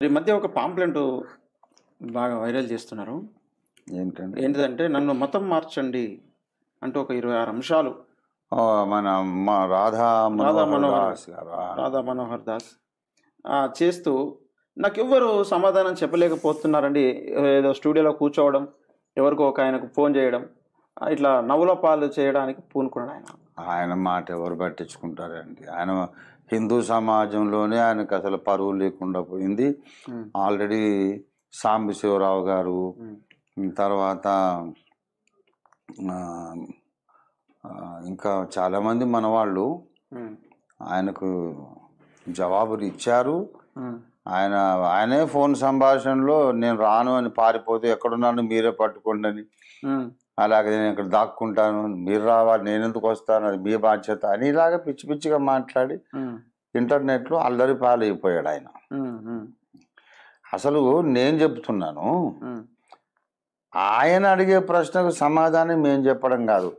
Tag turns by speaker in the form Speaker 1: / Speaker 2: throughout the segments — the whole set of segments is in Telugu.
Speaker 1: ఈ మధ్య ఒక పాంప్లెంట్ బాగా వైరల్ చేస్తున్నారు.
Speaker 2: ఏంటండి?
Speaker 1: ఏంటిదంటే నన్ను మతం మార్చండి అంటూ ఒక 26 అంశాలు
Speaker 2: మన రాధా
Speaker 1: రాధా
Speaker 2: మనోహర్
Speaker 1: మనోహర్
Speaker 2: దాస్ గారా?
Speaker 1: రాధా మనోహర్ దాస్ చేస్తూ నాకెవ్వరు సమాధానం చెప్పలేకపోతున్నారండి. ఏదో స్టూడియోలో కూర్చోవడం, ఎవరికో ఒక ఆయనకు ఫోన్ చేయడం, ఇట్లా నవ్వుల పాలు చేయడానికి పూనుకున్నాడు ఆయన.
Speaker 2: ఆయన మాట ఎవరు పట్టించుకుంటారండి? ఆయన హిందూ సమాజంలోనే ఆయనకు అసలు పరువు లేకుండా పోయింది. ఆల్రెడీ సాంబశివరావు గారు, తర్వాత ఇంకా చాలామంది మన వాళ్ళు ఆయనకు జవాబులు ఇచ్చారు. ఆయనే ఫోన్ సంభాషణలో నేను రాను అని పారిపోతే ఎక్కడున్నాను మీరే పట్టుకోండి అని, అలాగే నేను ఇక్కడ దాక్కుంటాను, మీరు రావాలి, నేను ఎందుకు వస్తాను, అది మీ బాధ్యత అని ఇలాగ పిచ్చి పిచ్చిగా మాట్లాడి ఇంటర్నెట్లో అల్లరి పాలైపోయాడు ఆయన. అసలు నేను చెప్తున్నాను, ఆయన అడిగే ప్రశ్నకు సమాధానం మేము చెప్పడం కాదు.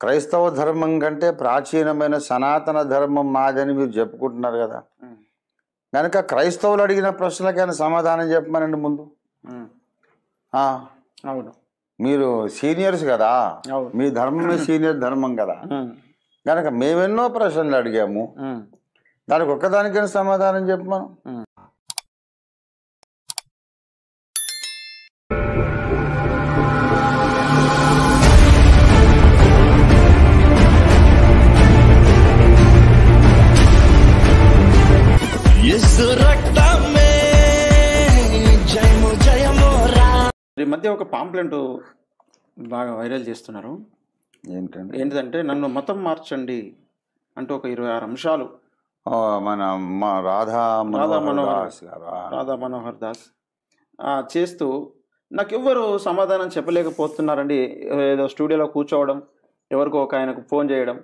Speaker 2: క్రైస్తవ ధర్మం కంటే ప్రాచీనమైన సనాతన ధర్మం మాదని మీరు చెప్పుకుంటున్నారు కదా, కనుక క్రైస్తవులు అడిగిన ప్రశ్నలకైనా సమాధానం చెప్పమనండి ముందు.
Speaker 1: అవును,
Speaker 2: మీరు సీనియర్స్ కదా, మీ ధర్మమే సీనియర్ ధర్మం కదా, కనుక మేమెన్నో ప్రశ్నలు అడిగాము, దానికి ఒక్కదానికైనా సమాధానం చెప్పమను.
Speaker 1: ఈ మధ్య ఒక పాంప్లెంట్ బాగా వైరల్ చేస్తున్నారు.
Speaker 2: ఏంటండి?
Speaker 1: ఏంటిదంటే నన్ను మతం మార్చండి అంటూ ఒక 26 అంశాలు
Speaker 2: మన రాధా
Speaker 1: మనోహర్ దాస్ చేస్తూ నాకెవ్వరు సమాధానం చెప్పలేకపోతున్నారండి. ఏదో స్టూడియోలో కూర్చోవడం, ఎవరికో ఒక ఆయనకు ఫోన్ చేయడం,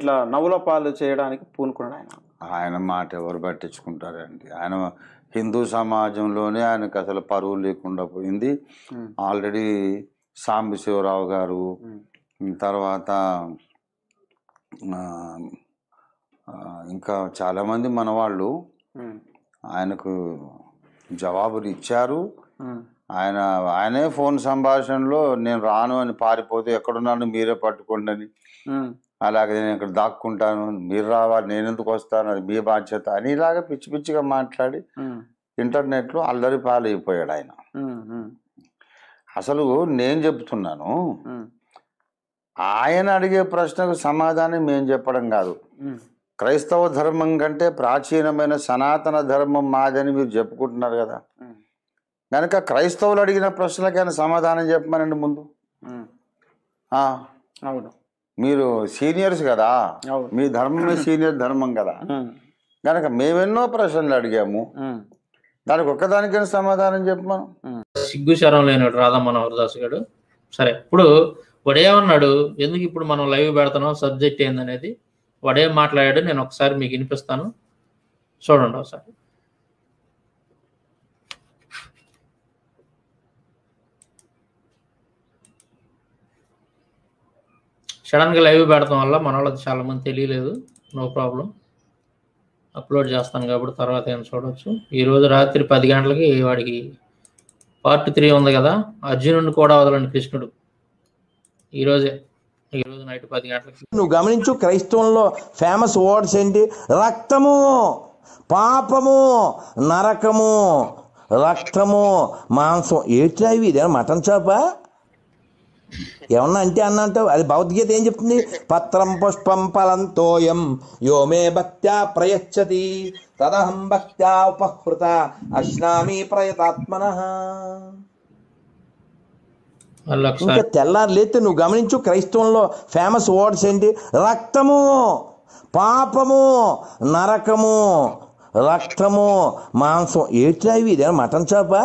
Speaker 1: ఇట్లా నవ్వుల పాలు చేయడానికి పూనుకున్నాడు ఆయన.
Speaker 2: ఆయన మాట ఎవరు పట్టించుకుంటారండి? ఆయన హిందూ సమాజంలోనే ఆయనకు అసలు పరువు లేకుండా పోయింది. ఆల్రెడీ సాంబశివరావు గారు, తర్వాత ఇంకా చాలామంది మన వాళ్ళు ఆయనకు జవాబులు ఇచ్చారు. ఆయనే ఫోన్ సంభాషణలో నేను రాను అని పారిపోతే ఎక్కడున్నాను మీరే పట్టుకోండి అని, అలాగే నేను ఇక్కడ దాక్కుంటాను, మీరు రావాలి, నేను ఎందుకు వస్తాను, అది మీ బాధ్యత అని ఇలాగ పిచ్చి పిచ్చిగా మాట్లాడి ఇంటర్నెట్లో అల్లరి పాలైపోయాడు ఆయన. అసలు నేను చెప్తున్నాను, ఆయన అడిగే ప్రశ్నకు సమాధానం మేము చెప్పడం కాదు. క్రైస్తవ ధర్మం కంటే ప్రాచీనమైన సనాతన ధర్మం మాదని మీరు చెప్పుకుంటున్నారు కదా, కనుక క్రైస్తవులు అడిగిన ప్రశ్నలకైనా సమాధానం చెప్పమనండి ముందు.
Speaker 1: అవును,
Speaker 2: మీరు సీనియర్స్ కదా, మీ ధర్మమే సీనియర్ ధర్మం కదా, కనుక మేమెన్నో ప్రశ్నలు అడిగాము, దానికి ఒక్కదానికైనా సమాధానం చెప్పమను.
Speaker 3: సిగ్గు శరం లేనాడు రాధా మనోహర్ దాస్ గారు. సరే, ఇప్పుడు వాడేమన్నాడు, ఎందుకు ఇప్పుడు మనం లైవ్ పెడుతున్నాం, సబ్జెక్ట్ ఏందనేది వాడేం మాట్లాడాడు నేను ఒకసారి మీకు వినిపిస్తాను, చూడండి ఒకసారి. సడన్గా లైవ్ పెడతాం వల్ల మన వాళ్ళకి చాలా మంది తెలియలేదు, నో ప్రాబ్లం, అప్లోడ్ చేస్తాను కాబట్టి తర్వాత ఏం చూడవచ్చు. ఈరోజు రాత్రి 10 గంటలకి వాడికి పార్ట్ 3 ఉంది కదా, అర్జునుడిని కూడా వదలండి కృష్ణుడు, ఈరోజు నైట్ 10 గంటలకి.
Speaker 4: నువ్వు గమనించు, క్రైస్తవంలో ఫేమస్ వర్డ్స్ ఏంటి? రక్తము, పాపము, నరకము, రక్తము, మాంసం. ఏట్లా ఇవి? ఇదేనా మటన్ చాపా? ఏమన్నా అంటే అన్నంటావు. అది భగవద్గీత ఏం చెప్తుంది? పత్రం పుష్పం ఫలం తోయం యో మే భక్త్యా ప్రయచ్చతి తదహం భక్త్యా ఉపహృత అశ్నామి ప్రయతాత్మనః. ఇంకా తెల్లారు లేతే నువ్వు గమనించు, క్రైస్తవంలో ఫేమస్ వర్డ్స్ ఏంటి? రక్తము, పాపము, నరకము, రక్తము, మాంసం. ఏట్లా ఇవి? ఇదేనా మటన్ చాపా?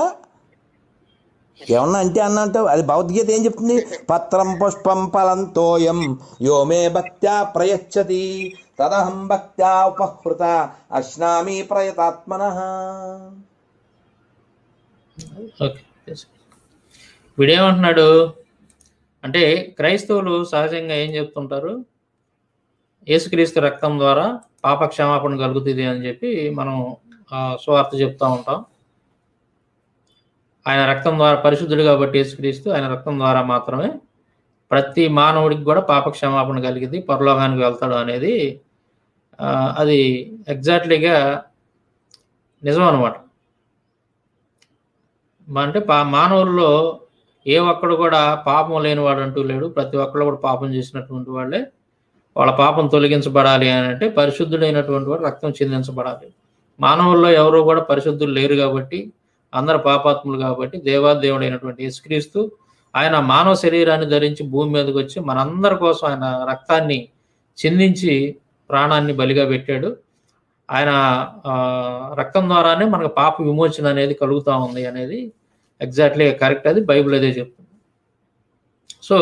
Speaker 4: ఏమన్నా అంటే అన్నంటావు. అది భగవద్గీత ఏం చెప్తుంది? పత్రం పుష్పం ఫలం తోయం యో మే భక్త్యా ప్రయచ్చతి తదహం భక్త్యా ఉపహృత అశ్నామి ప్రయతాత్మనః.
Speaker 3: వీడేమంటున్నాడు అంటే, క్రైస్తవులు సహజంగా ఏం చెప్తుంటారు, యేసుక్రీస్తు రక్తం ద్వారా పాప క్షమాపణ కలుగుతుంది అని చెప్పి మనం సువార్త చెప్తూ ఉంటాం. ఆయన రక్తం ద్వారా పరిశుద్ధుడు కాబట్టి యేసుక్రీస్తు ఆయన రక్తం ద్వారా మాత్రమే ప్రతి మానవుడికి కూడా పాపక్షమాపణ కలిగింది, పరలోకానికి వెళ్తాడు అనేది అది ఎగ్జాక్ట్లీగా నిజం అనమాట. అంటే మానవుల్లో ఏ ఒక్కడు కూడా పాపం లేనివాడు అంటూ లేడు. ప్రతి ఒక్కళ్ళు కూడా పాపం చేసినటువంటి వాళ్ళే. వాళ్ళ పాపం తొలగించబడాలి అని అంటే పరిశుద్ధుడైనటువంటి వాడు రక్తం చిందించబడాలి. మానవుల్లో ఎవరో కూడా పరిశుద్ధులు లేరు కాబట్టి, అందరు పాపాత్ములు కాబట్టి, దేవాదేవుడైనటువంటి యేసుక్రీస్తు ఆయన మానవ శరీరాన్ని ధరించి భూమి మీదకి వచ్చి మనందరి కోసం ఆయన రక్తాన్ని చిందించి ప్రాణాన్ని బలిగా పెట్టాడు. ఆయన రక్తం ద్వారానే మనకు పాప విమోచన అనేది కలుగుతూ ఉంది అనేది ఎగ్జాక్ట్లీ కరెక్ట్. అది బైబిల్ అదే చెప్తుంది. సో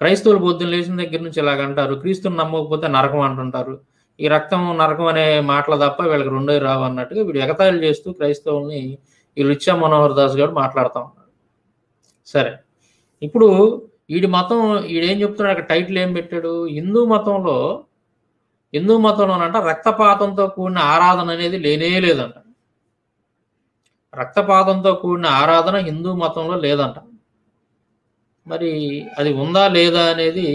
Speaker 3: క్రైస్తవులు పొద్దున్న లేచిన దగ్గర నుంచి ఇలాగంటారు, క్రీస్తుని నమ్మకపోతే నరకం అంటుంటారు. ఈ రక్తం నరకం అనే మాటలు తప్ప వీళ్ళకి రెండో రావు అన్నట్టుగా వీడు ఎగతాళి చేస్తూ క్రైస్తవుల్ని ఈ లుచ్చా మనోహర్ దాస్ గారు మాట్లాడుతూ ఉన్నాడు. సరే, ఇప్పుడు వీడి మతం వీడేం చెప్తున్నాడు, అక్కడ టైటిల్ ఏం పెట్టాడు, హిందూ మతంలోనంట రక్తపాతంతో కూడిన ఆరాధన అనేది లేనే లేదంట. రక్తపాతంతో కూడిన ఆరాధన హిందూ మతంలో లేదంట. మరి అది ఉందా లేదా అనేది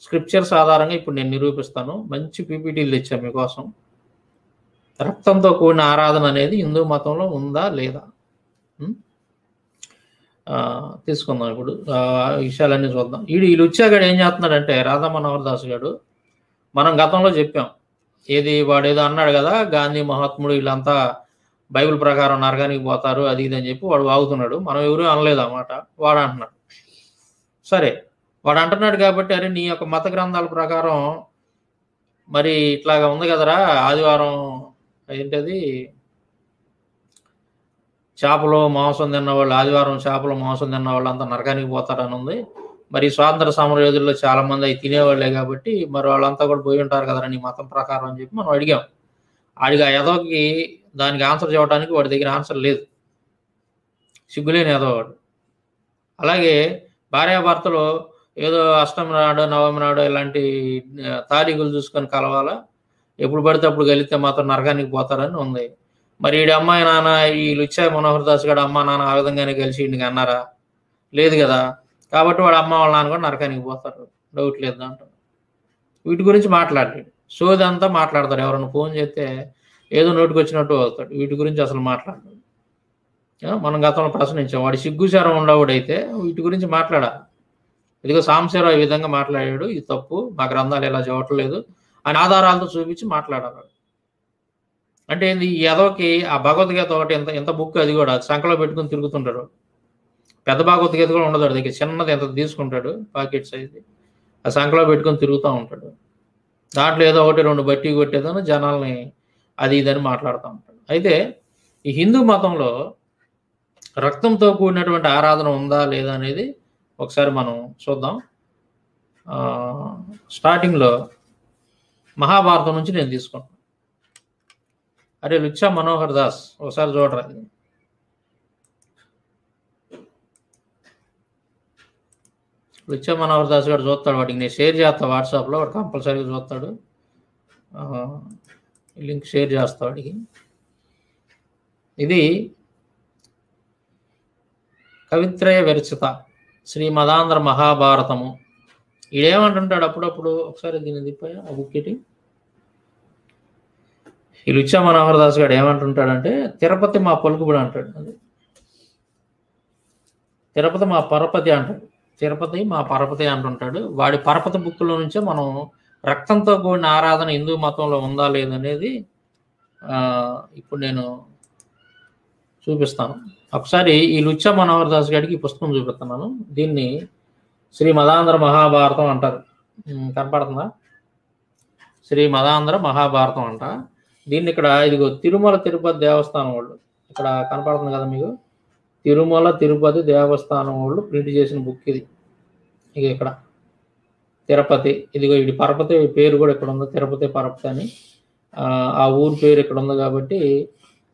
Speaker 3: స్క్రిప్చర్స్ ఆధారంగా ఇప్పుడు నేను నిరూపిస్తాను. మంచి పీపీటీలు తెచ్చాను మీకోసం. రక్తంతో కూడిన ఆరాధన అనేది హిందూ మతంలో ఉందా లేదా తీసుకుందాం. ఇప్పుడు విషయాలన్నీ చూద్దాం. ఈ లుచ్చాగాడు ఏం చేస్తున్నాడంటే, రాధా మనోహర్ దాస్ గారు, మనం గతంలో చెప్పాం ఏది వాడు ఏదో అన్నాడు కదా, గాంధీ మహాత్ముడు వీళ్ళంతా బైబిల్ ప్రకారం నరకానికి పోతారు అది ఇది అని చెప్పి వాడు వాగుతున్నాడు. మనం ఎవరూ అనలేదు అన్నమాట, వాడు అంటున్నాడు. సరే, వాడు అంటున్నాడు కాబట్టి అరే నీ యొక్క మత గ్రంథాల ప్రకారం మరి ఇట్లాగా ఉంది కదరా, ఆదివారం ఏంటది చేపలు మాంసం తిన్నవాళ్ళు, ఆదివారం చేపలు మాంసం తిన్నవాళ్ళు అంతా నరకానికి పోతారని ఉంది. మరి స్వాతంత్ర సమరయోధుల్లో చాలా మంది అవి తినేవాళ్ళే కాబట్టి మరి వాళ్ళంతా కూడా పోయి ఉంటారు కదరా నీ మతం ప్రకారం అని చెప్పి మనం అడిగాం. ఆ ఎదోకి దానికి ఆన్సర్ చెప్పడానికి వాడి దగ్గర ఆన్సర్ లేదు, సిగ్గులేని ఎదవాడు. అలాగే భార్యాభర్తలు ఏదో అష్టమి నాడు నవమి నాడు ఇలాంటి తారీఖులు చూసుకొని కలవాలా, ఎప్పుడు పడితే అప్పుడు కలిస్తే మాత్రం నరకానికి పోతారని ఉంది. మరి ఈడి అమ్మాయి నాన్న ఈ లుచ్చా మనోహర్ దాస్ గారు అమ్మ నాన్న ఆ విధంగానే కలిసి ఇంటికి అన్నారా? లేదు కదా. కాబట్టి వాడు అమ్మ వాళ్ళ నాన్న కూడా నరకానికి పోతారు, డౌట్ లేదు దాంట్లో. వీటి గురించి మాట్లాడలేడు, సోదంతా మాట్లాడతాడు. ఎవరైనా ఫోన్ చేస్తే ఏదో నోటికి వచ్చినట్టు అవుతాడు, వీటి గురించి అసలు మాట్లాడతాడు. మనం గతంలో ప్రశ్నించాం, వాడి సిగ్గుచారం ఉండవుడైతే వీటి గురించి మాట్లాడాలి. ఇదిగో సాంశరావు ఈ విధంగా మాట్లాడాడు, ఇది తప్పు, మా గ్రంథాలు ఇలా చెప్పట్లేదు అని ఆధారాలతో చూపించి మాట్లాడాలి. అంటే ఏంది, ఈ ఎదవకి ఆ భగవద్గీత ఒకటి ఎంత బుక్ అది కూడా సంకలో పెట్టుకుని తిరుగుతుంటాడు. పెద్ద భగవద్గీత కూడా ఉండదు దగ్గర, చిన్నది ఎంత తీసుకుంటాడు పాకెట్ సైజ్, ఆ సంకలో పెట్టుకుని తిరుగుతూ ఉంటాడు. దాంట్లో ఏదో ఒకటి రెండు బట్టి కొట్టేదని జనాల్ని అది ఇదని మాట్లాడుతూ ఉంటాడు. అయితే ఈ హిందూ మతంలో రక్తంతో కూడినటువంటి ఆరాధన ఉందా లేదా అనేది ఒకసారి మనం చూద్దాం. స్టార్టింగ్లో మహాభారతం నుంచి నేను తీసుకున్నాను. అరే లుచ్చా మనోహర్ దాస్ ఒకసారి చూడరా. లుచ్చా మనోహర్ దాస్ గారు చూస్తాడు, వాటికి నేను షేర్ చేస్తాను వాట్సాప్లో, వాడు కంపల్సరీగా చూస్తాడు. లింక్ షేర్ చేస్తా వాడికి. ఇది కవిత్రయ విరచిత శ్రీమదాంధ్ర మహాభారతము. ఈడేమంటుంటాడు అప్పుడప్పుడు, ఒకసారి దీన్ని తిప్పాయా ఆ బుక్కిటి. ఈ లుచ్చా మనోహర్ దాస్ గారు ఏమంటుంటాడంటే, తిరుపతి మా పలుకుబడి అంటాడు. అది తిరుపతి మా పరపతి అంటాడు, తిరుపతి మా పరపతి అంటుంటాడు. వాడి పరపతి బుక్లో నుంచే మనం రక్తంతో కూడిన ఆరాధన హిందూ మతంలో ఉందా లేదనేది ఇప్పుడు నేను చూపిస్తాను. ఒకసారి ఈ లుచ్చా మనోహర్ దాస్ గారికి ఈ పుస్తకం చూపిస్తున్నాను. దీన్ని శ్రీమదాంధ్ర మహాభారతం అంటారు. కనపడుతుందా? శ్రీమదాంధ్ర మహాభారతం అంట. దీన్ని ఇక్కడ ఇదిగో తిరుమల తిరుపతి దేవస్థానం వాళ్ళు, ఇక్కడ కనపడుతుంది కదా మీకు, తిరుమల తిరుపతి దేవస్థానం వాళ్ళు ప్రింట్ చేసిన బుక్ ఇది. ఇక ఇక్కడ తిరుపతి, ఇదిగో ఇది పరపతి పేరు కూడా ఇక్కడ ఉంది, తిరుపతి పరపతి అని ఆ ఊరు పేరు ఇక్కడ ఉంది కాబట్టి.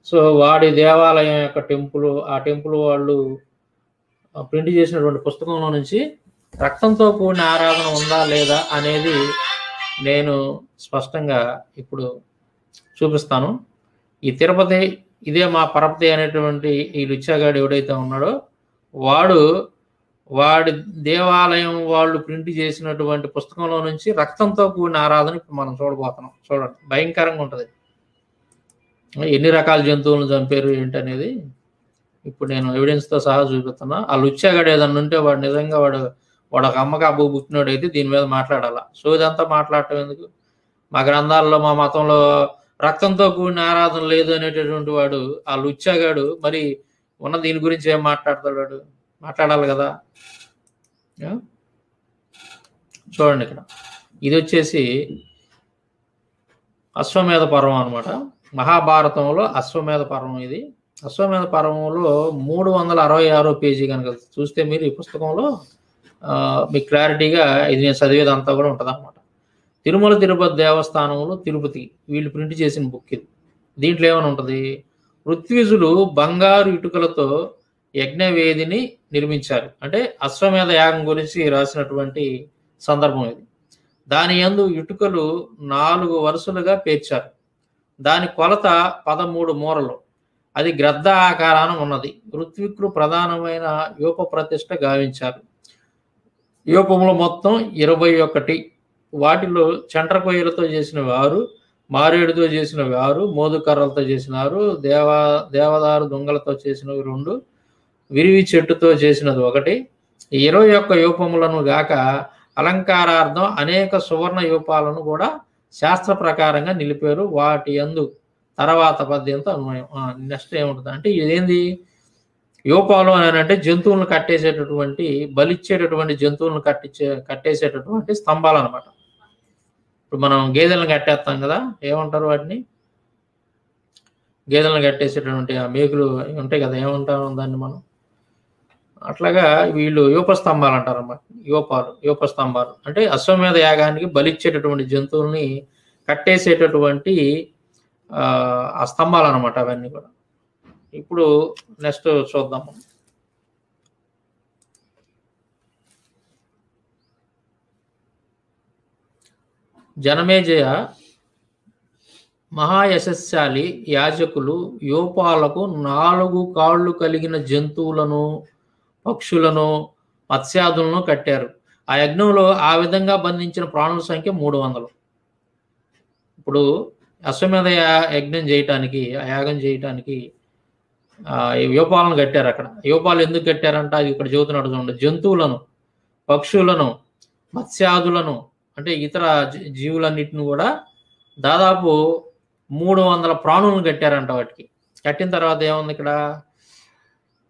Speaker 3: సో వాడి దేవాలయం యొక్క టెంపుల్, ఆ టెంపుల్ వాళ్ళు ప్రింట్ చేసినటువంటి పుస్తకంలో నుంచి రక్తంతో కూడిన ఆరాధన ఉందా లేదా అనేది నేను స్పష్టంగా ఇప్పుడు చూపిస్తాను. ఈ తిరుపతి ఇదే మా పరపతి అనేటువంటి ఈ లుచ్చాగాడు ఎవడైతే ఉన్నాడో వాడి దేవాలయం వాళ్ళు ప్రింట్ చేసినటువంటి పుస్తకంలో నుంచి రక్తంతో కూడిన ఆరాధన ఇప్పుడు మనం చూడబోతున్నాం. చూడండి, భయంకరంగా ఉంటుంది. ఎన్ని రకాల జంతువులను చంపారు ఏంటనేది ఇప్పుడు నేను ఎవిడెన్స్తో సహా చూపిస్తున్నా. ఆ లుచ్చాగాడు ఏదన్నా ఉంటే వాడు నిజంగా వాడు ఒక అమ్మకి అబ్బు పుట్టినోడైతే దీని మీద మాట్లాడాలా. సో ఇదంతా మాట్లాడటం ఎందుకు? మా గ్రంథాల్లో మా మతంలో రక్తంతో కూడిన ఆరాధన లేదు అనేటటువంటి వాడు ఆ లుచ్చాగాడు మరి ఉన్న దీని గురించి ఏం మాట్లాడతాడు? వాడు మాట్లాడాలి కదా. చూడండి, ఇక్కడ ఇది వచ్చేసి అశ్వమేధ పర్వం అనమాట. మహాభారతంలో అశ్వమేధ పర్వం ఇది. అశ్వమేధ పర్వంలో 366 పేజీ కనుక చూస్తే మీరు ఈ పుస్తకంలో మీకు క్లారిటీగా ఇది నేను చదివేదంతా కూడా ఉంటుంది అనమాట. తిరుమల తిరుపతి దేవస్థానంలో తిరుపతి వీళ్ళు ప్రింట్ చేసిన బుక్ ఇది. దీంట్లో ఏమైనా ఉంటుంది? ఋత్విజులు బంగారు ఇటుకలతో యజ్ఞవేదిని నిర్మించారు. అంటే అశ్వమేధ యాగం గురించి రాసినటువంటి సందర్భం ఇది. దాని యందు ఇటుకలు 4 వరుసలుగా పేర్చారు. దాని కొలత 13 మూరలు. అది గ్రద్ద ఆకారాన ఉన్నది. ఋత్వికులు ప్రధానమైన యోప ప్రతిష్ఠ గావించారు. యోపములు మొత్తం 21. వాటిలో చండ్రకొయ్యలతో చేసిన వారు, మారేడుతో చేసిన వారు, మోదుకర్రలతో చేసినారు, దేవదారు దొంగలతో చేసినవి 2, విరివి చెట్టుతో చేసినది 1. 21 యూపములను గాక అలంకారార్థం అనేక సువర్ణ యూపాలను కూడా శాస్త్ర ప్రకారంగా నిలిపారు. వాటి యందు తర్వాత పద్యంతో అన్వయం. నెక్స్ట్ ఏముంటుంది అంటే ఇదేంది? యూపాలు అని అంటే జంతువులను కట్టేసేటటువంటి, బలిచ్చేటటువంటి జంతువులను కట్టేసేటటువంటి స్తంభాలు అనమాట. ఇప్పుడు మనం గేదెలను కట్టేస్తాం కదా, ఏమంటారు వాటిని? గేదెలను కట్టేసేటటువంటి ఆ మేకులు ఉంటాయి కదా, ఏమంటాం దాన్ని మనం? అట్లాగా వీళ్ళు యూపస్తంభాలు అంటారు అన్నమాట. యూపస్తంభాలు అంటే అశ్వమేధ యాగానికి బలిచ్చేటటువంటి జంతువుల్ని కట్టేసేటటువంటి ఆ స్తంభాలు అనమాట అవన్నీ కూడా. ఇప్పుడు నెక్స్ట్ చూద్దాం. జనమేజయ మహాయశస్శాలి యాజకులు యోపాలకు 4 కాళ్ళు కలిగిన జంతువులను, పక్షులను, మత్స్యాదులను కట్టారు. ఆ యజ్ఞంలో ఆ విధంగా బంధించిన ప్రాణుల సంఖ్య 300. ఇప్పుడు అశ్వమేధ యజ్ఞం చేయటానికి, ఆ యాగం చేయటానికి యోపాలను కట్టారు. అక్కడ యోపాలు ఎందుకు కట్టారంట అది ఇక్కడ చెబుతున్నాడు చూడండి. జంతువులను, పక్షులను, మత్స్యాదులను అంటే ఇతర జీవులన్నిటిని కూడా దాదాపు 300 ప్రాణులను కట్టారంట. వాటికి కట్టిన తర్వాత ఏముంది ఇక్కడ?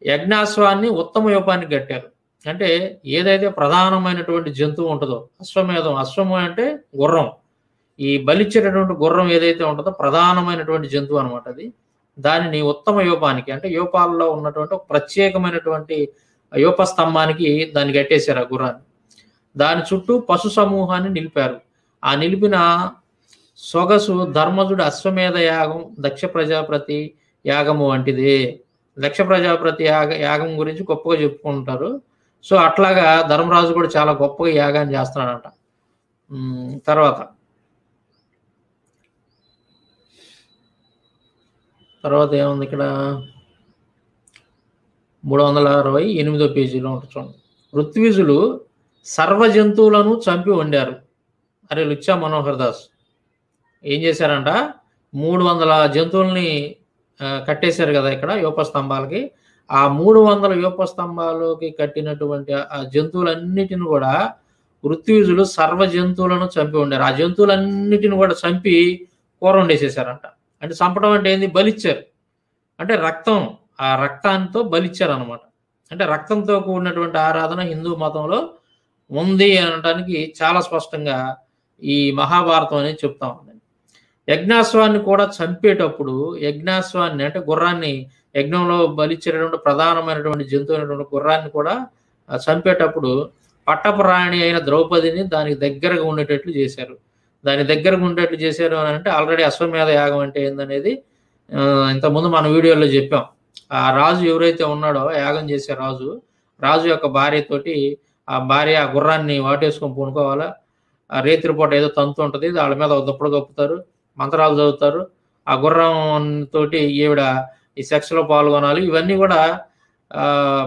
Speaker 3: యజ్ఞాశ్వాన్ని ఉత్తమ యూపానికి కట్టారు. అంటే ఏదైతే ప్రధానమైనటువంటి జంతువు ఉంటుందో అశ్వమేధం, అశ్వము అంటే గుర్రం, ఈ బలిచ్చేటటువంటి గుర్రం ఏదైతే ఉంటుందో ప్రధానమైనటువంటి జంతువు అనమాట. అది దానిని ఉత్తమ యూపానికి అంటే యూపాల్లో ఉన్నటువంటి ఒక ప్రత్యేకమైనటువంటి యూపస్తంభానికి దాన్ని కట్టేశారు ఆ గుర్రాన్ని. దాని చుట్టూ పశు సమూహాన్ని నిలిపారు. ఆ నిలిపిన సొగసు ధర్మజుడు అశ్వమేధ యాగం దక్ష ప్రజాపతి యాగము వంటిది. దక్ష ప్రజాపతి యాగం గురించి గొప్పగా చెప్పుకుంటారు. సో అట్లాగా ధర్మరాజు కూడా చాలా గొప్పగా యాగాన్ని చేస్తున్నాడంట. తర్వాత ఏముంది ఇక్కడ? 368వ పేజీలో ఉంటుంది చూడండి. ఋత్విజులు సర్వ జంతువులను చంపి వండారు. అరే లుచ్చా మనోహర్ దాస్ ఏం చేశారంట? 300 జంతువుల్ని కట్టేశారు కదా ఇక్కడ యూపస్తంభాలకి. ఆ 300 యూపస్తంభాలకి కట్టినటువంటి ఆ జంతువులన్నిటిని కూడా ఋత్విజులు సర్వ జంతువులను చంపి వండారు. ఆ జంతువులన్నిటిని కూడా చంపి కూర వండేసేసారంట. అంటే చంపడం అంటే ఏంది? బలిచ్చారు. అంటే రక్తం, ఆ రక్తాంతో బలిచ్చారు అనమాట. అంటే రక్తంతో కూడినటువంటి ఆరాధన హిందూ మతంలో ఉంది అనడానికి చాలా స్పష్టంగా ఈ మహాభారతం అనేది చెప్తా ఉంది. యజ్ఞాశ్వాన్ని కూడా చంపేటప్పుడు యజ్ఞాశ్వాన్ని అంటే గుర్రాన్ని, యజ్ఞంలో బలిచ్చేటటువంటి ప్రధానమైనటువంటి జంతువు అయినటువంటి గుర్రాన్ని కూడా చంపేటప్పుడు పట్టపురాణి అయిన ద్రౌపదిని దానికి దగ్గరగా ఉండేటట్లు చేశారు. దాని దగ్గరగా ఉండేట్లు చేశారు అని అంటే ఆల్రెడీ అశ్వమేధ యాగం అంటే ఏందనేది ఇంతకుముందు మన వీడియోలో చెప్పాం. ఆ రాజు ఎవరైతే ఉన్నాడో యాగం చేసే రాజు యొక్క భార్యతోటి ఆ భార్య ఆ గుర్రాన్ని వాటేసుకొని పూనుకోవాలా. ఆ రేత్రిపూట ఏదో తంతు ఉంటుంది, వాళ్ళ మీద దుప్పడు కప్పుతారు, మంత్రాలు చదువుతారు. ఆ గుర్రం తోటి ఈవిడ ఈ సెక్స్లో పాల్గొనాలి. ఇవన్నీ కూడా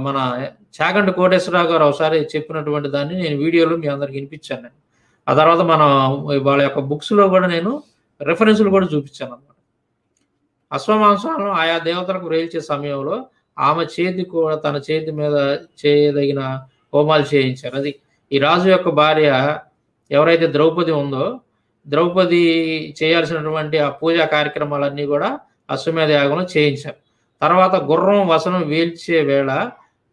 Speaker 3: మన చాగంటి కోటేశ్వరరావు గారు ఒకసారి చెప్పినటువంటి దాన్ని నేను వీడియోలో మీ అందరికి వినిపించాను నేను. ఆ తర్వాత మనం వాళ్ళ యొక్క బుక్స్లో కూడా నేను రెఫరెన్స్లు కూడా చూపించాను అన్నమాట. అశ్వమాంసాలను ఆయా దేవతలకు వేల్చే సమయంలో ఆమె చేతి కూడా తన చేతి మీద చేయదగిన హోమాలు చేయించారు. అది ఈ రాజు యొక్క భార్య ఎవరైతే ద్రౌపది ఉందో, ద్రౌపది చేయాల్సినటువంటి ఆ పూజా కార్యక్రమాలన్నీ కూడా అశ్వమేధ యాగంలో చేయించారు. తర్వాత గుర్రం వసనం వేల్చే వేళ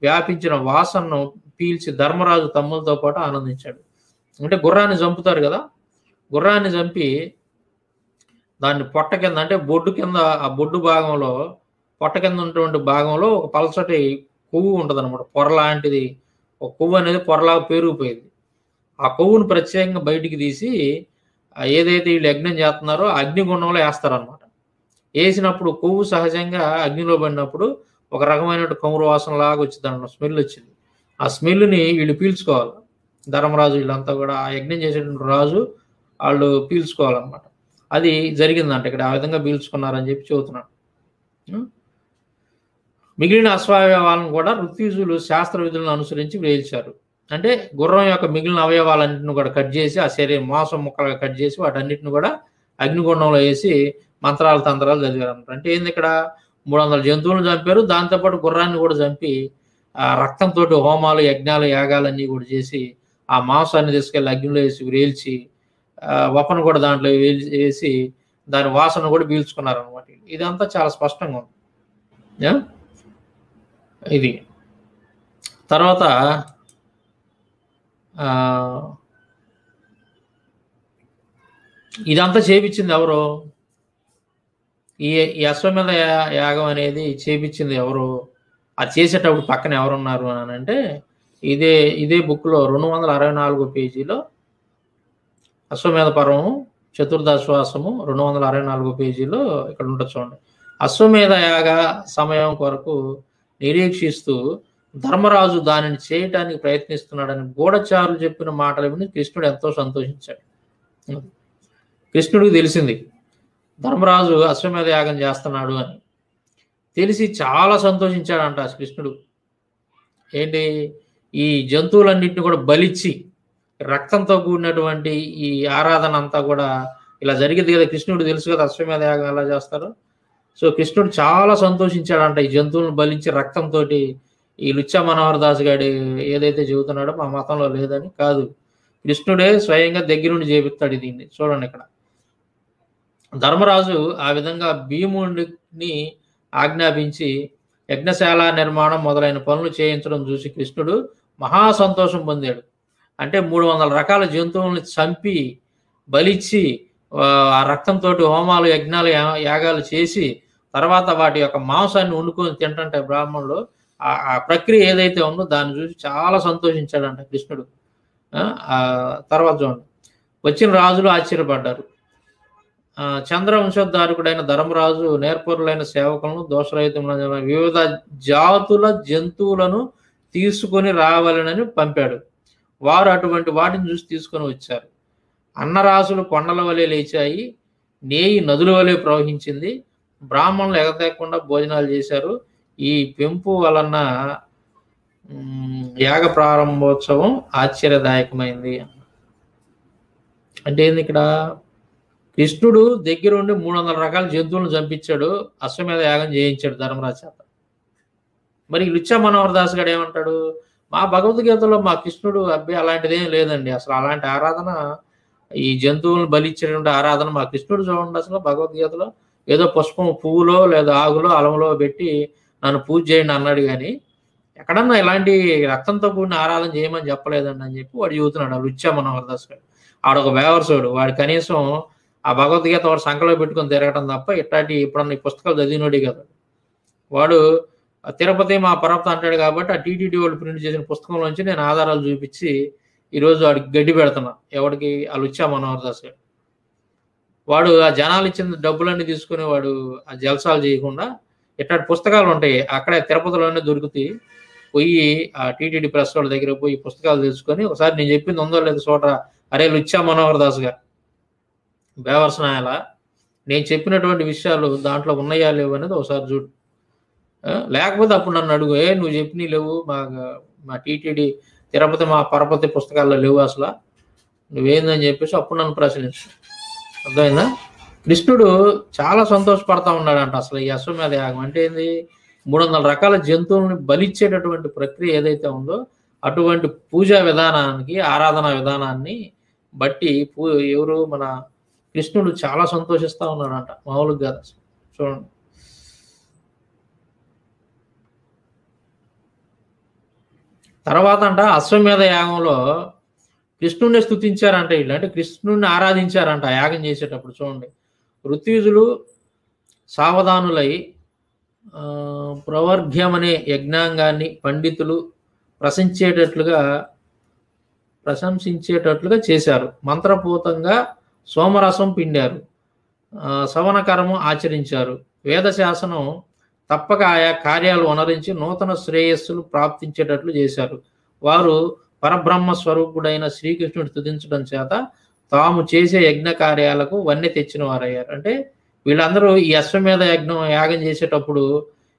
Speaker 3: వ్యాపించిన వాసనను పీల్చి ధర్మరాజు తమ్ములతో పాటు ఆనందించాడు. అంటే గుర్రాన్ని చంపుతారు కదా, గుర్రాన్ని చంపి దాన్ని పొట్ట కింద, అంటే బొడ్డు కింద, ఆ బొడ్డు భాగంలో పొట్ట కింద ఉన్నటువంటి భాగంలో ఒక పలసటి కొవ్వు ఉంటుంది అనమాట, పొర లాంటిది. ఒక కొవ్వు అనేది పొరలాగా పేరుకుపోయింది. ఆ కొవ్వును ప్రత్యేకంగా బయటికి తీసి ఏదైతే వీళ్ళు యజ్ఞం చేస్తున్నారో అగ్నిగుండంలో వేస్తారనమాట. వేసినప్పుడు కొవ్వు సహజంగా అగ్నిలో పడినప్పుడు ఒక రకమైన కమురు వాసన లాగా వచ్చింది, అన్న స్మెల్ వచ్చింది. ఆ స్మెల్ని వీళ్ళు పీల్చుకోవాలి. ధర్మరాజు వీళ్ళంతా కూడా ఆ యజ్ఞం చేసేటువంటి రాజు వాళ్ళు పీల్చుకోవాలన్నమాట. అది జరిగిందంట ఇక్కడ. ఆ విధంగా పీల్చుకున్నారని చెప్పి చెబుతున్నాడు. మిగిలిన అశ్వావయవాలను కూడా ఋత్విజులు శాస్త్ర విధులను అనుసరించి వేల్చారు. అంటే గుర్రం యొక్క మిగిలిన అవయవాలన్నింటిని కూడా కట్ చేసి, ఆ శరీరం మాంసం ముక్కలుగా కట్ చేసి వాటన్నిటిని కూడా అగ్నిగుండంలో వేసి మంత్రాలు తంత్రాలు చదివారు అనమాట. అంటే ఏంది, ఇక్కడ 300 జంతువులను చంపారు, దాంతోపాటు గుర్రాన్ని కూడా చంపి ఆ రక్తంతో హోమాలు యజ్ఞాలు యాగాలన్నీ కూడా చేసి ఆ మాంసాన్ని తీసుకెళ్ళి అగ్నిలో వేసి వేల్చి వపను కూడా దాంట్లో వేసి దాని వాసన కూడా పీల్చుకున్నారు అనమాట. ఇదంతా చాలా స్పష్టంగా ఉంది. ఇది తర్వాత ఇదంతా చేపించింది ఎవరు? ఈ అశ్వమేధ యాగం అనేది చేపించింది ఎవరు? అది చేసేటప్పుడు పక్కన ఎవరున్నారు అని అంటే ఇదే బుక్లో 264 పేజీలో అశ్వమేధ పర్వం చతుర్దశ్వాసము 264 పేజీలో ఇక్కడ ఉంటుంది చూడండి. అశ్వమేధ యాగ సమయం కొరకు నిరీక్షిస్తూ ధర్మరాజు దానిని చేయటానికి ప్రయత్నిస్తున్నాడని గూఢచారులు చెప్పిన మాటలు విని కృష్ణుడు ఎంతో సంతోషించాడు. కృష్ణుడికి తెలిసింది ధర్మరాజు అశ్వమేధ యాగం చేస్తున్నాడు అని తెలిసి చాలా సంతోషించాడంట కృష్ణుడు. ఏంటి, ఈ జంతువులన్నింటినీ కూడా బలిచ్చి రక్తంతో కూడినటువంటి ఈ ఆరాధన అంతా కూడా ఇలా జరిగింది కదా. కృష్ణుడు తెలుసు కదా అశ్వమేధ యాగం ఎలా చేస్తారో. సో కృష్ణుడు చాలా సంతోషించాడంట ఈ జంతువులను బలించి రక్తంతో. ఈ లుచ్చా మనోహర్ దాస్ గారి ఏదైతే చెబుతున్నాడో మా మతంలో లేదని కాదు, కృష్ణుడే స్వయంగా దగ్గరుండి చేపిస్తాడు దీన్ని. చూడండి ఇక్కడ ధర్మరాజు ఆ విధంగా భీముడిని ఆజ్ఞాపించి యజ్ఞశాల నిర్మాణం మొదలైన పనులు చేయించడం చూసి కృష్ణుడు మహా సంతోషం పొందాడు. అంటే 300 రకాల జంతువులను చంపి బలిచ్చి ఆ రక్తంతో హోమాలు యజ్ఞాలు యాగాలు చేసి తర్వాత వాటి యొక్క మాంసాన్ని వండుకొని తింటుంటే బ్రాహ్మణులు ఆ ప్రక్రియ ఏదైతే ఉందో దాన్ని చూసి చాలా సంతోషించాడంట కృష్ణుడు. తర్వాత చూడండి, వచ్చిన రాజులు ఆశ్చర్యపడ్డారు. చంద్రవంశోద్ధారకుడైన ధర్మరాజు నేర్పరులైన సేవకులను దోషరహితమైన వివిధ జాతుల జంతువులను తీసుకొని రావాలనని పంపాడు. వారు అటువంటి వాటిని చూసి తీసుకొని వచ్చారు. అన్నరాసులు కొండల వలె లేచాయి, నేయి నదుల వలె ప్రవహించింది. బ్రాహ్మణులు ఎగతేకుండా భోజనాలు చేశారు. ఈ పెంపు వలన యాగ ప్రారంభోత్సవం ఆశ్చర్యదాయకమైంది. అంటే ఏంది, ఇక్కడ కృష్ణుడు దగ్గరుండి 300 రకాల జంతువులను చంపించాడు, అశ్వమేధ యాగం చేయించాడు ధర్మరాజు చేత. మరి లుచ్చా మనోహర్ దాస్ గారు ఏమంటాడు, మా భగవద్గీతలో మా కృష్ణుడు అబ్బాయి అలాంటిదేం లేదండి, అసలు అలాంటి ఆరాధన, ఈ జంతువులను బలిచ్చేటువంటి ఆరాధన మా కృష్ణుడు చూడండి అసలు భగవద్గీతలో ఏదో పుష్పం పువ్వులో లేదా ఆకులో అలంలో పెట్టి నన్ను పూజ చేయండి అన్నాడు, కానీ ఎక్కడన్నా ఇలాంటి రక్తంతో కూడిన ఆరాధన చేయమని చెప్పలేదండి అని చెప్పి వాడు చెబుతున్నాడు. ఆ లుచ్చా మనోహర్ దాస్ గారు ఆడొక బేవర్సోడు, వాడు కనీసం ఆ భగవద్గీత వాడు సంకలో పెట్టుకొని తిరగటం తప్ప ఇట్లాంటి ఇప్పుడన్న ఈ పుస్తకాలు చదివినోడే కదా. వాడు తిరుపతి మా పర్వత అంటాడు కాబట్టి ఆ టీటీడీ వాళ్ళు ప్రింట్ చేసిన పుస్తకంలోంచి నేను ఆధారాలు చూపించి ఈరోజు వాడికి గడ్డి పెడుతున్నా. ఎవరికి, ఆ లుచ్చా మనోహర్ దాస్ గారు. వాడు ఆ జనాలు ఇచ్చిన డబ్బులన్నీ తీసుకుని వాడు ఆ జల్సాలు చేయకుండా ఇట్లాంటి పుస్తకాలు ఉంటాయి అక్కడే తిరుపతిలోనే దొరుకుతాయి, పోయి ఆ టీటీడీ ప్రెస్ వాళ్ళ దగ్గర పోయి పుస్తకాలు తెలుసుకొని ఒకసారి నేను చెప్పింది ఉందో లేదో చూడరా, అరే లుచ్చా మనోహర్ దాస్ గారు బేవర్సనాయాల నేను చెప్పినటువంటి విషయాలు దాంట్లో ఉన్నాయా లేవు అనేది ఒకసారి చూడు. లేకపోతే అప్పుడు నన్ను అడుగు, నువ్వు చెప్పి లేవు, మా టీటీడీ తిరుపతి మా పరపతి పుస్తకాల్లో లేవు అసలు, నువ్వేందని చెప్పేసి అప్పుడు నన్ను ప్రశ్నించు. అర్థమైందా? కృష్ణుడు చాలా సంతోషపడతా ఉన్నాడంట. అసలు ఈ అశ్వమేధ యాగం అంటే ఏంది, 300 రకాల జంతువులను బలిచ్చేటటువంటి ప్రక్రియ ఏదైతే ఉందో అటువంటి పూజా విధానానికి, ఆరాధన విధానాన్ని బట్టి ఎవరు మన కృష్ణుడు చాలా సంతోషిస్తా ఉన్నాడంట, మామూలుగా కాదు అసలు. చూడండి, తర్వాత అంట అశ్వమేధ యాగంలో కృష్ణుడిని స్తుతించారంట వీళ్ళు, అంటే కృష్ణుడిని ఆరాధించారంట యాగం చేసేటప్పుడు. చూడండి, ఋత్విజులు సావధానులై ప్రవర్ఘ్యం అనే యజ్ఞాంగాన్ని పండితులు ప్రశంసించేటట్లుగా చేశారు. మంత్రపూతంగా సోమరసం పిండారు, సవనకరము ఆచరించారు. వేదశాసనం తప్పక ఆయా కార్యాలు వనరించి నూతన శ్రేయస్సులు ప్రాప్తించేటట్లు చేశారు. వారు పరబ్రహ్మ స్వరూపుడైన శ్రీకృష్ణుడు స్తుతించడం చేత తాము చేసే యజ్ఞ కార్యాలకు వన్నె తెచ్చిన వారయ్యారు. అంటే వీళ్ళందరూ ఈ అశ్వమేధ యాగం చేసేటప్పుడు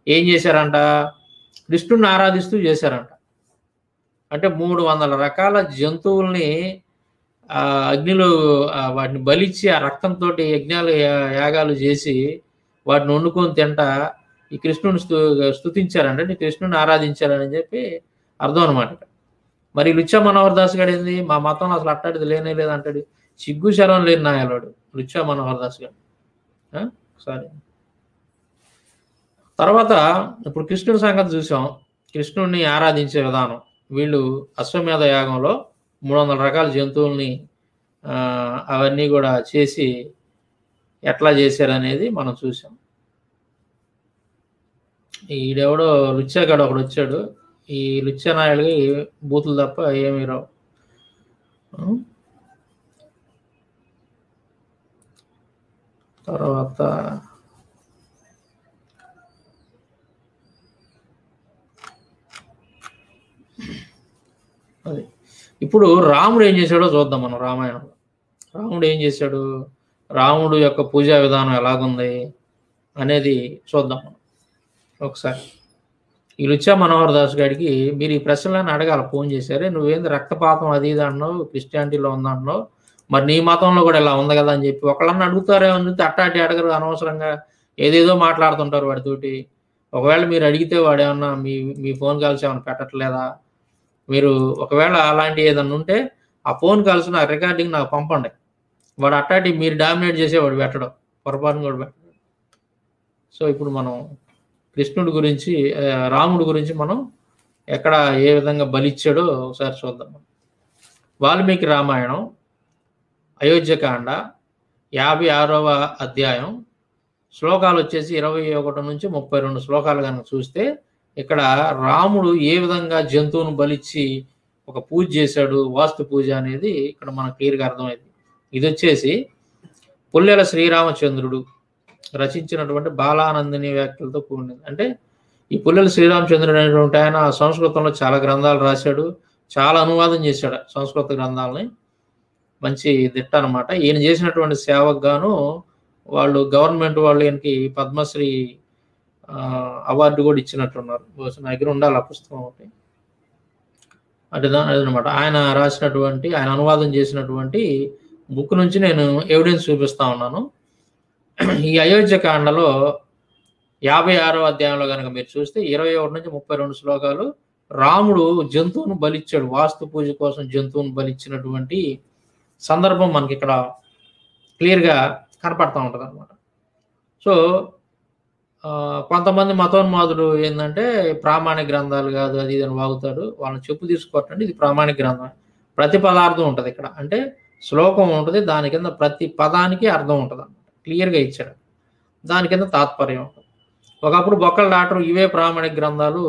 Speaker 3: ఏం చేశారంట, కృష్ణుడిని ఆరాధిస్తూ చేశారంట. అంటే 300 రకాల జంతువుల్ని అగ్నిలో వాటిని బలిచ్చి ఆ రక్తంతో యాగాలు చేసి వాటిని వండుకొని తింటా ఈ కృష్ణుని స్తుతించారంటే, నీ కృష్ణుని ఆరాధించారని చెప్పి అర్థం అనమాట. మరి లుచ్చా మనోహర్ దాస్ గారు ఏంది, మా మతంలో అసలు అట్టాడిది లేనే లేదు అంటాడు. సిగ్గు శరం లేని నాయలోడు లుచ్చా మనోహర్ దాస్ గారు. సరే, తర్వాత ఇప్పుడు కృష్ణుడి సంగతి చూసాం, కృష్ణుడిని ఆరాధించే విధానం. వీళ్ళు అశ్వమేధ యాగంలో 300 రకాల జంతువుల్ని అవన్నీ కూడా చేసి ఎట్లా చేశారనేది మనం చూసాం. ఈడెవడో లుచ్చాగాడు ఒకడు వచ్చాడు, ఈ లుచ్చా నాయుడికి బూతులు తప్ప ఏమీ రావు. తర్వాత అది ఇప్పుడు రాముడు ఏం చేశాడో చూద్దాం మనం రామాయణంలో. రాముడు ఏం చేశాడు, రాముడు యొక్క పూజా విధానం ఎలాగుంది అనేది చూద్దాం మనం ఒకసారి. ఈ లుచ్చా మనోహర్ దాస్ గారికి మీరు ఈ ప్రశ్నలను అడగాల, ఫోన్ చేశారే, నువ్వేంది రక్తపాతం అది ఇది అన్నావు, క్రిస్టియానిటీలో ఉందన్నావు, మరి నీ మతంలో కూడా ఇలా ఉంది కదా అని చెప్పి ఒకళ్ళని అడుగుతారేమో అని చెప్పి అట్టాటి అడగరు, అనవసరంగా ఏదేదో మాట్లాడుతుంటారు వాడితోటి. ఒకవేళ మీరు అడిగితే వాడు ఏమన్నా మీ ఫోన్ కాల్స్ ఏమైనా పెట్టట్లేదా, మీరు ఒకవేళ అలాంటి ఏదన్నా ఉంటే ఆ ఫోన్ కాల్స్ నా రికార్డింగ్ నాకు పంపండి. వాడు అట్టాటి మీరు డామినేట్ చేసేవాడు పెట్టడం, పొరపాటును కూడా పెట్టడం. సో ఇప్పుడు మనం కృష్ణుడి గురించి, రాముడి గురించి మనం ఎక్కడ ఏ విధంగా బలిచ్చాడో ఒకసారి చూద్దాం. వాల్మీకి రామాయణం అయోధ్యకాండ 56వ అధ్యాయం శ్లోకాలు వచ్చేసి 21 నుంచి 32 శ్లోకాలు కనుక చూస్తే ఇక్కడ రాముడు ఏ విధంగా జంతువును బలిచ్చి ఒక పూజ చేశాడు, వాస్తు పూజ అనేది ఇక్కడ మనకు క్లియర్గా అర్థమైంది. ఇది వచ్చేసి పుల్లెల శ్రీరామచంద్రుడు రచించినటువంటి బాలానందిని వ్యాఖ్యలతో కూడినది. అంటే ఈ పుల్లెల శ్రీరామచంద్రుడు అనేటువంటి ఆయన సంస్కృతంలో చాలా గ్రంథాలు రాశాడు, చాలా అనువాదం చేశాడు సంస్కృత గ్రంథాలని, మంచి దిట్ట అనమాట. ఈయన చేసినటువంటి సేవకు గాను వాళ్ళు గవర్నమెంట్ వాళ్ళు ఈయనకి పద్మశ్రీ అవార్డు కూడా ఇచ్చినట్టున్నారు. నా దగ్గర ఉండాలి ఆ పుస్తకం ఒకటి. అదనమాట ఆయన రాసినటువంటి, ఆయన అనువాదం చేసినటువంటి బుక్ నుంచి నేను ఎవిడెన్స్ చూపిస్తా ఉన్నాను. ఈ అయోధ్యకాండలో 56వ అధ్యాయంలో కనుక మీరు చూస్తే 21 నుంచి 32 శ్లోకాలు రాముడు జంతువును బలిచ్చాడు, వాస్తు పూజ కోసం జంతువును బలిచ్చినటువంటి సందర్భం మనకి ఇక్కడ క్లియర్గా కనపడతా ఉంటుంది అనమాట. సో కొంతమంది మతోన్మాదులు ఏంటంటే ప్రామాణిక గ్రంథాలు కాదు అది ఇది అని వాగుతాడు, వాళ్ళని చెప్పు తీసుకోవటండి, ఇది ప్రామాణిక గ్రంథం. ప్రతి పదార్థం ఉంటుంది ఇక్కడ, అంటే శ్లోకం ఉంటుంది, దాని కింద ప్రతి పదానికి అర్థం ఉంటుంది అన్నమాట, క్లియర్గా ఇచ్చాడు, దాని కింద తాత్పర్యం ఉంటుంది. ఒకప్పుడు బొక్కల డాక్టర్ ఇవే ప్రామాణిక గ్రంథాలు,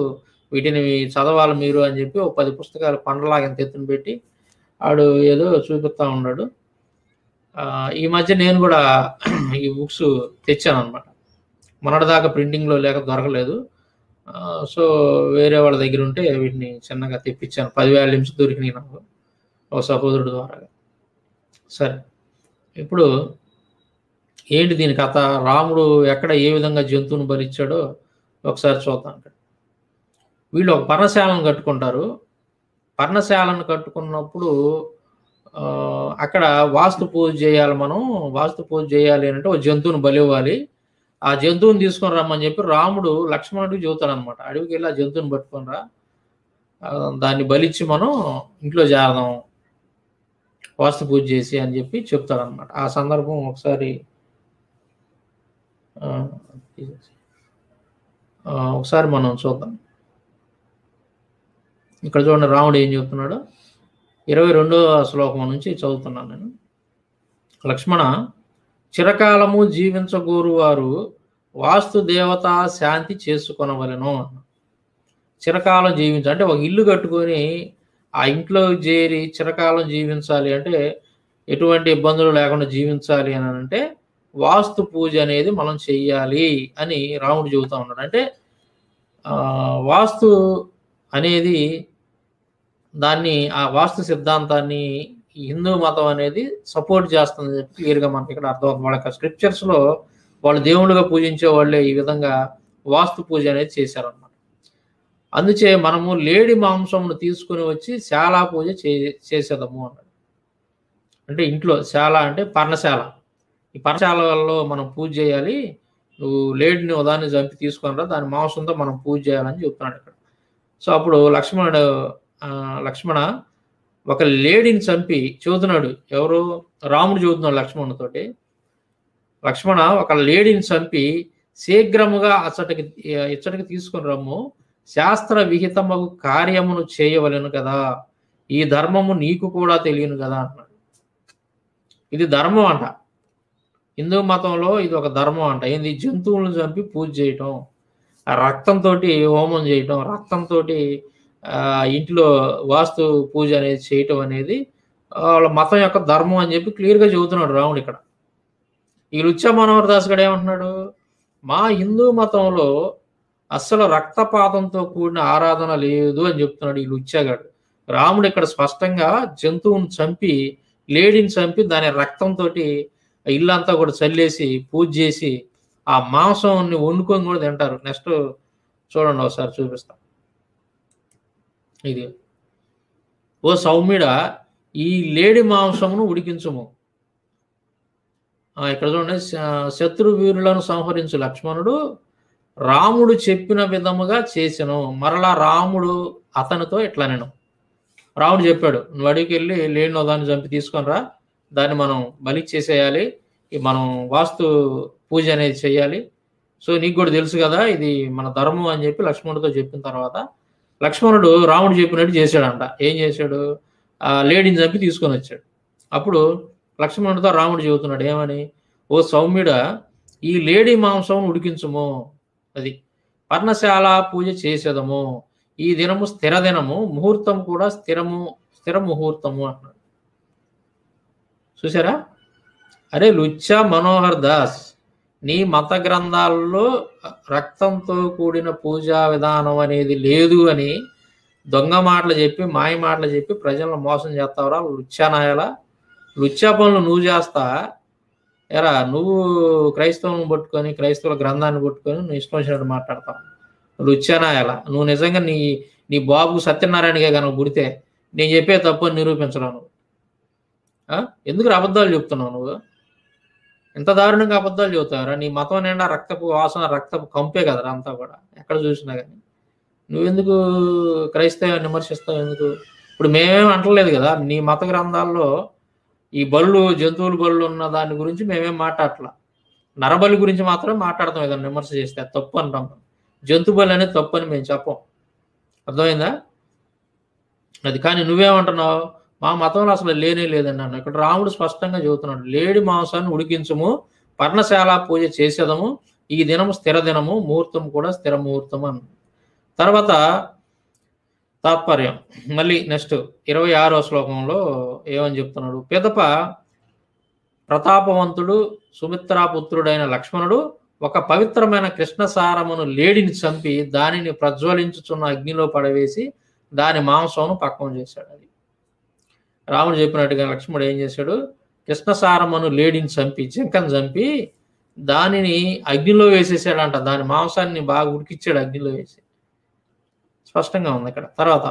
Speaker 3: వీటిని చదవాలి మీరు అని చెప్పి ఒక 10 పుస్తకాలు పండలాగా ఎత్తున పెట్టి ఆడు ఏదో చూపిస్తూ ఉన్నాడు. ఈ మధ్య నేను కూడా ఈ బుక్స్ తెచ్చాను అనమాట, మొన్నటిదాకా ప్రింటింగ్లో లేక దొరకలేదు. సో వేరే వాళ్ళ దగ్గర ఉంటే వీటిని చిన్నగా తెప్పించాను, 10 వాల్యూమ్స్ దొరికినాయి నాకు ఒక సహోదరుడు ద్వారా. సరే, ఇప్పుడు ఏంటి దీని కథ, రాముడు ఎక్కడ ఏ విధంగా జంతువును బలిచ్చాడో ఒకసారి చూద్దాం. వీళ్ళు ఒక పర్ణశాలను కట్టుకుంటారు. పర్ణశాలను కట్టుకున్నప్పుడు అక్కడ వాస్తు పూజ చేయాలి. మనం వాస్తు పూజ చేయాలి అంటే ఒక జంతువుని బలి ఇవ్వాలి. ఆ జంతువుని తీసుకొని రమ్మని చెప్పి రాముడు లక్ష్మణుడికి చెబుతాడు అనమాట. అడవికి వెళ్ళి ఆ జంతువుని పట్టుకొని రా, దాన్ని బలిచ్చి మనం ఇంట్లో చేరదాం వాస్తు పూజ చేసి అని చెప్పి చెప్తాడు అనమాట. ఆ సందర్భం ఒకసారి మనం చూద్దాం. ఇక్కడ చూడండి రాముడు ఏం చెప్తున్నాడు. 22వ శ్లోకం నుంచి చదువుతున్నాను నేను. లక్ష్మణ, చిరకాలము జీవించగోరు వారు వాస్తు దేవత శాంతి చేసుకొనవలెను. చిరకాలం అంటే ఒక ఇల్లు కట్టుకొని ఆ ఇంట్లో చేరి చిరకాలం జీవించాలి అంటే, ఎటువంటి ఇబ్బందులు లేకుండా జీవించాలి అని అంటే వాస్తు పూజ అనేది మనం చెయ్యాలి అని రాముడు చెబుతా ఉన్నాడు. అంటే వాస్తు అనేది దాన్ని, ఆ వాస్తు సిద్ధాంతాన్ని హిందూ మతం అనేది సపోర్ట్ చేస్తుందని చెప్పి క్లియర్గా మనకి ఇక్కడ అర్థమవుతుంది. వాళ్ళ స్క్రిప్చర్స్లో వాళ్ళు దేవుళ్ళుగా పూజించే వాళ్ళే ఈ విధంగా వాస్తు పూజ అనేది చేశారన్నమాట. అందుచే మనము లేడి మాంసమును తీసుకుని వచ్చి శాలా పూజ చేసేదము అన్నాడు. అంటే ఇంట్లో శాల అంటే పర్ణశాల. ఈ పర్ణశాలలో మనం పూజ చేయాలి. నువ్వు లేడిని ఉదాన్ని చంపి తీసుకొని రా, దాని మాంసంతో మనం పూజ చేయాలని చెప్తున్నాడు ఇక్కడ. సో అప్పుడు లక్ష్మణ ఒక లేడీని చంపి చెబుతున్నాడు. ఎవరు? రాముడు చెబుతున్నాడు లక్ష్మణుడితోటి. లక్ష్మణ, ఒక లేడీని చంపి శీఘ్రముగా ఇచ్చటికి తీసుకుని రమ్ము, శాస్త్ర విహితమగు కార్యమును చేయవలెను కదా, ఈ ధర్మము నీకు కూడా తెలియను కదా అన్నాడు. ఇది ధర్మం అంట. హిందూ మతంలో ఇది ఒక ధర్మం అంట. ఏంది? జంతువులను చంపి పూజ చేయటం, ఆ రక్తంతో హోమం చేయటం, రక్తంతో ఇంట్లో వాస్తు పూజ అనేది చేయటం అనేది వాళ్ళ మతం యొక్క ధర్మం అని చెప్పి క్లియర్గా చెబుతున్నాడు రాముడు ఇక్కడ. ఈ లుచ్చా మనోహర్ దాస్ గడు ఏమంటున్నాడు? మా హిందూ మతంలో అస్సలు రక్తపాతంతో కూడిన ఆరాధన లేదు అని చెప్తున్నాడు ఈ లుచ్చాగాడు. రాముడు ఇక్కడ స్పష్టంగా జంతువుని చంపి, లేడీని చంపి దాని రక్తంతో ఇల్లంతా కూడా చల్లేసి పూజ చేసి ఆ మాంసాన్ని వండుకొని కూడా తింటారు. నెక్స్ట్ చూడండి, ఒకసారి చూపిస్తాం. ఇది, ఓ సౌమ్యుడ, ఈ లేడి మాంసమును ఉడికించుము. ఇక్కడ చూడండి, శత్రువీరులను సంహరించు లక్ష్మణుడు రాముడు చెప్పిన విధముగా చేసెను. మరలా రాముడు అతనితో ఇట్లా నేను రాముడు చెప్పాడు, నువ్వు అడిగికి వెళ్ళి లేని దాన్ని చంపి తీసుకొని రా, దాన్ని మనం బలి చేసేయాలి, మనం వాస్తు పూజ అనేది చేయాలి. సో నీకు కూడా తెలుసు కదా ఇది మన ధర్మం అని చెప్పి లక్ష్మణుడితో చెప్పిన తర్వాత లక్ష్మణుడు రాముడు చెప్పినట్టు చేశాడంట. ఏం చేశాడు? ఆ లేడీని చంపి తీసుకొని వచ్చాడు. అప్పుడు లక్ష్మణుడితో రాముడు చెబుతున్నాడు ఏమని? ఓ సౌమ్యుడ, ఈ లేడీ మాంసం ఉడికించుము, అది పర్ణశాల పూజ చేసేదము, ఈ దినము స్థిర దినము, ముహూర్తం కూడా స్థిర ముహూర్తము అన్నాడు. చూసారా? అరే లుచ్చా మనోహర్ దాస్, నీ మత గ్రంథాల్లో రక్తంతో కూడిన పూజా విధానం అనేది లేదు అని దొంగ మాటలు చెప్పి, మాయ మాటలు చెప్పి ప్రజలను మోసం చేస్తావురా లుచ్చా నాయలా. లుచ్చా పనులు నువ్వు చేస్తా ఎరా, నువ్వు క్రైస్తవులను పట్టుకొని, క్రైస్తవుల గ్రంథాన్ని పట్టుకొని నువ్వు ఇష్టం వచ్చినట్టు మాట్లాడతావు. లుచ్చా నాయలా, నువ్వు నిజంగా నీ బాబు సత్యనారాయణగా కనుక పుడితే నేను చెప్పే తప్పు అని నిరూపించలేవు. నువ్వు ఎందుకు అబద్ధాలు చెప్తున్నావు? నువ్వు ఎంత దారుణంగా అబద్ధాలు చెబుతావురా? నీ మతం నిండా రక్తపు వాసన, రక్తపు కంపే కదరా అంతా కూడా, ఎక్కడ చూసినా కానీ. నువ్వెందుకు క్రైస్తవాన్ని విమర్శిస్తావు? ఎందుకు? ఇప్పుడు మేమేం అంటలేదు కదా, నీ మత గ్రంథాల్లో ఈ బళ్ళు, జంతువుల బళ్ళు ఉన్న దాని గురించి మేమేం మాట్లాడట్లా. నరబలి గురించి మాత్రమే మాట్లాడతాం. ఏదైనా విమర్శ చేస్తే అది తప్పు అంటాం. జంతు బలి అనేది తప్పు అని మేము చెప్పం. అర్థమైందా? అది కానీ నువ్వేమంటున్నావు? మా మతంలో అసలు లేనే లేదండి అన్న. ఇక్కడ రాముడు స్పష్టంగా చెబుతున్నాడు, లేడి మాంసాన్ని ఉడికించము, పర్ణశాల పూజ చేసేదము, ఈ దినము స్థిర దినము, ముహూర్తం కూడా స్థిర ముహూర్తం అన్న. తర్వాత తాత్పర్యం మళ్ళీ నెక్స్ట్ 26వ శ్లోకంలో ఏమని చెప్తున్నాడు? పిదప ప్రతాపవంతుడు సుమిత్రాపుత్రుడైన లక్ష్మణుడు ఒక పవిత్రమైన కృష్ణసారమును లేడిని చంపి దానిని ప్రజ్వలించుచున్న అగ్నిలో పడవేసి దాని మాంసమును పక్వం చేశాడు. అది రాముడు చెప్పినట్టుగా లక్ష్మణుడు ఏం చేశాడు? కృష్ణసారమును లేడిని చంపి, జింకను చంపి దానిని అగ్నిలో వేసేసాడంట. దాని మాంసాన్ని బాగా ఉడికిచ్చాడు అగ్నిలో వేసి. స్పష్టంగా ఉంది ఇక్కడ. తర్వాత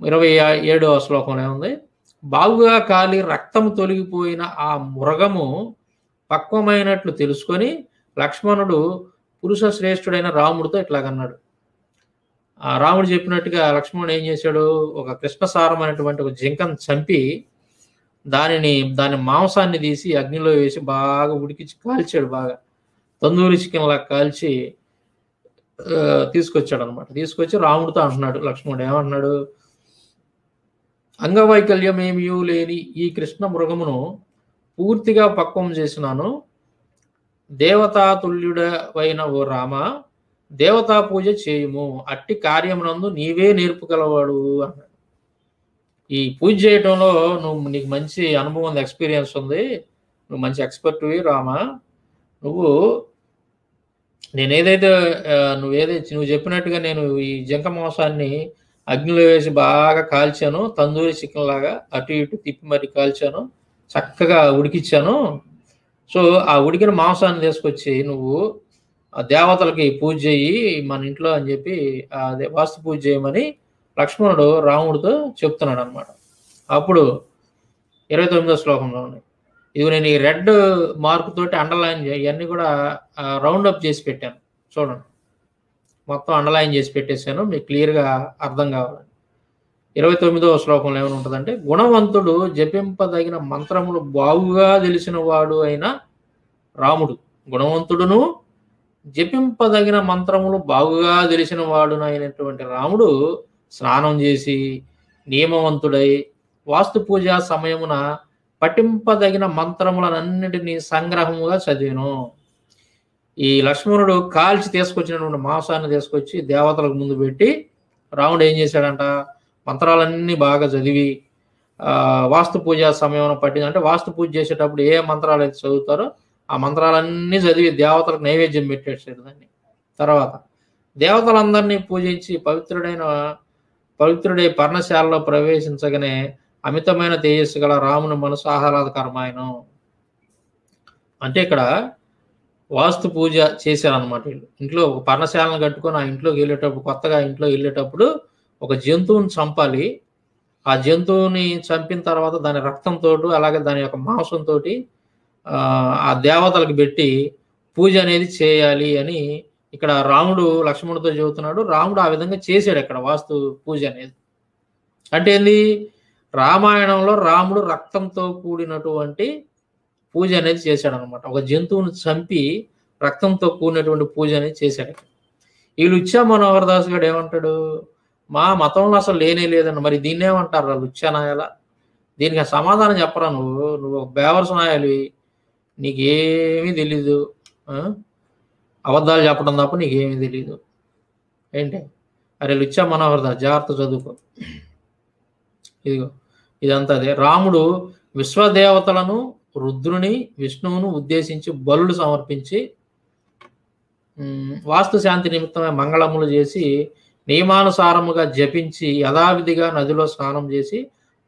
Speaker 3: 27వ శ్లోకంలో ఏముంది? బాగుగా కాలి రక్తము తొలగిపోయిన ఆ మృగము పక్వమైనట్లు తెలుసుకొని లక్ష్మణుడు పురుష శ్రేష్ఠుడైన రాముడితో ఇట్లాగన్నాడు. ఆ రాముడు చెప్పినట్టుగా లక్ష్మణుడు ఏం చేశాడు? ఒక కృష్ణసారం అనేటువంటి ఒక జింకను చంపి దాని మాంసాన్ని తీసి అగ్నిలో వేసి బాగా ఉడికించి కాల్చాడు. బాగా తందూరి చికెన్ లా కాల్చి తీసుకొచ్చాడు అనమాట. తీసుకొచ్చి రాముడితో అంటున్నాడు. లక్ష్మణుడు ఏమంటున్నాడు? అంగవైకల్యం ఏమీ లేని ఈ కృష్ణ మృగమును పూర్తిగా పక్వం చేసినాను. దేవతాతుల్యుడవైన ఓ రామ, దేవతా పూజ చేయుము. అట్టి కార్యమునందు నీవే నేర్పుగలవాడు అన్నాడు. ఈ పూజ చేయటంలో నీకు మంచి అనుభవం ఉంది, ఎక్స్పీరియన్స్ ఉంది, నువ్వు మంచి ఎక్స్పర్ట్వి రామ. నువ్వు చెప్పినట్టుగా నేను ఈ జింక మాంసాన్ని అగ్నిలో వేసి బాగా కాల్చాను, తందూరి చికెన్ లాగా అటు ఇటు తిప్పి మరి కాల్చాను, చక్కగా ఉడికిచ్చాను. సో ఆ ఉడికిన మాంసాన్ని తీసుకొచ్చి నువ్వు దేవతలకి పూజ చేయి మన ఇంట్లో అని చెప్పి అదే వాస్తు పూజ చేయమని లక్ష్మణుడు రాముడితో చెప్తున్నాడు అనమాట. అప్పుడు 29వ శ్లోకంలో ఉన్నాయి. ఇది నేను ఈ రెడ్ మార్క్ తోటి అండర్లైన్ ఇవన్నీ కూడా రౌండప్ చేసి పెట్టాను. చూడండి, మొత్తం అండర్లైన్ చేసి పెట్టేశాను, మీకు క్లియర్గా అర్థం కావాలని. 29వ శ్లోకంలో ఏమైనా ఉంటుందంటే, గుణవంతుడు జపింపదగిన మంత్రములు బాగుగా తెలిసిన వాడు అయిన రాముడు. గుణవంతుడును జపింపదగిన మంత్రములు బాగుగా తెలిసిన వాడునైనటువంటి రాముడు స్నానం చేసి నియమవంతుడై వాస్తు పూజ సమయమున పఠింపదగిన మంత్రములనన్నిటినీ సంగ్రహముగా చదివాను. ఈ లక్ష్మణుడు కాల్చి తీసుకొచ్చినటువంటి మాంసాన్ని తీసుకొచ్చి దేవతలకు ముందు పెట్టి రాముడు ఏం చేశాడంట? మంత్రాలన్నీ బాగా చదివి వాస్తు పూజ సమయం అంటే వాస్తు పూజ చేసేటప్పుడు ఏ మంత్రాలు అయితే చదువుతారో ఆ మంత్రాలన్నీ చదివి దేవతలకు నైవేద్యం పెట్టేసాడు దాన్ని. తర్వాత దేవతలందరినీ పూజించి పవిత్రుడై పర్ణశాలలో ప్రవేశించగానే అమితమైన తేజస్సు గల రాముని మనసు ఆహ్లాదకరమాయను. అంటే ఇక్కడ వాస్తు పూజ చేశారనమాట వీళ్ళు. ఇంట్లో ఒక పర్ణశాలను కట్టుకొని ఆ ఇంట్లోకి వెళ్ళేటప్పుడు, కొత్తగా ఇంట్లో వెళ్ళేటప్పుడు ఒక జంతువుని చంపాలి. ఆ జంతువుని చంపిన తర్వాత దాని రక్తంతో అలాగే దాని యొక్క మాంసంతో ఆ దేవతలకు పెట్టి పూజ అనేది చేయాలి అని ఇక్కడ రాముడు లక్ష్మణుడితో చెబుతున్నాడు. రాముడు ఆ విధంగా చేశాడు ఇక్కడ వాస్తు పూజ అనేది. అంటే ఏంది? రామాయణంలో రాముడు రక్తంతో కూడినటువంటి పూజ అనేది చేశాడు అనమాట. ఒక జంతువుని చంపి రక్తంతో కూడినటువంటి పూజ అనేది చేశాడు. ఈ లుచ్చా మనోహర్ దాస్ గారు ఏమంటాడు? మా మతంలో అసలు లేనే లేదన్న. మరి దీన్ని ఏమంటారు? లుచ్చా నాయాల? దీనికి సమాధానం చెప్పరా నువ్వు బేవర్స్ నాయాలి, నీకేమీ తెలీదు, అబద్ధాలు చెప్పడం తప్ప నీకేమీ తెలీదు ఏంటి? అరే లుచ్చా మనోహర్ దాస్, జాగ్రత్త చదువుకో. ఇదిగో ఇదంతా అదే. రాముడు విశ్వదేవతలను, రుద్రుని, విష్ణువును ఉద్దేశించి బలులు సమర్పించి వాస్తు శాంతి నిమిత్తమే మంగళములు చేసి నియమానుసారముగా జపించి యథావిధిగా నదిలో స్నానం చేసి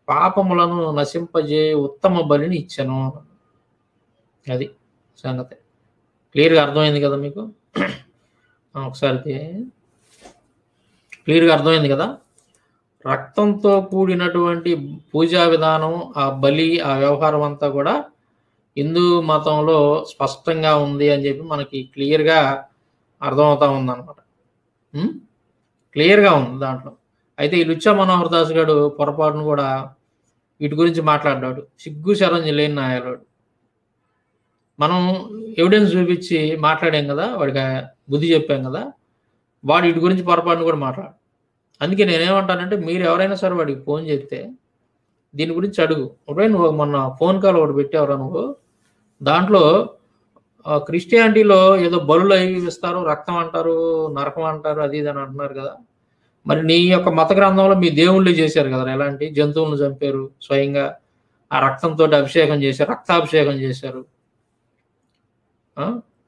Speaker 3: పాపములను నశింపజే ఉత్తమ బలిని ఇచ్చాను. అది సంగతి. క్లియర్గా అర్థమైంది కదా మీకు? ఒకసారి క్లియర్గా అర్థమైంది కదా? రక్తంతో కూడినటువంటి పూజా విధానం, ఆ బలి, ఆ వ్యవహారం అంతా కూడా హిందూ మతంలో స్పష్టంగా ఉంది అని చెప్పి మనకి క్లియర్గా అర్థమవుతా ఉందన్నమాట. క్లియర్గా ఉంది దాంట్లో. అయితే ఈ లుచ్చా మనోహర్ దాస్ గారు పొరపాటును కూడా వీటి గురించి మాట్లాడ్డాడు. సిగ్గు శరం లేని నాయాలోడు. మనం ఎవిడెన్స్ చూపించి మాట్లాడాం కదా, వాడికి బుద్ధి చెప్పాం కదా, వాడు వీటి గురించి పొరపాటును కూడా మాట్లాడు. అందుకే నేనేమంటానంటే, మీరు ఎవరైనా సరే వాడికి ఫోన్ చేస్తే దీని గురించి అడుగు. నువ్వు మొన్న ఫోన్ కాల్ ఒకటి పెట్టావురా నువ్వు, దాంట్లో క్రిస్టియానిటీలో ఏదో బలులు అవి ఇస్తారు, రక్తం అంటారు, నరకం అంటారు, అది ఇది అని అంటున్నారు కదా. మరి నీ యొక్క మత గ్రంథంలో మీ దేవుళ్ళు చేశారు కదా ఎలాంటి జంతువులను చంపారు, స్వయంగా ఆ రక్తంతో అభిషేకం చేశారు, రక్తాభిషేకం చేశారు,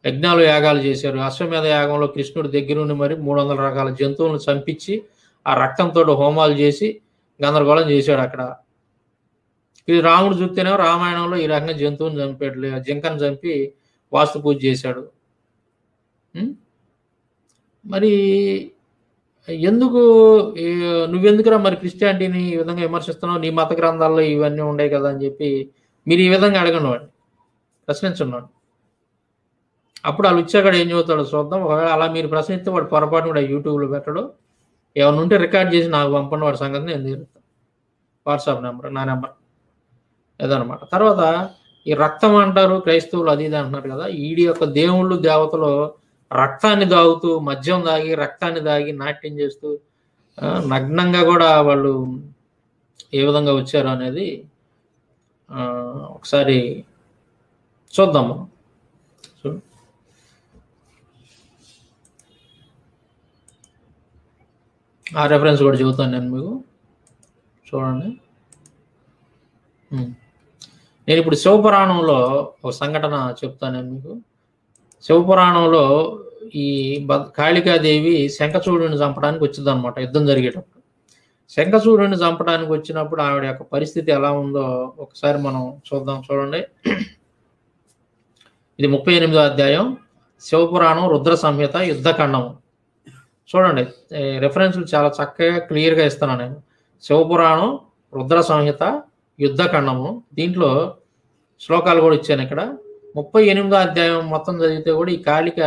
Speaker 3: యజ్ఞాలు యాగాలు చేశారు. అశ్వమేధ యాగంలో కృష్ణుడి దగ్గర నుండి మరి 300 రకాల జంతువులను చంపించి ఆ రక్తంతో హోమాలు చేసి గందరగోళం చేశాడు అక్కడ. ఇది రాముడు చూస్తేనే రామాయణంలో ఈ రకంగా జంతువుని చంపాడు, జింకను చంపి వాస్తు పూజ చేశాడు. మరి ఎందుకు నువ్వెందుకురా మరి క్రిస్టియానిటీని ఈ విధంగా విమర్శిస్తున్నావు, నీ మత గ్రంథాల్లో ఇవన్నీ ఉన్నాయి కదా అని చెప్పి మీరు ఈ విధంగా అడగండి వాడిని, ప్రశ్నించున్నాడు. అప్పుడు వాళ్ళు వచ్చాక ఏం చదువుతాడో చూద్దాం. ఒకవేళ అలా మీరు ప్రశ్నిస్తే వాడు పొరపాటు కూడా యూట్యూబ్లో పెట్టడు. ఏమైనా ఉంటే రికార్డ్ చేసి నాకు పంపండి, వాడి సంగతి నేను తీరుతాను. వాట్సాప్ నెంబర్, నా నెంబర్ ఏదన్నమాట. తర్వాత ఈ రక్తం అంటారు క్రైస్తవులు, అది ఇది అంటున్నారు కదా. ఈడి యొక్క దేవుళ్ళు దేవతలు రక్తాన్ని తాగుతూ, మద్యం తాగి రక్తాన్ని తాగి నాట్యం చేస్తూ నగ్నంగా కూడా వాళ్ళు ఏ విధంగా వచ్చారు అనేది ఒకసారి చూద్దాం మనం. ఆ రెఫరెన్స్ కూడా చెబుతాను నేను మీకు, చూడండి. నేను ఇప్పుడు శివపురాణంలో ఒక సంఘటన చెప్తాను నేను మీకు. శివపురాణంలో ఈ కాళికాదేవి శంఖచూడుని చంపడానికి వచ్చింది అనమాట యుద్ధం జరిగేటప్పుడు. శంఖచూడుని చంపడానికి వచ్చినప్పుడు ఆవిడ యొక్క పరిస్థితి ఎలా ఉందో ఒకసారి మనం చూద్దాం. చూడండి, ఇది 38వ అధ్యాయం శివపురాణం రుద్ర సంహిత యుద్ధఖండము. చూడండి, రెఫరెన్స్లు చాలా చక్కగా క్లియర్గా ఇస్తున్నాను నేను. శివపురాణం రుద్ర సంహిత యుద్ధఖండము, దీంట్లో శ్లోకాలు కూడా ఇచ్చాను ఇక్కడ. 38వ అధ్యాయం మొత్తం చదివితే కూడా ఈ కాళిక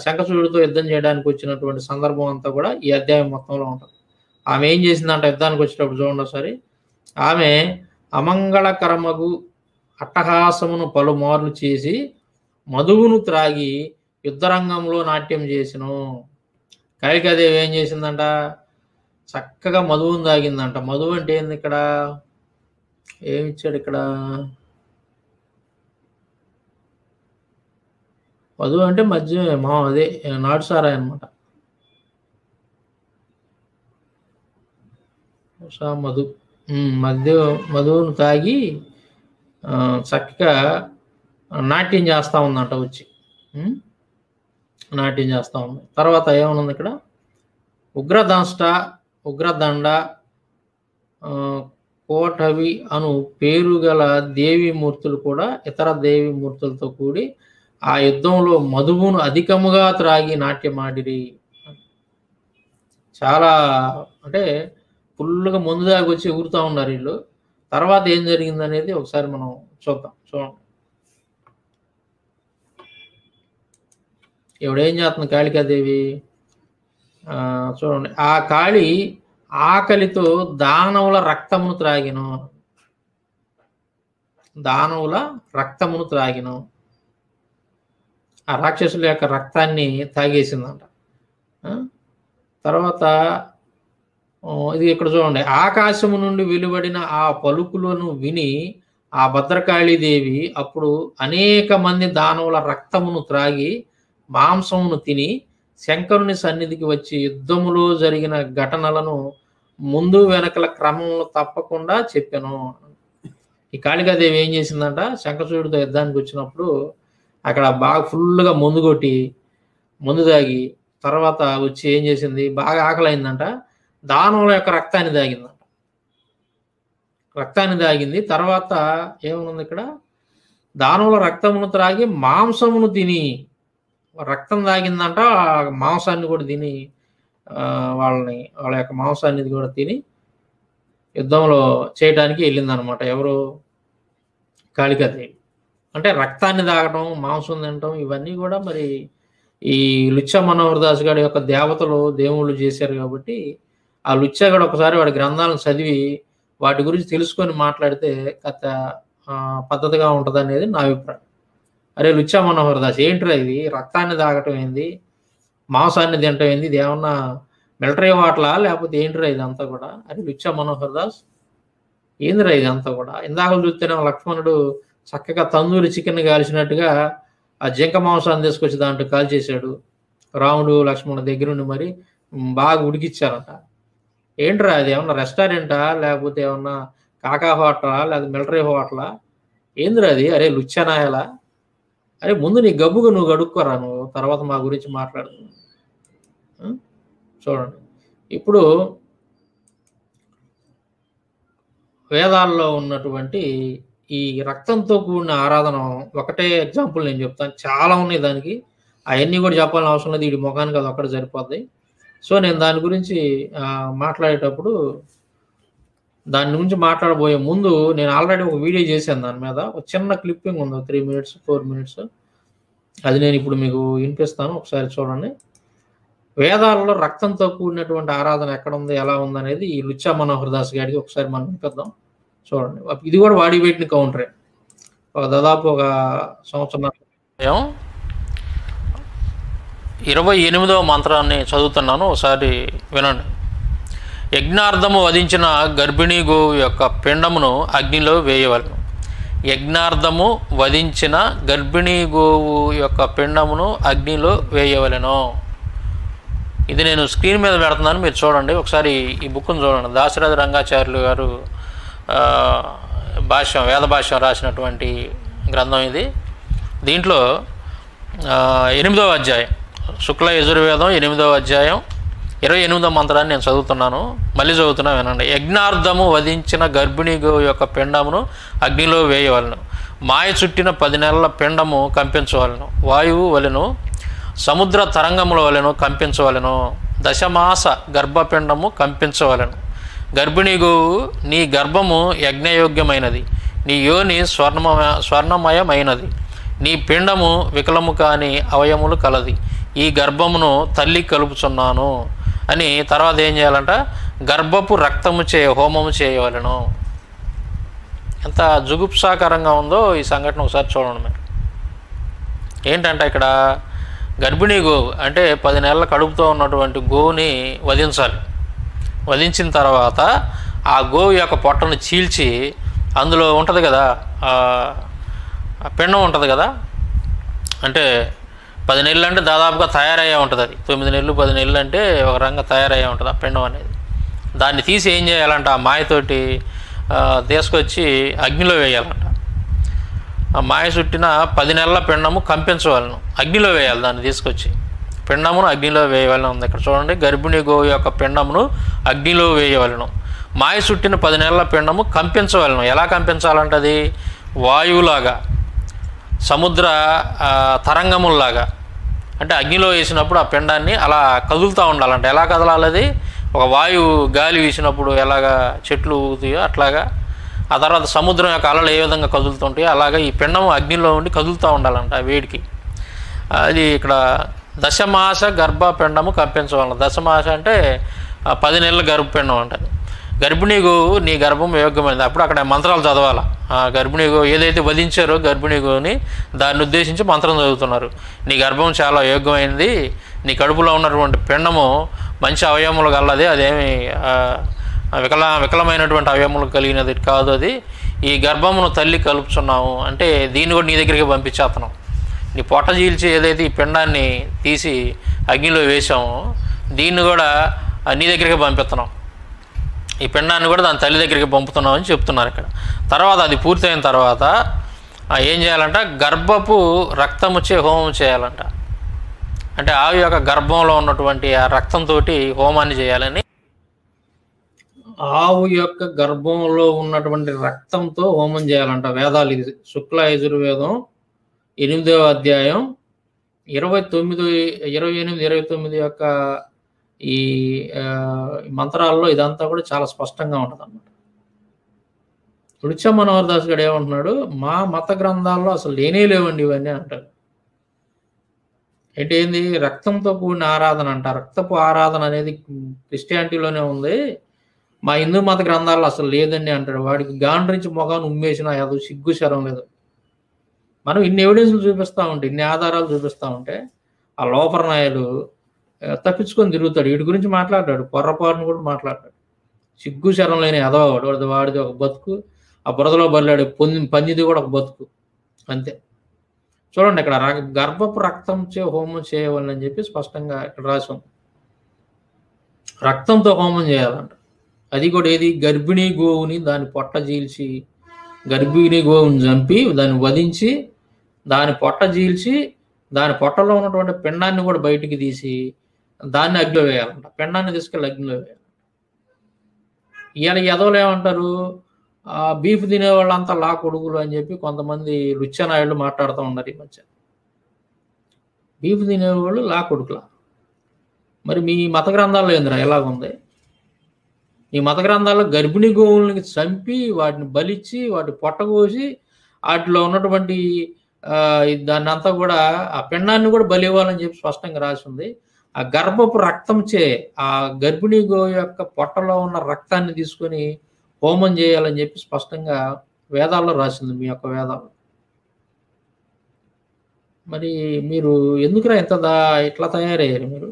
Speaker 3: శంఖచూడుతో యుద్ధం చేయడానికి వచ్చినటువంటి సందర్భం అంతా కూడా ఈ అధ్యాయం మొత్తంలో ఉంటుంది. ఆమె ఏం చేసిందంట యుద్ధానికి వచ్చేటప్పుడు చూడండి ఒకసారి. ఆమె అమంగళకరమగు అట్టహాసమును పలుమార్లు చేసి మధువును త్రాగి యుద్ధరంగంలో నాట్యం చేసిను. కాళికాదేవి ఏం చేసిందంట, చక్కగా మధువును తాగిందంట. మధువు అంటే ఏంది, ఇక్కడ ఏమిచ్చాడు, ఇక్కడ మధువు అంటే మద్యమే, అదే నాటుసారాయి అనమాట. మధువును తాగి చక్కగా నాట్యం చేస్తూ ఉందంట వచ్చి, నాట్యం చేస్తూ ఉంది. తర్వాత ఏమనుంది ఇక్కడ, ఉగ్రదండ కోటవి అను పేరు గల దేవీమూర్తులు కూడా ఇతర దేవీమూర్తులతో కూడి ఆ యుద్ధంలో మధువును అధికముగా త్రాగి నాట్యమాడిరి. చాలా అంటే ఫుల్గా ముందు దాకా వచ్చి ఊరుతూ ఉన్నారు వీళ్ళు. తర్వాత ఏం జరిగింది అనేది ఒకసారి మనం చూద్దాం. చూడండి, ఎవడేం చేస్తుంది కాళికాదేవి, చూడండి. ఆ కాళి ఆకలితో దానవుల రక్తమును త్రాగిను, దానవుల రక్తమును త్రాగిను. ఆ రాక్షసుల యొక్క రక్తాన్ని తాగేసిందంట. తర్వాత ఇది ఇక్కడ చూడండి, ఆకాశము నుండి వెలువడిన ఆ పలుకులను విని ఆ భద్రకాళీదేవి అప్పుడు అనేక మంది దానవుల రక్తమును త్రాగి మాంసమును తిని శంకరుని సన్నిధికి వచ్చి యుద్ధములో జరిగిన ఘటనలను ముందు వెనకల క్రమంలో తప్పకుండా చెప్పాను. ఈ కాళికాదేవి ఏం చేసిందంట, శంఖచూడుతో యుద్ధానికి వచ్చినప్పుడు అక్కడ బాగా ఫుల్గా ముందు కొట్టి ముందు తాగి తర్వాత వచ్చి ఏం చేసింది, బాగా ఆకలైందంట, దానవుల యొక్క రక్తాన్ని తాగిందంట. రక్తాన్ని తాగింది. తర్వాత ఏమనుంది ఇక్కడ, దానవుల రక్తమును త్రాగి మాంసమును తిని, రక్తం తాగిందంట, మాంసాన్ని కూడా తిని వాళ్ళ యొక్క మాంసాన్ని కూడా తిని యుద్ధంలో చేయడానికి వెళ్ళిందనమాట. ఎవరు, కాళికాదేవి. అంటే రక్తాన్ని తాగటం, మాంసం తినటం, ఇవన్నీ కూడా మరి ఈ లుచ్చా మనోహర్ దాస్ గారి యొక్క దేవతలు దేవుళ్ళు చేశారు కాబట్టి ఆ లుచ్చా గడు ఒకసారి వాడి గ్రంథాలను చదివి వాటి గురించి తెలుసుకొని మాట్లాడితే కథ పద్ధతిగా ఉంటుంది అనేది నా అభిప్రాయం. అరే లుచ్చా మనోహర్ దాస్ ఏంట్రా ఇది, రక్తాన్ని తాగటం ఏంది, మాంసాన్ని తినటం ఏంది, ఇది ఏమన్నా మిలిటరీ వాటలా లేకపోతే ఏంటిరా ఇదంతా కూడా. అరే లుచ్చా మనోహర్ దాస్ ఏందిరా ఇదంతా కూడా. ఇందాకలు చూస్తేనే లక్ష్మణుడు చక్కగా తందూరి చికెన్ కాల్చినట్టుగా ఆ జింక మాంసాన్ని తీసుకొచ్చి దాంట్లో కాల్చేశాడు. రాముడు లక్ష్మణుడు దగ్గరుండి మరి బాగా ఉడికిచ్చారట. ఏంట్రా అది, ఏమన్నా రెస్టారెంటా లేకపోతే ఏమన్నా కాకా హోటలా లేదా మిలిటరీ హోటలా, ఏందిరా అది. అరే లుచ్చనాయలా, అరే ముందు నీ గబ్బుగా నువ్వు గడుక్కోరా, నువ్వు తర్వాత మా గురించి మాట్లాడుతున్నావు. చూడండి, ఇప్పుడు వేదాల్లో ఉన్నటువంటి ఈ రక్తంతో కూడిన ఆరాధన ఒకటే ఎగ్జాంపుల్ నేను చెప్తాను, చాలా ఉన్నాయి దానికి, అవన్నీ కూడా చెప్పాలని అవసరం లేదు, వీడి ముఖానికి అది ఒక్కటి సరిపోద్ది. సో నేను దాని గురించి మాట్లాడేటప్పుడు, దాని గురించి మాట్లాడబోయే ముందు నేను ఆల్రెడీ ఒక వీడియో చేశాను దాని మీద, ఒక చిన్న క్లిప్పింగ్ ఉంది 3 minutes 4 minutes, అది నేను ఇప్పుడు మీకు వినిపిస్తాను, ఒకసారి చూడండి. వేదాలలో రక్తంతో కూడినటువంటి ఆరాధన ఎక్కడ ఉంది, ఎలా ఉంది అనేది ఈ లుచ్చా మనోహర్ దాస్ గారికి ఒకసారి మనం వినిపిద్దాం, చూడండి. ఇది కూడా వాడి పెట్టిన కౌంటరే, దాదాపు ఒక సంవత్సరం. 28వ మంత్రాన్ని చదువుతున్నాను, ఒకసారి వినండి. యజ్ఞార్థము వధించిన గర్భిణీ గోవు యొక్క పిండమును అగ్నిలో వేయవలను. యజ్ఞార్థము వధించిన గర్భిణీ గోవు యొక్క పిండమును అగ్నిలో వేయవలెను. ఇది నేను స్క్రీన్ మీద పెడుతున్నాను, మీరు చూడండి ఒకసారి, ఈ బుక్ను చూడండి. దాశరథ రంగాచార్యులు గారు భాష్యం, వేద భాష్యం రాసినటువంటి గ్రంథం ఇది. దీంట్లో 8వ అధ్యాయం, శుక్ల యజుర్వేదం 8వ అధ్యాయం 28వ మంత్రాన్ని నేను చదువుతున్నాను, మళ్ళీ చదువుతున్నా వినండి. యజ్ఞార్థము వధించిన గర్భిణీ గోవు యొక్క పిండమును అగ్నిలో వేయవలను. మాయ చుట్టిన 10 నెలల పిండము కంపించవలను. వాయువు వలెను సముద్ర తరంగముల వలెను కంపించవలను. దశమాస గర్భపిండము కంపించవలను. గర్భిణీ గోవు, నీ గర్భము యజ్ఞయోగ్యమైనది, నీ యోని స్వర్ణమయమైనది, నీ పిండము వికలము కాని అవయములు కలది, ఈ గర్భమును తల్లి కలుపుచున్నాను అని. తర్వాత ఏం చేయాలంట, గర్భపు రక్తము హోమము చేయవలను. ఎంత జుగుప్సాకరంగా ఉందో ఈ సంఘటన ఒకసారి చూడండి మీరు. ఏంటంటే ఇక్కడ గర్భిణీ గోవు అంటే 10 నెలల కడుపుతో ఉన్నటువంటి గోవుని వధించాలి. వధించిన తర్వాత ఆ గోవు యొక్క పొట్టను చీల్చి అందులో ఉంటుంది కదా పిండం ఉంటుంది కదా, అంటే 10 నెలలు అంటే దాదాపుగా తయారయ్యే ఉంటుంది, అది 9 నెలలు 10 నెలలు అంటే ఒక రంగా తయారయ్యే ఉంటుంది ఆ పిండం అనేది. దాన్ని తీసి ఏం చేయాలంట, ఆ మాయతోటి తీసుకొచ్చి అగ్నిలో వేయాలంట. ఆ మాయ చుట్టిన 10 నెలల పిండము కంపించవలను, అగ్నిలో వేయాలి. దాన్ని తీసుకొచ్చి పిండమును అగ్నిలో వేయవలను ఉంది ఇక్కడ చూడండి. గర్భిణీ గోవు యొక్క పిండమును అగ్నిలో వేయవలను. మాయ చుట్టిన 10 నెలల పిండము కంపించవలను. ఎలా కంపించాలంటది, వాయువులాగా, సముద్ర తరంగముల్లాగా. అంటే అగ్నిలో వేసినప్పుడు ఆ పిండాన్ని అలా కదులుతూ ఉండాలంట. ఎలా కదలాలది, ఒక వాయువు గాలి వీసినప్పుడు ఎలాగా చెట్లు ఊగుతాయో అట్లాగా, ఆ తర్వాత సముద్రం యొక్క అలలు ఏ విధంగా కదులుతుంటాయో అలాగా ఈ పిండము అగ్నిలో ఉండి కదులుతూ ఉండాలంట వేడికి. అది ఇక్కడ దశమాస గర్భపిండము కంపించవలను. దశమాస అంటే 10 నెలల గర్భపిండం అంటది. గర్భిణీ గోవు, నీ గర్భం యోగ్యమైనది. అప్పుడు అక్కడ మంత్రాలు చదవాలి. ఆ గర్భిణీ గోవు ఏదైతే వధించారో గర్భిణీ గోవుని, దాన్ని ఉద్దేశించి మంత్రం చదువుతున్నారు. నీ గర్భం చాలా యోగ్యమైనది, నీ కడుపులో ఉన్నటువంటి పిండము మంచి అవయములు కలది, అదేమి వికలమైనటువంటి అవయములు కలిగినది కాదు అది. ఈ గర్భమును తల్లి కలుపుచున్నాము అంటే దీన్ని కూడా నీ దగ్గరికి పంపించేస్తున్నాం. నీ పొట్ట చీల్చి ఏదైతే ఈ పిండాన్ని తీసి అగ్నిలో వేసామో దీన్ని కూడా నీ దగ్గరికి పంపిస్తున్నాం. ఈ పిండాన్ని కూడా దాని తల్లి దగ్గరికి పంపుతున్నాం అని చెప్తున్నారు ఇక్కడ. తర్వాత అది పూర్తయిన తర్వాత ఏం చేయాలంట, గర్భపు రక్తముచ్చే హోమం చేయాలంట. అంటే ఆవు యొక్క గర్భంలో ఉన్నటువంటి ఆ రక్తంతో హోమాన్ని చేయాలని. ఆవు యొక్క గర్భంలో ఉన్నటువంటి రక్తంతో హోమం చేయాలంట. వేదాలు ఇది, శుక్ల యజుర్వేదం 8వ అధ్యాయం 28, 29 యొక్క ఈ మంత్రాల్లో ఇదంతా కూడా చాలా స్పష్టంగా ఉంటుంది అన్నమాట. లుచ్చా మనోహర్ దాస్ గారు ఏమంటున్నాడు, మా మత గ్రంథాల్లో అసలు లేనే లేవండి ఇవన్నీ అంటారు. అంటే ఏంది, రక్తంతో కూడిన ఆరాధన అంట. రక్తపు ఆరాధన అనేది క్రిస్టియానిటీలోనే ఉంది, మా హిందూ మత గ్రంథాల్లో అసలు లేదండి అంటాడు. వాడికి గాండ్రించి మొగాన్ని ఉమ్మేసిన ఏదో సిగ్గు శరం లేదు. మనం ఇన్ని ఎవిడెన్స్లు చూపిస్తూ ఉంటే, ఇన్ని ఆధారాలు చూపిస్తూ ఉంటే ఆ లోపల నాయలు తప్పించుకొని తిరుగుతాడు. వీటి గురించి మాట్లాడాడు, పొర్రపాటును కూడా మాట్లాడాడు. సిగ్గు శరం లేని ఎదవాడు, వాడిది ఒక బతుకు, ఆ బురదలో బల్లాడు పందిది కూడా ఒక బతుకు అంతే. చూడండి ఇక్కడ గర్భపు రక్తం హోమం చేయవాలని చెప్పి స్పష్టంగా ఇక్కడ రాసి ఉంది. రక్తంతో హోమం చేయాలంట. అది కూడా ఏది, గర్భిణీ గోవుని దాని పొట్ట చీల్చి, గర్భిణీ గోవుని చంపి దాన్ని వధించి దాని పొట్ట చీల్చి దాని పొట్టలో ఉన్నటువంటి పిండాన్ని కూడా బయటికి తీసి దాన్ని అగ్నిలో వేయాలంట. పిండాన్ని తీసుకెళ్ళి అగ్నిలో వేయాలి. ఇవాళ ఎదవలు ఏమంటారు, ఆ బీఫ్ తినే వాళ్ళంతా లా కొడుకులు అని చెప్పి కొంతమంది లుచ్చనాయుళ్ళు మాట్లాడుతూ ఉన్నారు ఈ మధ్య. బీఫ్ తినేవాళ్ళు లా కొడుకులా? మరి మీ మత గ్రంథాల్లో ఏందిరా ఎలాగుంది? ఈ మత గ్రంథాల్లో గర్భిణీ గోవుల్ని చంపి వాటిని బలిచ్చి వాటి పొట్టగోసి వాటిలో ఉన్నటువంటి దాన్ని అంతా కూడా ఆ పిండాన్ని కూడా బలి ఇవ్వాలని చెప్పి స్పష్టంగా రాసి ఉంది. ఆ గర్భపు రక్తంచే ఆ గర్భిణీ గోవు యొక్క పొట్టలో ఉన్న రక్తాన్ని తీసుకొని హోమం చేయాలని చెప్పి స్పష్టంగా వేదాల్లో రాసింది, మీ యొక్క వేదాల్లో. మరి మీరు ఎందుకురా ఇట్లా తయారయ్యారు మీరు?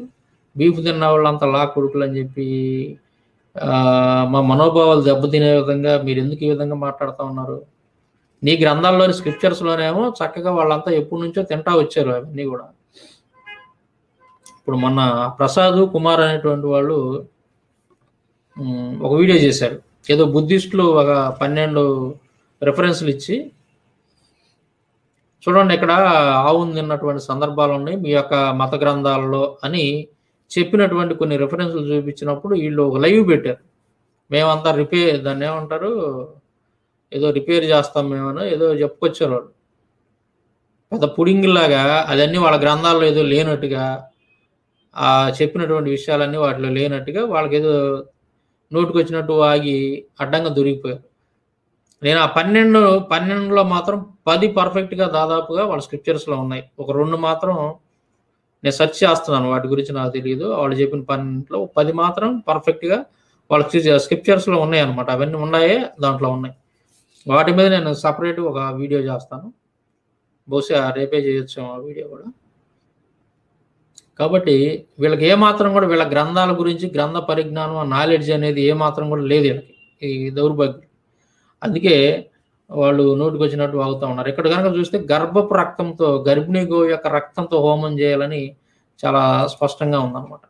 Speaker 3: బీఫ్ తిన్న వాళ్ళంతా లా కొడుకులు అని చెప్పి మా మనోభావాలు దెబ్బతినే విధంగా మీరు ఎందుకు ఈ విధంగా మాట్లాడుతూ ఉన్నారు? నీ గ్రంథాల్లోని స్క్రిప్చర్స్లోనేమో చక్కగా వాళ్ళంతా ఎప్పటి నుంచో తింటా వచ్చారు అవన్నీ కూడా. ఇప్పుడు మొన్న ప్రసాద్ కుమార్ అనేటువంటి వాళ్ళు ఒక వీడియో చేశారు, ఏదో బుద్ధిస్టులు ఒక 12 రెఫరెన్స్లు ఇచ్చి, చూడండి ఇక్కడ ఆవును తిన్నటువంటి సందర్భాలు ఉన్నాయి మీ యొక్క మత గ్రంథాలలో అని చెప్పినటువంటి కొన్ని రెఫరెన్స్లు చూపించినప్పుడు వీళ్ళు ఒక లైవ్ పెట్టారు. మేమంతా దాన్ని ఏమంటారు, ఏదో రిపేర్ చేస్తాం మేమని ఏదో చెప్పుకొచ్చారు వాళ్ళు. పెద్ద పుడింగిలాగా అదన్నీ వాళ్ళ గ్రంథాల్లో ఏదో లేనట్టుగా, ఆ చెప్పినటువంటి విషయాలన్నీ వాటిలో లేనట్టుగా వాళ్ళకి ఏదో నోటుకు వచ్చినట్టు ఆగి అడ్డంగా దొరికిపోయారు. నేను ఆ 12లో మాత్రం 10 పర్ఫెక్ట్గా దాదాపుగా వాళ్ళ స్క్రిప్చర్స్లో ఉన్నాయి. ఒక 2 మాత్రం నేను సెర్చ్ చేస్తున్నాను, వాటి గురించి నాకు తెలియదు. వాళ్ళు చెప్పిన 12లో 10 మాత్రం పర్ఫెక్ట్గా వాళ్ళ స్క్రిప్చర్స్లో ఉన్నాయి అనమాట. అవన్నీ ఉన్నాయే దాంట్లో ఉన్నాయి. వాటి మీద నేను సపరేట్ ఒక వీడియో చేస్తాను, బహుశా రేపే చేయొచ్చు ఆ వీడియో కూడా. కాబట్టి వీళ్ళకి ఏమాత్రం కూడా వీళ్ళ గ్రంథాల గురించి గ్రంథ పరిజ్ఞానం, నాలెడ్జ్ అనేది ఏమాత్రం కూడా లేదు వీళ్ళకి, ఈ దౌర్భాగ్యం. అందుకే వాళ్ళు నోటికి వచ్చినట్టు వాగుతూ ఉన్నారు. ఇక్కడ కనుక చూస్తే గర్భపు రక్తంతో, గర్భిణీ గోవు యొక్క రక్తంతో హోమం చేయాలని చాలా స్పష్టంగా ఉందన్నమాట.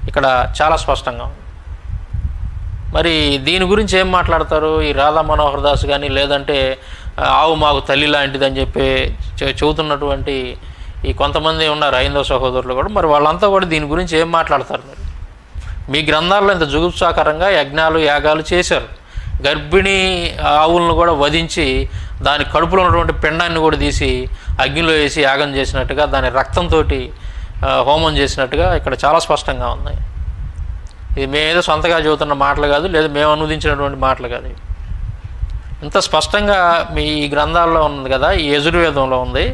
Speaker 3: ఇక్కడ చాలా స్పష్టంగా ఉంది. మరి దీని గురించి ఏం మాట్లాడతారు ఈ రాధా మనోహర్ దాస్ కానీ, లేదంటే ఆవు మాకు తల్లి లాంటిది అని చెప్పి చెబుతున్నటువంటి ఈ కొంతమంది ఉన్నారు హైందవ సహోదరులు కూడా. మరి వాళ్ళంతా కూడా దీని గురించి ఏం మాట్లాడతారు? మీరు మీ గ్రంథాల్లో ఇంత జుగుప్సాకరంగా యజ్ఞాలు యాగాలు చేశారు, గర్భిణీ ఆవులను కూడా వధించి దాని కడుపులో ఉన్నటువంటి పిండాన్ని కూడా తీసి అగ్నిలో వేసి యాగం చేసినట్టుగా, దాని రక్తంతో హోమం చేసినట్టుగా ఇక్కడ చాలా స్పష్టంగా ఉన్నాయి. ఇది మేమేదో సొంతగా చెబుతున్న మాటలు కాదు, లేదా మేము అనువదించినటువంటి మాటలు కాదు. ఇంత స్పష్టంగా మీ ఈ గ్రంథాల్లో ఉన్నది కదా, ఈ యజుర్వేదంలో ఉంది,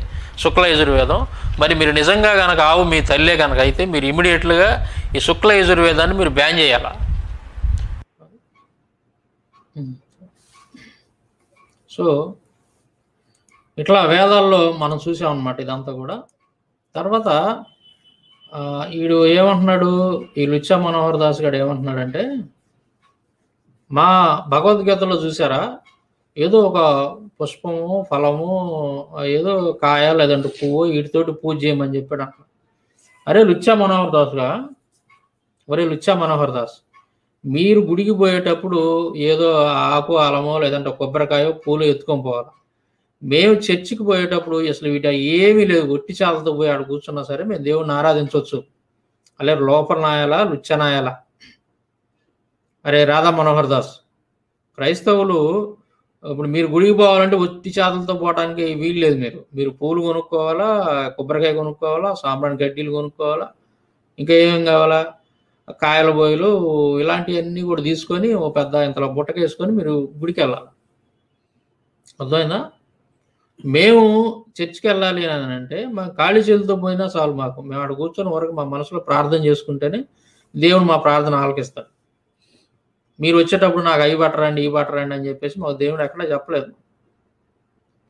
Speaker 3: శుక్ల యజుర్వేదం. మరి మీరు నిజంగా కనుక ఆవు మీ తల్లే కనుక అయితే మీరు ఇమీడియట్గా ఈ శుక్ల యజుర్వేదాన్ని మీరు బ్యాన్ చేయాలా? సో ఇట్లా వేదాల్లో మనం చూసామన్నమాట ఇదంతా కూడా. తర్వాత వీడు ఏమంటున్నాడు, ఈ లుచ్చా మనోహర్ దాస్ గారు ఏమంటున్నాడంటే, మా భగవద్గీతలో చూసారా ఏదో ఒక పుష్పము, ఫలము, ఏదో కాయ లేదంటే పువ్వు, వీటితోటి పూజ చేయమని చెప్పాడు అంట. అరే లుచ్చా మనోహర్ దాస్గా, ఒరే లుచ్చా మనోహర్ దాస్, మీరు గుడికి పోయేటప్పుడు ఏదో ఆకు అలమో లేదంటే కొబ్బరికాయో పూలు ఎత్తుకొని పోవాలి. మేము చర్చికి పోయేటప్పుడు అసలు వీట ఏమీ లేదు, ఒట్టి చాలతో పోయి ఆడ కూర్చున్నా సరే మేము దేవుడిని ఆరాధించవచ్చు. అలే లోపల నాయాలా లుచ్చనాయాలా? అరే రాధా మనోహర్ దాస్, క్రైస్తవులు ఇప్పుడు మీరు గుడికి పోవాలంటే ఒట్టి చేతులతో పోవడానికి వీలు లేదు. మీరు పూలు కొనుక్కోవాలా, కొబ్బరికాయ కొనుక్కోవాలా, సాంబ్రాణి గడ్డీలు కొనుక్కోవాలా, ఇంకా ఏమేం కావాలా, కాయల బోయలు, ఇలాంటివన్నీ కూడా తీసుకొని ఓ పెద్ద ఇంతలో బుట్టకేసుకొని మీరు గుడికి వెళ్ళాలి. అర్థమైందా? మేము చర్చికి వెళ్ళాలి అని అంటే మా ఖాళీ చేతులతో పోయినా చాలు, మేము అక్కడ కూర్చొని వరకు మా మనసులో ప్రార్థన చేసుకుంటేనే దేవుడు మా ప్రార్థన ఆలకిస్తాడు. మీరు వచ్చేటప్పుడు నాకు అవి పట్టరండి ఈ పట్టరండి అని చెప్పేసి మాకు దేవుడు ఎక్కడా చెప్పలేదు.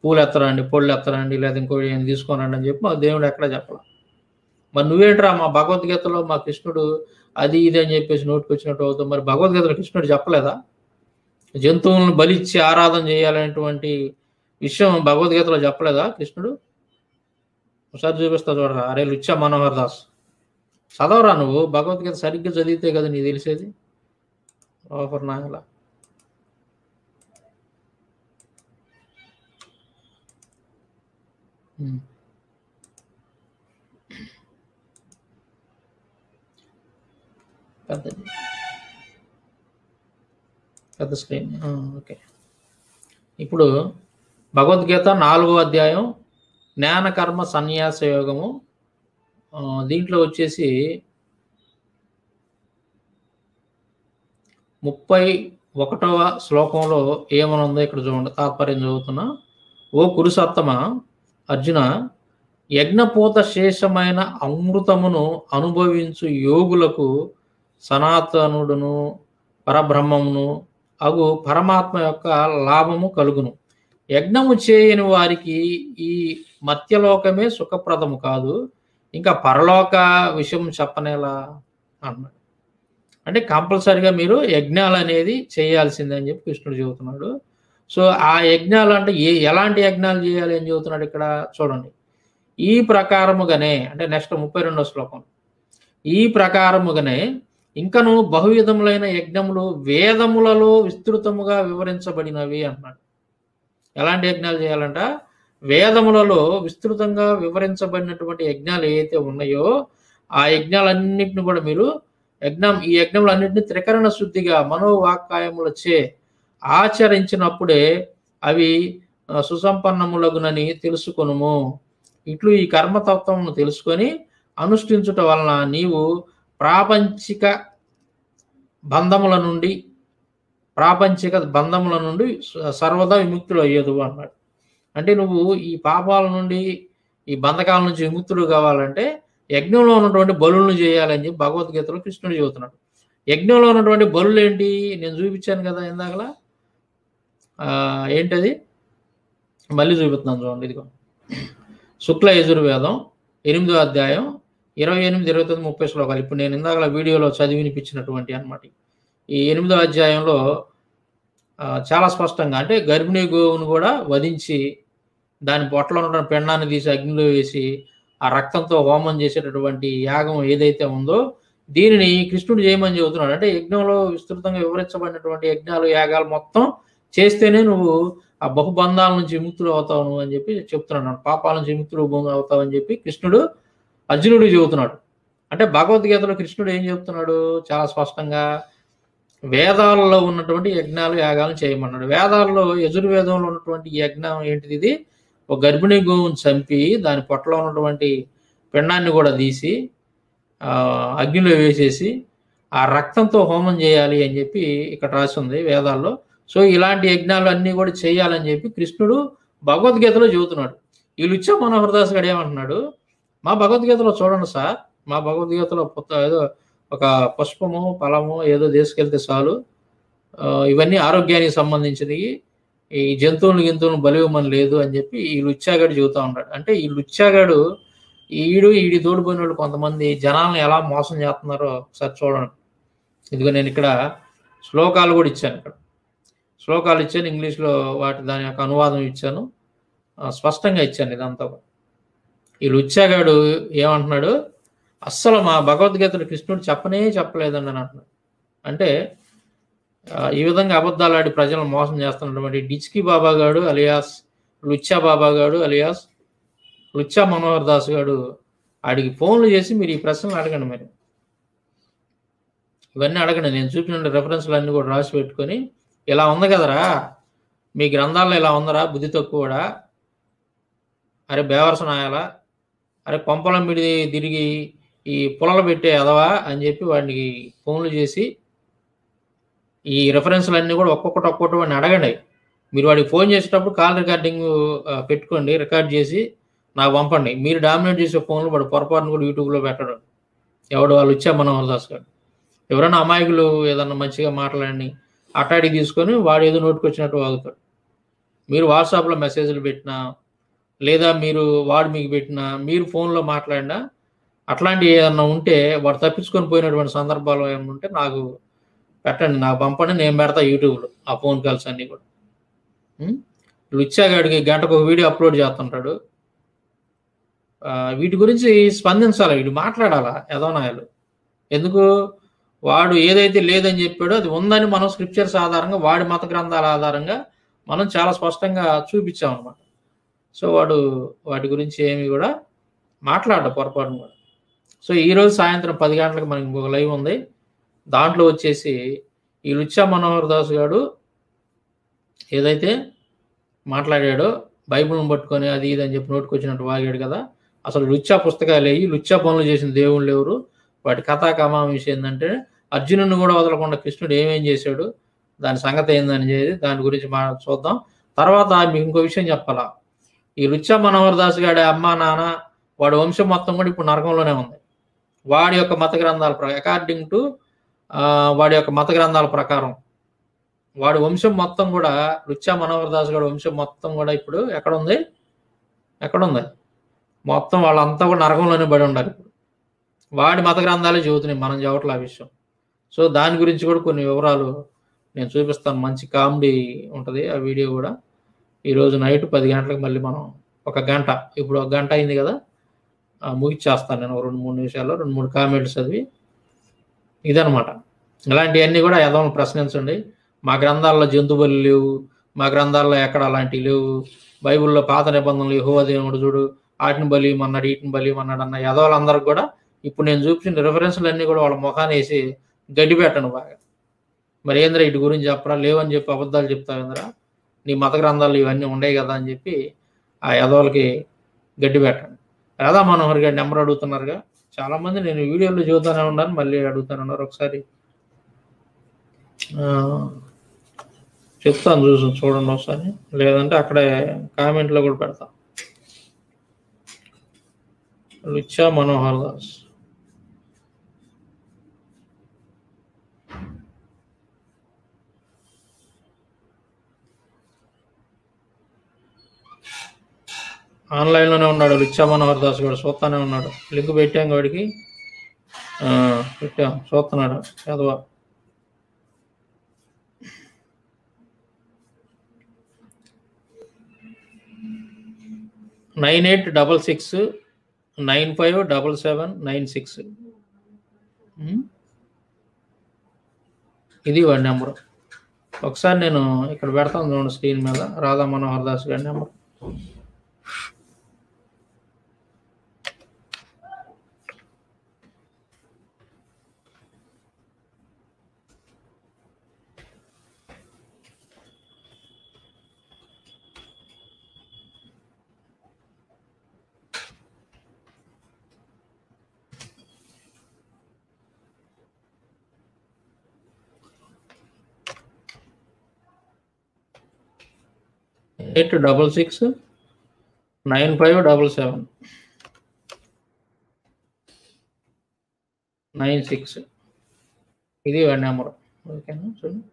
Speaker 3: పూలు ఎత్తరండి, పొళ్ళు ఎత్తరండి, లేదా ఇంకోటి ఏం తీసుకోనండి అని చెప్పి మాకు దేవుడు ఎక్కడా చెప్పలేదు. మరి నువ్వేంట్రా మా భగవద్గీతలో మా కృష్ణుడు అది ఇది అని చెప్పేసి నోటికి వచ్చినట్టు అవుతావు. మరి భగవద్గీతలో కృష్ణుడు చెప్పలేదా జంతువులను బలిచ్చి ఆరాధన చేయాలనేటువంటి విషయం భగవద్గీతలో చెప్పలేదా కృష్ణుడు? ఒకసారి చూపిస్తా చూడరా. అరే లుచ్చా మనోహర్ దాస్, చదవరా నువ్వు, భగవద్గీత సరిగ్గా చదివితే కదా నీకు తెలిసేది. ఆఫర్ నాయలా పెద్దది, పెద్ద స్క్రీన్. ఓకే. ఇప్పుడు భగవద్గీత 4వ అధ్యాయం జ్ఞాన కర్మ సన్యాస యోగము. దీంట్లో వచ్చేసి 31వ శ్లోకంలో ఏమని ఉందో ఇక్కడ చూడండి, తాత్పర్యం చదువుతున్నా. ఓ కురుసత్తమ అర్జున, యజ్ఞపూత శేషమైన అమృతమును అనుభవించు యోగులకు సనాతనుడును పరబ్రహ్మమును అగు పరమాత్మ యొక్క లాభము కలుగును. యజ్ఞము చేయని వారికి ఈ మర్త్యలోకమే సుఖప్రదము కాదు, ఇంకా పరలోక విషయం చెప్పనేలా అన్నాడు. అంటే కంపల్సరిగా మీరు యజ్ఞాలు అనేది చేయాల్సిందని చెప్పి కృష్ణుడు చెబుతున్నాడు. సో ఆ యజ్ఞాలు అంటే ఎలాంటి యజ్ఞాలు చేయాలి అని చెబుతున్నాడు ఇక్కడ చూడండి. ఈ ప్రకారముగానే, అంటే నెక్స్ట్ 32వ శ్లోకం, ఈ ప్రకారముగానే ఇంకను బహువిధములైన యజ్ఞములు వేదములలో విస్తృతముగా వివరించబడినవి అన్నాడు. ఎలాంటి యజ్ఞాలు చేయాలంట? వేదములలో విస్తృతంగా వివరించబడినటువంటి యజ్ఞాలు ఏవైతే ఉన్నాయో ఆ యజ్ఞాలన్నింటిని కూడా మీరు ఈ యజ్ఞములన్నింటినీ త్రికరణ శుద్ధిగా మనోవాక్కాయములచే ఆచరించినప్పుడే అవి సుసంపన్నములగునని తెలుసుకొనుము. ఇట్లు ఈ కర్మతత్వమును తెలుసుకొని అనుష్ఠించుట వలన నీవు ప్రాపంచిక బంధముల నుండి సర్వదా విముక్తులు అయ్యేదు అన్నాడు. అంటే నువ్వు ఈ పాపాల నుండి, ఈ బంధకాల నుంచి విముక్తులు కావాలంటే యజ్ఞంలో ఉన్నటువంటి బలులను చేయాలని చెప్పి భగవద్గీతలో కృష్ణుడు చెబుతున్నాడు. యజ్ఞంలో ఉన్నటువంటి బలులు ఏంటి? నేను చూపించాను కదా ఇందాకలా. ఏంటది? మళ్ళీ చూపిస్తున్నాను చూడండి. ఇదిగో శుక్ల యజుర్వేదం 8వ అధ్యాయం 28, 29, 30 శ్లోకాలు. ఇప్పుడు నేను ఇందాక వీడియోలో చదివి వినిపించినటువంటి అన్నమాట. ఈ 8వ అధ్యాయంలో చాలా స్పష్టంగా, అంటే గర్భిణీ గోవును కూడా వధించి దాని పొట్టలో ఉన్న పెండాన్ని తీసి అగ్నిలో వేసి ఆ రక్తంతో హోమం చేసేటటువంటి యాగం ఏదైతే ఉందో దీనిని కృష్ణుడు చేయమని చెబుతున్నాడు. అంటే యజ్ఞంలో విస్తృతంగా వివరించబడినటువంటి యజ్ఞాలు, యాగాలు మొత్తం చేస్తేనే నువ్వు ఆ బహుబంధాల నుంచి విముక్తులు అవుతావు అని చెప్పి చెప్తున్నాడు. పాపాల నుంచి విముక్తులు అవుతావు అని చెప్పి కృష్ణుడు అర్జునుడు చెబుతున్నాడు. అంటే భగవద్గీతలో కృష్ణుడు ఏం చెబుతున్నాడు? చాలా స్పష్టంగా వేదాలలో ఉన్నటువంటి యజ్ఞాలు, యాగాలను చేయమన్నాడు. వేదాల్లో యజుర్వేదంలో ఉన్నటువంటి యజ్ఞం ఏంటిది? ఇది ఒక గర్భిణీ గోవును చంపి దాని పొట్టలో ఉన్నటువంటి పిండాన్ని కూడా తీసి అగ్నిలో వేసేసి ఆ రక్తంతో హోమం చేయాలి అని చెప్పి ఇక్కడ రాసి ఉంది వేదాల్లో. సో ఇలాంటి యజ్ఞాలు అన్నీ కూడా చేయాలని చెప్పి కృష్ణుడు భగవద్గీతలో చెబుతున్నాడు. ఈ లుచ్చా మనోహరదాస్ గారు ఏమంటున్నాడు? మా భగవద్గీతలో చూడండి సార్, మా భగవద్గీతలో ఏదో ఒక పుష్పము, ఫలము ఏదో తీసుకెళ్తే చాలు, ఇవన్నీ ఆరోగ్యానికి సంబంధించినవి, ఈ గింతువులను బలివ్వమని లేదు అని చెప్పి ఈ లుచ్చాగాడు చెబుతూ ఉంటాడు. అంటే ఈ లుచ్చాగాడు ఈడి తోడిపోయిన వాళ్ళు కొంతమంది జనాలను ఎలా మోసం చేస్తున్నారో ఒకసారి చూడండి. ఇదిగో నేను ఇక్కడ శ్లోకాలు కూడా ఇచ్చాను, శ్లోకాలు ఇచ్చాను ఇంగ్లీష్లో, దాని యొక్క అనువాదం ఇచ్చాను, స్పష్టంగా ఇచ్చాను ఇదంతా. ఈ లుచ్చాగాడు ఏమంటున్నాడు? అస్సలు మా భగవద్గీతను కృష్ణుడు చెప్పలేదండి అని అంటున్నాడు. అంటే ఈ విధంగా అబద్ధాలు ఆడి ప్రజలను మోసం చేస్తున్నటువంటి డిచ్కి బాబా గాడు అలియాస్ లుచ్చా బాబా గాడు అలియాస్ లుచ్చా మనోహర్ దాస్ గాడు ఆడికి ఫోన్లు చేసి మీరు ఈ ప్రశ్నలు అడగండి, మీరు ఇవన్నీ అడగండి. నేను చూపిన రెఫరెన్స్లు అన్నీ కూడా రాసి పెట్టుకొని, ఇలా ఉంది కదరా మీ గ్రంథాల్లో, ఇలా ఉందరా బుద్ధి తక్కువడా, అరే బేవర్స నాయాలా, అరే కొంపలం మిడి తిరిగి ఈ పొలలు పెట్టే అదవా అని చెప్పి వాడికి ఫోన్లు చేసి ఈ రెఫరెన్స్లు కూడా ఒక్కొక్కటి వాడిని అడగండి. మీరు వాడికి ఫోన్ చేసేటప్పుడు కాల్ రికార్డింగ్ పెట్టుకోండి, రికార్డ్ చేసి నాకు పంపండి. మీరు డామినేట్ చేసే ఫోన్లు వాడు పొరపాటును కూడా యూట్యూబ్లో పెట్టడం. ఎవడు వాళ్ళు వచ్చా మనోహర్ దాస్ గారు. ఎవరైనా అమాయకులు ఏదన్నా మంచిగా మాట్లాడి అట్టాడి తీసుకొని వాడు ఏదో నోటుకొచ్చినట్టు వాగుతాడు. మీరు వాట్సాప్లో మెసేజ్లు పెట్టినా, లేదా వాడు మీకు పెట్టినా, మీరు ఫోన్లో మాట్లాడినా, అట్లాంటివి ఏదన్నా ఉంటే వాడు తప్పించుకొని పోయినటువంటి సందర్భాలు ఏమన్నా ఉంటే నాకు పెట్టండి, నాకు పంపండి, నేను పెడతా యూట్యూబ్లో ఆ ఫోన్ కాల్స్ అన్నీ కూడా. లుచ్చాగాడికి గంటకు ఒక వీడియో అప్లోడ్ చేస్తుంటాడు. వీటి గురించి స్పందించాలి, వీడు మాట్లాడాలా యదవనాయాలు. ఎందుకు? వాడు ఏదైతే లేదని చెప్పాడో అది ఉందని మనం స్క్రిప్చర్స్ ఆధారంగా, వాడి మత గ్రంథాల ఆధారంగా మనం చాలా స్పష్టంగా చూపించాం అనమాట. సో వాటి గురించి ఏమి కూడా మాట్లాడ పొరపాటు కూడా. సో ఈరోజు సాయంత్రం 10 గంటలకు మనకి ఇంకొక లైవ్ ఉంది, దాంట్లో వచ్చేసి ఈ లుచ్చా మనోహర్ దాస్ గారు ఏదైతే మాట్లాడాడో బైబిల్ని పట్టుకొని అది ఇది అని చెప్పి నోటికి వచ్చినట్టు వాగాడు కదా, అసలు లుచ్చా పుస్తకాలు వేయి, లుచ్చా పనులు చేసిన దేవుళ్ళు ఎవరు, వాటి కథా కమాంశం ఏంటంటే అర్జునుడిని కూడా వదలకుండా కృష్ణుడు ఏమేం చేశాడు, దాని సంగతి ఏందని చెప్పి దాని గురించి చూద్దాం. తర్వాత మీకు ఇంకో విషయం చెప్పాలా, ఈ లుచ్చా మనోహర్ దాస్ గారి అమ్మ నాన్న వాడి వంశం మొత్తం కూడా ఇప్పుడు నరకంలోనే ఉంది. వాడి యొక్క మత గ్రంథాల అకార్డింగ్ టు వాడి యొక్క మత గ్రంథాల ప్రకారం వాడి వంశం మొత్తం కూడా, లుచ్చా మనోహర్ దాస్ గారి వంశం మొత్తం కూడా ఇప్పుడు ఎక్కడుంది మొత్తం వాళ్ళంతా కూడా నరకంలోనే పడి ఉండాలి. ఇప్పుడు వాడి మత గ్రంథాలే చెబుతున్నాయి, మనం చెప్పట్లే ఆ విషయం. సో దాని గురించి కూడా కొన్ని వివరాలు నేను చూపిస్తాను. మంచి కామెడీ ఉంటుంది ఆ వీడియో కూడా. ఈరోజు నైట్ 10 గంటలకు మళ్ళీ మనం 1 గంట, ఇప్పుడు 1 గంట అయింది కదా, ముగిచ్చేస్తాను నేను 2-3 నిమిషాల్లో 2-3 కామెంట్స్ చదివి. ఇదనమాట. ఇలాంటివన్నీ కూడా యదవలను ప్రశ్నించండి. మా గ్రంథాల్లో జంతు బలి లేవు, మా గ్రంథాల్లో ఎక్కడ అలాంటివి లేవు, బైబిల్లో పాత నిబంధనలు యెహోవా దేవుడు చూడు వాటిని బలిమన్నాడు వీటిని బలిమన్నాడు అన్న యదవలందరికి కూడా ఇప్పుడు నేను చూపించిన రిఫరెన్స్లు అన్నీ కూడా వాళ్ళ ముఖాన్ని వేసి గడ్డి పెట్టను బాగా. మరి ఏంద్రా వీటి గురించి చెప్పరా, లేవని చెప్పి అబద్ధాలు చెప్తావేంద్రా, నీ మత గ్రంథాలు ఇవన్నీ ఉండేవి కదా అని చెప్పి ఆ యదవులకి గడ్డి పెట్టండి. రాధా మనోహర్ గారి నెంబర్ అడుగుతున్నారుగా చాలామంది, నేను వీడియోలో చూస్తూనే ఉన్నాను, మళ్ళీ అడుగుతాను ఉన్నారు. ఒకసారి చెప్తాను చూడండి ఒకసారి, లేదంటే అక్కడే కామెంట్లో కూడా పెడతా. లుచ్చా మనోహర్ దాస్ ఆన్లైన్లోనే ఉన్నాడు. లుచ్చా మనోహర్ దాస్ గారు చూస్తానే ఉన్నాడు. లింక్ పెట్టాం వాడికి, పెట్టాం, చూస్తున్నాడు చదవా. 9866957796. ఇది వాడి నెంబరు. ఒకసారి నేను ఇక్కడ పెడతాను చూడండి స్క్రీన్ మీద, రాధా మనోహర్ దాస్ గారి నెంబర్. ఎయిట్ 66957796. ఇది వాడి నెంబరు. ఓకేనా, చూడండి.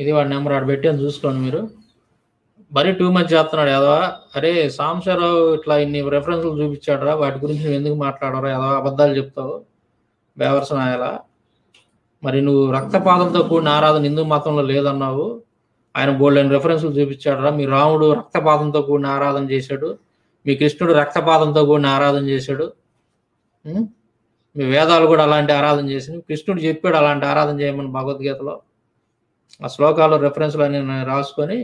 Speaker 3: ఇది వాడి నెంబర్, ఆడ పెట్టాను చూసుకోండి మీరు. మరీ టూ మచ్ చేస్తున్నాడు ఎదవా. అరే సాంబశివరావు ఇట్లా ఇన్ని రెఫరెన్స్లు చూపించాడురా, వాటి గురించి నువ్వు ఎందుకు మాట్లాడరా ఎదవా, అబద్ధాలు చెప్తావు బేవర్సన ఆయలా. మరి నువ్వు రక్తపాతంతో కూడిన ఆరాధన హిందూ మతంలో లేదన్నావు, ఆయన బోల్డెన్ రెఫరెన్స్లు చూపించాడురా. మీ రాముడు రక్తపాతంతో కూడిన ఆరాధన చేశాడు, మీ కృష్ణుడు రక్తపాతంతో కూడిన ఆరాధన చేశాడు, మీ వేదాలు కూడా అలాంటి ఆరాధన చేసింది. కృష్ణుడు చెప్పాడు అలాంటి ఆరాధన చేయమని భగవద్గీతలో. ఆ శ్లోకాలు రెఫరెన్స్లు అని రాసుకొని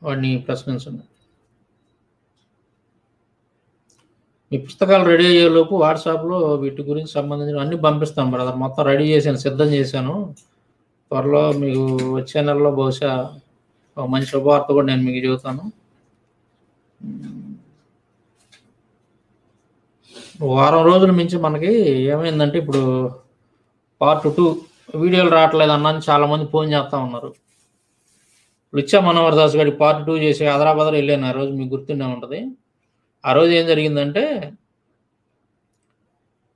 Speaker 3: వాడిని ప్రశ్నించండి. మీ పుస్తకాలు రెడీ అయ్యేలోపు వాట్సాప్లో వీటి గురించి సంబంధించిన అన్ని పంపిస్తాను బ్రదర్. మొత్తం రెడీ చేశాను, సిద్ధం చేశాను. త్వరలో మీకు వచ్చే నెలలో బహుశా ఒక మంచి శుభవార్త కూడా నేను మీకు చెబుతాను. వారం రోజుల మించి మనకి ఏమైందంటే ఇప్పుడు పార్ట్ 2 వీడియోలు రావట్లేదు అన్నాను చాలామంది ఫోన్ చేస్తూ ఉన్నారు. లుచ్చా మనోహర్ దాస్ గారికి పార్ట్ 2 చేసి హైదరాబాద్లో వెళ్ళాను ఆ రోజు, మీకు గుర్తుండే ఉంటుంది. ఆ రోజు ఏం జరిగిందంటే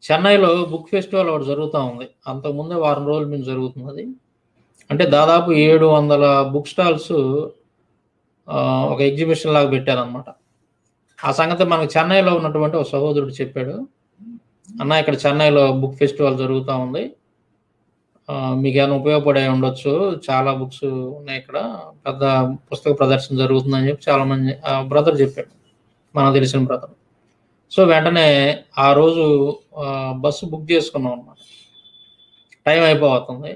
Speaker 3: చెన్నైలో బుక్ ఫెస్టివల్ ఒకటి జరుగుతూ ఉంది. అంతకుముందే వారం రోజుల నుంచి జరుగుతుంది. అంటే దాదాపు 700 బుక్ స్టాల్స్ ఒక ఎగ్జిబిషన్ లాగా పెట్టారనమాట. ఆ సంగతి మనకు చెన్నైలో ఉన్నటువంటి ఒక సహోదరుడు చెప్పాడు, అన్న ఇక్కడ చెన్నైలో బుక్ ఫెస్టివల్ జరుగుతూ ఉంది, మీకు ఏమైనా ఉపయోగపడే ఉండొచ్చు, చాలా బుక్స్ ఉన్నాయి ఇక్కడ, పెద్ద పుస్తక ప్రదర్శన జరుగుతుందని చెప్పి చాలామంది బ్రదర్ చెప్పాడు. మనకు తెలిసిన బ్రదర్. సో వెంటనే ఆ రోజు బస్సు బుక్ చేసుకున్నాం అన్నమాట. టైం అయిపోతుంది.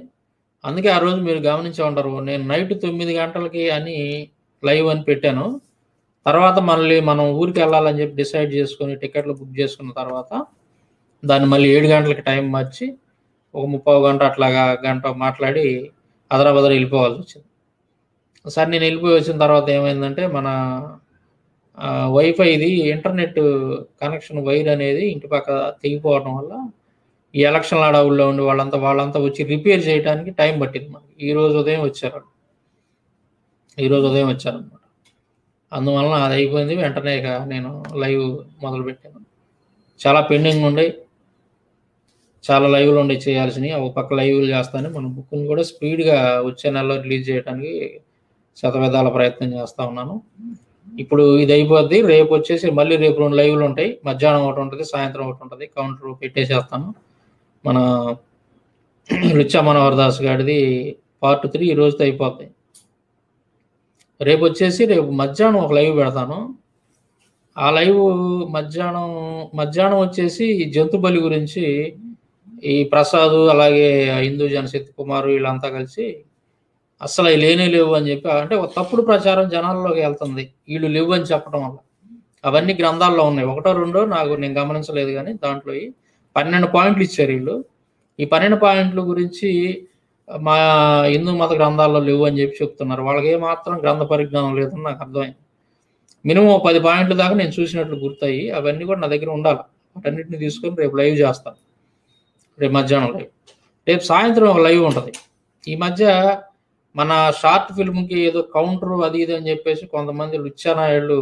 Speaker 3: అందుకే ఆ రోజు మీరు గమనించే ఉంటారు, నేను నైట్ 9 గంటలకి అని లైవ్ అని పెట్టాను. తర్వాత మళ్ళీ మనం ఊరికి వెళ్ళాలని చెప్పి డిసైడ్ చేసుకొని టికెట్లు బుక్ చేసుకున్న తర్వాత దాన్ని మళ్ళీ 7 గంటలకి టైం మార్చి ఒక 30 గంట అట్లాగా గంట మాట్లాడి అదరాబదర వెళ్ళిపోవాల్సి వచ్చింది. సార్ నేను వెళ్ళిపోయి వచ్చిన తర్వాత ఏమైందంటే మన వైఫైది ఇంటర్నెట్ కనెక్షన్ వైర్ అనేది ఇంటి పక్క తెగిపోవడం వల్ల ఈ ఎలక్షన్ల అడవుల్లో ఉండి వాళ్ళంతా వచ్చి రిపేర్ చేయడానికి టైం పట్టింది మనకి. ఈ రోజు ఉదయం వచ్చారనమాట. అందువలన అది అయిపోయింది. వెంటనే ఇక నేను లైవ్ మొదలుపెట్టాను. చాలా పెండింగ్ ఉండే, చాలా లైవ్లు ఉండే చేయాల్సినవి. ఒక పక్క లైవ్లు చేస్తాను, మన బుక్ని కూడా స్పీడ్గా వచ్చే నెలలో రిలీజ్ చేయడానికి శతవిధాల ప్రయత్నం చేస్తూ ఉన్నాను. ఇప్పుడు ఇది అయిపోద్ది. రేపు వచ్చేసి మళ్ళీ రేపు 2 లైవ్లు ఉంటాయి. మధ్యాహ్నం ఒకటి ఉంటుంది, సాయంత్రం ఒకటి ఉంటుంది. కౌంటర్ పెట్టేసేస్తాను. మన లుచ్చా మనోహర్ దాస్ గారిది పార్ట్ 3 ఈ రోజుతో అయిపోద్ది. రేపు మధ్యాహ్నం ఒక లైవ్ పెడతాను. ఆ లైవ్ మధ్యాహ్నం వచ్చేసి జంతు బలి గురించి ఈ ప్రసాద్ అలాగే హిందూ జనశక్తి కుమార్ వీళ్ళంతా కలిసి అసలు అవి లేనే లేవు అని చెప్పి, అంటే ఒక తప్పుడు ప్రచారం జనాల్లోకి వెళ్తుంది వీళ్ళు లేవు అని చెప్పడం వల్ల. అవన్నీ గ్రంథాల్లో ఉన్నాయి. 1, 2 నేను గమనించలేదు, కానీ దాంట్లో 12 పాయింట్లు ఇచ్చారు వీళ్ళు. ఈ 12 పాయింట్ల గురించి మా హిందూ మత గ్రంథాల్లో లేవు అని చెప్పి చెప్తున్నారు. వాళ్ళకి ఏమాత్రం గ్రంథ పరిజ్ఞానం లేదని నాకు అర్థమైంది. మినిమం 10 పాయింట్ల దాకా నేను చూసినట్లు గుర్తాయి. అవన్నీ కూడా నా దగ్గర ఉండాలి. వాటన్నిటిని తీసుకొని రేపు లైవ్ చేస్తాను. రేపు మధ్యాహ్నం లైవ్, రేపు సాయంత్రం ఒక లైవ్ ఉంటుంది. ఈ మధ్య మన షార్ట్ ఫిల్మ్కి ఏదో కౌంటర్ అది ఇది అని చెప్పేసి కొంతమంది లుచ్చానాయుళ్ళు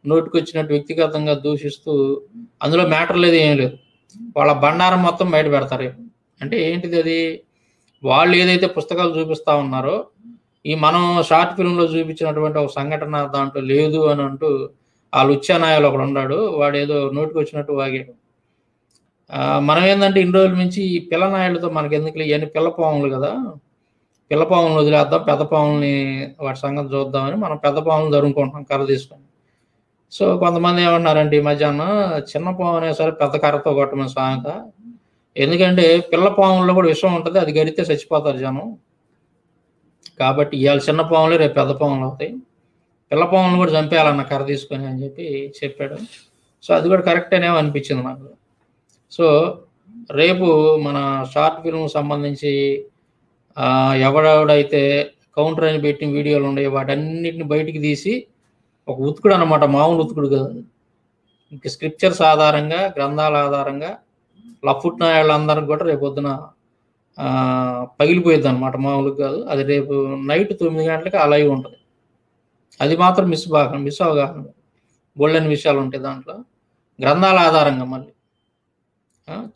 Speaker 3: నోటికొచ్చినట్టు వ్యక్తిగతంగా దూషిస్తూ, అందులో మ్యాటర్ లేదు, ఏం లేదు, వాళ్ళ బండారం మొత్తం బయట పెడతారు. అంటే ఏంటిది అది? వాళ్ళు ఏదైతే పుస్తకాలు చూపిస్తా ఉన్నారో ఈ మనం షార్ట్ ఫిల్మ్లో చూపించినటువంటి ఒక సంఘటన దాంట్లో లేదు అని అంటూ ఆ లుచ్చానాయాలు ఒకడు ఉన్నాడు. వాడు ఏదో నోటికి వచ్చినట్టు వాగాడు. మనం ఏంటంటే ఇన్ని రోజుల నుంచి ఈ పిల్లనాయాలతో మనకి ఎందుకు ఇవన్నీ పిల్లపాములు కదా, పిల్లపాములను వదిలేద్దాం, పెద్ద పాములని వాటి సంగతి చూద్దామని మనం పెద్ద పాములను జరుపుకుంటున్నాం కర్ర తీసుకొని. సో కొంతమంది ఏమన్నారంటే ఈ మధ్యాహ్నం చిన్న పాము అనే సరే పెద్ద కర్రతో కొట్టమని సామెత. ఎందుకంటే పిల్ల పాముల్లో కూడా విషం ఉంటుంది, అది గడితే చచ్చిపోతారు జనం. కాబట్టి ఇవాళ చిన్న పాములే రేపు పెద్ద పాములు అవుతాయి. పిల్ల పాములను కూడా చంపేయాలన్న కర్ర తీసుకొని అని చెప్పి చెప్పాడు. సో అది కూడా కరెక్టేనేమో అనిపించింది నాకు. సో రేపు మన షార్ట్ ఫిల్మ్ సంబంధించి ఎవడెవడైతే కౌంటర్ అని పెట్టిన వీడియోలు ఉన్నాయి వాటన్నిటిని బయటికి తీసి ఒక ఉతుకుడు అనమాట, మామూలు ఉతుకుడు కాదు. ఇంక స్క్రిప్చర్స్ ఆధారంగా, గ్రంథాల ఆధారంగా లఫుట్ నాయాళ్ళందరికి కూడా రేపు పొద్దున పగిలిపోయింది అనమాట, మామూలుగా కాదు. అది రేపు నైట్ 9 గంటలకి ఆ లైవ్ ఉంటుంది. అది మాత్రం మిస్ అవగాహన బోల్డెన్ విషయాలు ఉంటాయి దాంట్లో. గ్రంథాల ఆధారంగా మళ్ళీ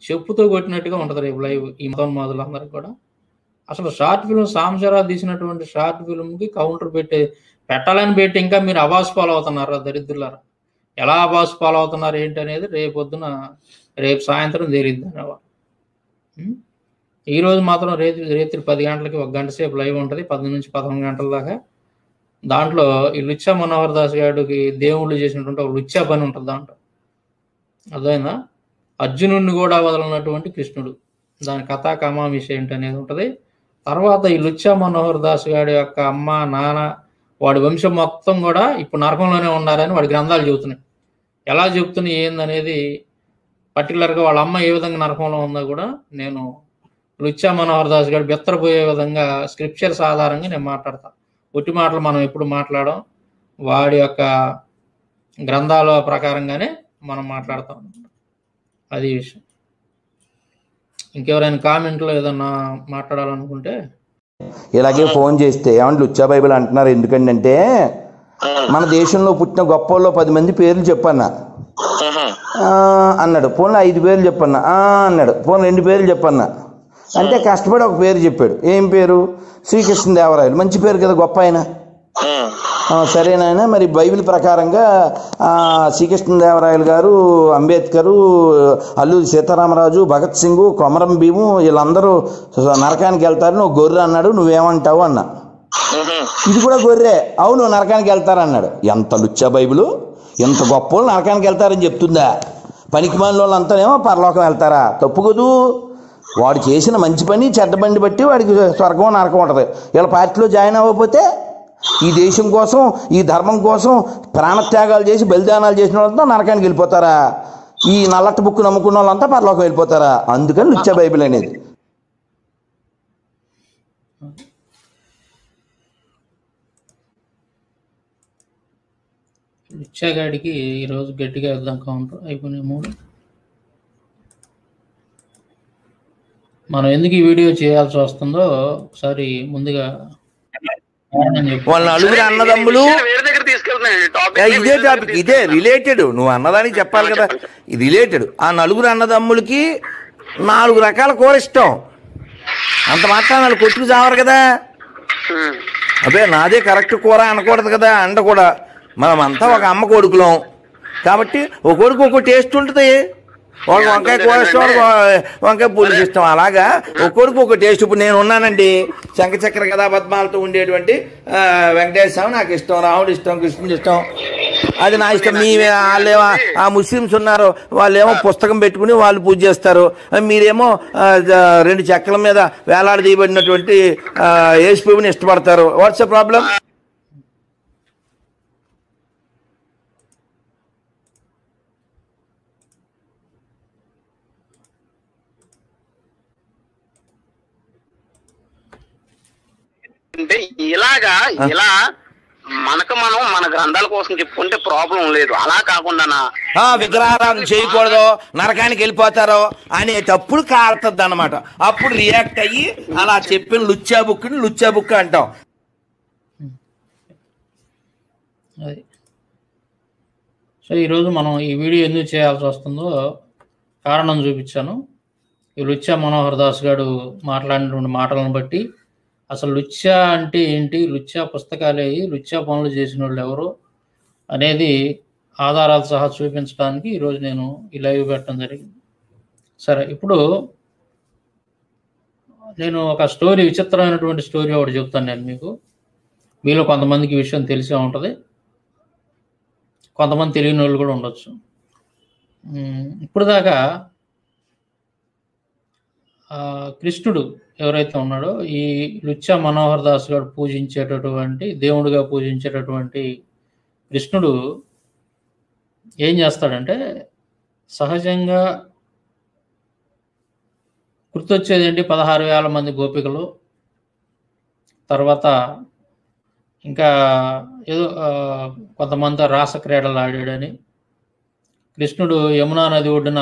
Speaker 3: చెప్పుతో కొట్టినట్టుగా ఉంటుంది రేపు లైవ్ ఈ మతోన్మాదులందరికీ కూడా. అసలు షార్ట్ ఫిల్మ్ సాంబశివరావు తీసినటువంటి షార్ట్ ఫిల్మ్కి కౌంటర్ పెట్టాలని పెట్టి ఇంకా మీరు అబాస్ పాలు అవుతున్నారు దరిద్రులారా. ఎలా అబాస్ పాలు అవుతున్నారు ఏంటి అనేది రేపు సాయంత్రం తేలిద్ది అనేవారు. ఈరోజు మాత్రం రేత్రి 10 గంటలకి 1 గంట సేపు లైవ్ ఉంటుంది, 10 నుంచి 11 గంటల దాకా. దాంట్లో ఈ లుచ్చా మనోహర్ దాస్ గారికి దేవుళ్ళు చేసినటువంటి ఒక లుచ్చా పని ఉంటుంది దాంట్లో, అర్థమైందా? అర్జునుడిని కూడా వదలనటువంటి కృష్ణుడు, దాని కథా కమామిష ఏంటి అనేది ఉంటుంది. తర్వాత ఈ లుచ్చా మనోహర్ దాస్ గారి యొక్క అమ్మ నాన్న వాడి వంశం మొత్తం కూడా ఇప్పుడు నరకంలోనే ఉన్నారని వాడి గ్రంథాలు చెబుతున్నాయి. ఎలా చెబుతున్నాయి ఏందనేది పర్టికులర్గా వాళ్ళ అమ్మ ఏ విధంగా నరకంలో ఉందో కూడా నేను లుచ్చా మనోహర్ దాస్ గారు బెత్తరపోయే విధంగా స్క్రిప్చర్స్ ఆధారంగా నేను మాట్లాడతాను. ఒట్టి మాటలు మనం ఎప్పుడు మాట్లాడడం, వాడి యొక్క గ్రంథాల ప్రకారంగానే మనం మాట్లాడతాం. అది విషయం. ఇంకెవరైనా కామెంట్లో ఏదన్నా మాట్లాడాలనుకుంటే
Speaker 4: ఇలాగే ఫోన్ చేస్తే ఏమంటే లుచ్చా బైబిల్ అంటున్నారు. ఎందుకంటే మన దేశంలో పుట్టిన గొప్పల్లో 10 మంది పేర్లు చెప్పన్నా అన్నాడు. పోనీ 5 పేర్లు చెప్పన్నా అన్నాడు. పోనీ 2 పేర్లు చెప్పన్నా అంటే కష్టపడి ఒక పేరు చెప్పాడు. ఏం పేరు? శ్రీకృష్ణదేవరాయలు. మంచి పేరు కదా, గొప్ప ఆయన. సరేనాయన, మరి బైబిల్ ప్రకారంగా శ్రీకృష్ణదేవరాయలు గారు, అంబేద్కరు, అల్లూరి సీతారామరాజు, భగత్ సింగ్, కొమరం భీము వీళ్ళందరూ నరకానికి వెళ్తారు, నువ్వు గొర్రె అన్నాడు. నువ్వేమంటావు అన్నా. ఇది కూడా గొర్రె, అవును నరకానికి వెళ్తారన్నాడు. ఎంత లుచ్చా బైబిలు! ఇంత గొప్ప వాళ్ళు నరకానికి వెళ్తారని చెప్తుందా? పనికి మాలిన వాళ్ళు అంతానేమో పరలోకం వెళ్తారా? తప్పు కదూ. వాడు చేసిన మంచి పని చెడ్డ బండి బట్టి వాడికి స్వర్గం నరకం ఉంటుంది. వీళ్ళ పార్టీలో జాయిన్ అవ్వకపోతే ఈ దేశం కోసం, ఈ ధర్మం కోసం ప్రాణత్యాగాలు చేసి బలిదానాలు చేసిన వాళ్ళంతా నరకానికి వెళ్ళిపోతారా? ఈ నల్లటి బుక్ నమ్ముకున్న వాళ్ళంతా పరలోకం వెళ్ళిపోతారా? అందుకని లుచ్చా బైబిల్ అనేది.
Speaker 3: లుచ్చాగాడికి ఈరోజు గట్టిగా వేద్దాం కౌంటర్. అయిపోయినాయి 3. మనం ఎందుకు ఈ వీడియో చేయాల్సి వస్తుందో ఒకసారి ముందుగా
Speaker 5: వాళ్ళ నలుగురు అన్నదమ్ములు ఇదే టాపిక్, ఇదే రిలేటెడ్. నువ్వు అన్నదానికి చెప్పాలి కదా, ఇది రిలేటెడ్. ఆ నలుగురు అన్నదమ్ములకి 4 రకాల కూర ఇష్టం. అంత మాత్రం వాళ్ళు కొట్టుకు చావరు కదా. అదే నాదే కరెక్ట్ కూర అనకూడదు కదా, అండ కూడా. మనమంతా ఒక అమ్మ కొడుకులం కాబట్టి ఒక కొడుకు ఒక టేస్ట్ ఉంటుంది. వాళ్ళకి వంకాయ కూర ఇష్టం, వంకాయ పులుసు ఇష్టం. అలాగా ఒక్కొక్కరికి ఒక టేస్ట్. ఇప్పుడు నేను ఉన్నానండి, శంఖచక్ర కథాపద్మాలతో ఉండేటువంటి వెంకటేశ్వర స్వామి నాకు ఇష్టం, రాముడు ఇష్టం, కృష్ణుడు ఇష్టం, అది నా ఇష్టం. వాళ్ళేమో ఆ ముస్లిమ్స్ ఉన్నారు, వాళ్ళేమో పుస్తకం పెట్టుకుని వాళ్ళు పూజ చేస్తారు. మీరేమో 2 చెక్కల మీద వేలాడదీయబడినటువంటి యేసుప్రభుని ఇష్టపడతారు. What's the problem?
Speaker 6: అంటే ఇలా మనకు మనం మన గ్రంథాల కోసం చెప్పుకుంటే ప్రాబ్లం లేదు. అలా కాకుండా
Speaker 5: విగ్రహారాధన చేయకూడదు, నరకానికి వెళ్ళిపోతారో అనేటప్పుడు కారుతుంది అన్నమాట. అప్పుడు రియాక్ట్ అయ్యి అలా చెప్పిన లుచ్చా బుక్ అంటాం.
Speaker 3: అది. సో ఈరోజు మనం ఈ వీడియో ఎందుకు చేయాల్సి వస్తుందో కారణం చూపించాను. ఈ లుచ్చా మనోహర్ దాస్ గారు మాట్లాడినటువంటి మాటలను బట్టి అసలు లుచ్చా అంటే ఏంటి, లుచ్చా పుస్తకాలు ఏవి, లుచ్చా పనులు చేసిన వాళ్ళు ఎవరు అనేది ఆధారాలు సహా చూపించడానికి ఈరోజు నేను ఈ లైవ్ పెట్టడం జరిగింది. సరే, ఇప్పుడు నేను ఒక స్టోరీ, విచిత్రమైనటువంటి స్టోరీ ఒకటి చెప్తాను నేను మీకు. మీలో కొంతమందికి ఈ విషయం తెలిసే ఉంటుంది, కొంతమంది తెలియని వాళ్ళు కూడా ఉండొచ్చు. ఇప్పుడు దాకా కృష్ణుడు ఎవరైతే ఉన్నాడో, ఈ లుచ్చా మనోహర్ దాస్ గారు పూజించేటటువంటి దేవుడిగా పూజించేటటువంటి కృష్ణుడు ఏం చేస్తాడంటే, సహజంగా గుర్తొచ్చేది ఏంటి, 16,000 మంది గోపికలు, తర్వాత ఇంకా ఏదో కొంతమంది రాసక్రీడలు ఆడాడని, కృష్ణుడు యమునా నది ఒడ్డున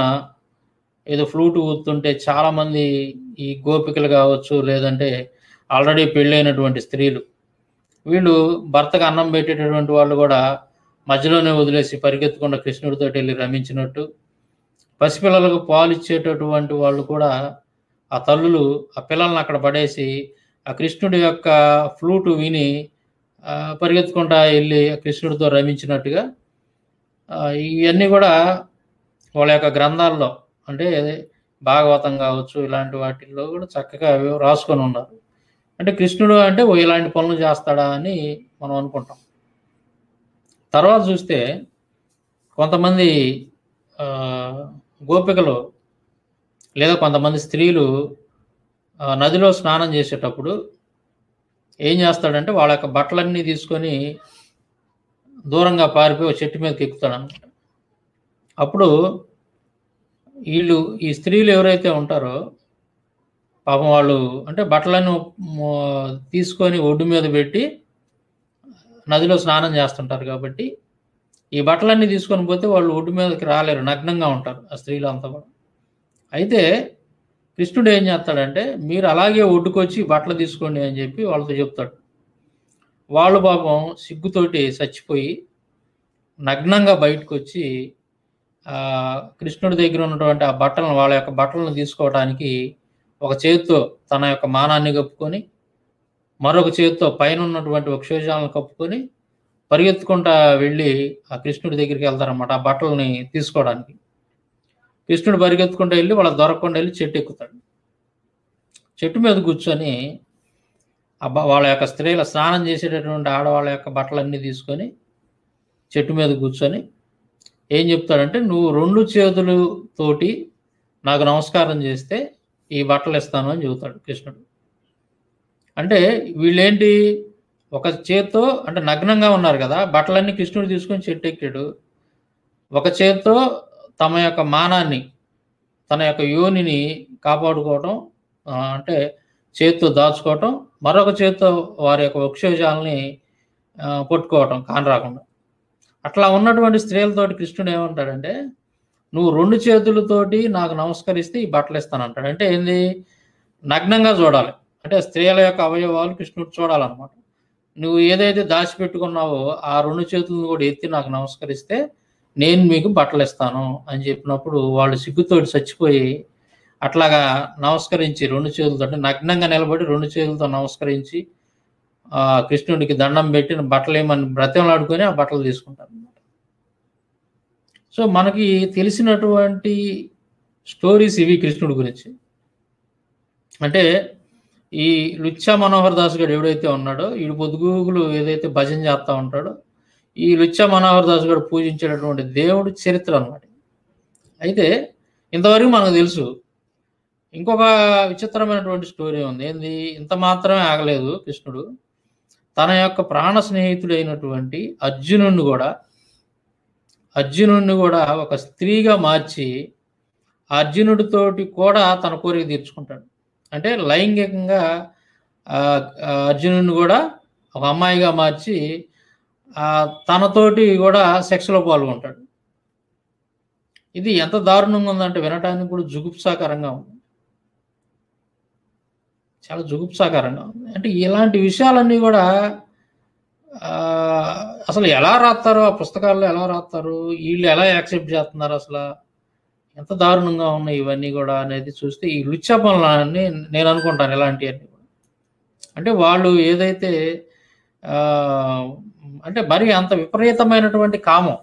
Speaker 3: ఏదో ఫ్లూట్ ఊతుంటే చాలామంది ఈ గోపికలు కావచ్చు, లేదంటే ఆల్రెడీ పెళ్ళైనటువంటి స్త్రీలు, వీళ్ళు భర్తకు అన్నం పెట్టేటటువంటి వాళ్ళు కూడా మధ్యలోనే వదిలేసి పరిగెత్తకుండా కృష్ణుడితో వెళ్ళి రమించినట్టు, పసిపిల్లలకు పాలు ఇచ్చేటటువంటి వాళ్ళు కూడా ఆ తల్లులు ఆ పిల్లల్ని అక్కడ పడేసి ఆ కృష్ణుడి యొక్క ఫ్లూటు విని పరిగెత్తుకుంటా వెళ్ళి కృష్ణుడితో రమించినట్టుగా ఇవన్నీ కూడా వాళ్ళ యొక్క గ్రంథాల్లో, అంటే భాగవతం కావచ్చు, ఇలాంటి వాటిల్లో కూడా చక్కగా రాసుకొని ఉన్నారు. అంటే కృష్ణుడు అంటే ఇలాంటి పనులు చేస్తాడా అని మనం అనుకుంటాం. తర్వాత చూస్తే కొంతమంది గోపికలు లేదా కొంతమంది స్త్రీలు నదిలో స్నానం చేసేటప్పుడు ఏం చేస్తాడంటే, వాళ్ళ యొక్క బట్టలన్నీ తీసుకొని దూరంగా పారిపోయి చెట్టు మీదకి ఎక్కుతాడు అనమాట. అప్పుడు వీళ్ళు, ఈ స్త్రీలు ఎవరైతే ఉంటారో పాపం, వాళ్ళు అంటే బట్టలను తీసుకొని ఒడ్డు మీద పెట్టి నదిలో స్నానం చేస్తుంటారు కాబట్టి ఈ బట్టలన్నీ తీసుకొని పోతే వాళ్ళు ఒడ్డు మీదకి రాలేరు, నగ్నంగా ఉంటారు ఆ స్త్రీలు అంతా కూడా. అయితే కృష్ణుడు ఏం చేస్తాడంటే, మీరు అలాగే ఒడ్డుకొచ్చి బట్టలు తీసుకోండి అని చెప్పి వాళ్ళతో చెప్తాడు. వాళ్ళు పాపం సిగ్గుతోటి చచ్చిపోయి నగ్నంగా బయటకు వచ్చి కృష్ణుడి దగ్గర ఉన్నటువంటి ఆ బట్టలను, వాళ్ళ యొక్క బట్టలను తీసుకోవడానికి ఒక చేతితో తన యొక్క మానాన్ని కప్పుకొని, మరొక చేతితో పైన ఉన్నటువంటి వక్షోజాలను కప్పుకొని పరిగెత్తుకుంటా వెళ్ళి ఆ కృష్ణుడి దగ్గరికి వెళ్తారన్నమాట ఆ బట్టలని తీసుకోవడానికి. కృష్ణుడు పరిగెత్తుకుంటూ వెళ్ళి వాళ్ళకి దొరకకుండా వెళ్ళి చెట్టు ఎక్కుతాడు. చెట్టు మీద కూర్చొని వాళ్ళ యొక్క స్త్రీల స్నానం చేసేటటువంటి ఆడవాళ్ళ యొక్క బట్టలన్నీ తీసుకొని చెట్టు మీద కూర్చొని ఏం చెప్తాడంటే, నువ్వు 2 చేతులతోటి నాకు నమస్కారం చేస్తే ఈ బట్టలు ఇస్తాను అని చెబుతాడు కృష్ణుడు. అంటే వీళ్ళేంటి, ఒక చేత్తో అంటే నగ్నంగా ఉన్నారు కదా, బట్టలన్నీ కృష్ణుడు తీసుకొని చెట్టు ఎక్కాడు. ఒక చేత్తో తమ యొక్క మానాన్ని, తన యొక్క యోనిని కాపాడుకోవటం, అంటే చేత్తో దాచుకోవటం, మరొక చేత్తో వారి యొక్క వక్షోజాలని పట్టుకోవటం కానరాకుండా. అట్లా ఉన్నటువంటి స్త్రీలతోటి కృష్ణుడు ఏమంటాడంటే, నువ్వు 2 చేతులతోటి నాకు నమస్కరిస్తే ఈ బట్టలు ఇస్తానంటాడు. అంటే ఏంది, నగ్నంగా చూడాలి. అంటే స్త్రీల యొక్క అవయవాలు కృష్ణుడు చూడాలన్నమాట. నువ్వు ఏదైతే దాచిపెట్టుకున్నావో ఆ 2 చేతులను కూడా ఎత్తి నాకు నమస్కరిస్తే నేను మీకు బట్టలు ఇస్తాను అని చెప్పినప్పుడు వాళ్ళు సిగ్గుతోటి చచ్చిపోయి అట్లాగా నమస్కరించి 2 చేతులతో నగ్నంగా నిలబడి 2 చేతులతో నమస్కరించి కృష్ణుడికి దండం పెట్టి బట్టలు ఏమని బ్రతిమలాడుకొని ఆ బట్టలు తీసుకుంటారు అన్నమాట. సో మనకి తెలిసినటువంటి స్టోరీస్ ఇవి కృష్ణుడి గురించి. అంటే ఈ లుచ్చా మనోహర్ దాస్ గారు ఎవడైతే ఉన్నాడో, వీడు పొద్దుగూగులు ఏదైతే భజన చేస్తూ ఉంటాడో, ఈ లుచ్చా మనోహర్ దాస్ గారు పూజించేటటువంటి దేవుడి చరిత్ర అన్నమాట. అయితే ఇంతవరకు మనకు తెలుసు. ఇంకొక విచిత్రమైనటువంటి స్టోరీ ఉంది. ఏంది, ఇంత మాత్రమే ఆగలేదు కృష్ణుడు. తన యొక్క ప్రాణ స్నేహితుడైనటువంటి అర్జునుడిని కూడా ఒక స్త్రీగా మార్చి అర్జునుడితోటి కూడా తన కోరిక తీర్చుకుంటాడు. అంటే లైంగికంగా అర్జునుడిని కూడా ఒక అమ్మాయిగా మార్చి తనతోటి కూడా సెక్స్లో పాల్గొంటాడు. ఇది ఎంత దారుణంగా ఉందంటే వినటానికి కూడా జుగుప్సాకరంగా ఉంది, చాలా జుగుప్సాకరంగా ఉంది. అంటే ఇలాంటి విషయాలన్నీ కూడా అసలు ఎలా రాస్తారు, ఆ పుస్తకాల్లో ఎలా రాస్తారు, వీళ్ళు ఎలా యాక్సెప్ట్ చేస్తున్నారు, అసలు ఎంత దారుణంగా ఉన్నాయి ఇవన్నీ కూడా అనేది చూస్తే ఈ లుచ్చా పనులని నేను అనుకుంటాను. ఇలాంటివన్నీ కూడా అంటే వాళ్ళు ఏదైతే అంటే మరి అంత విపరీతమైనటువంటి కామం.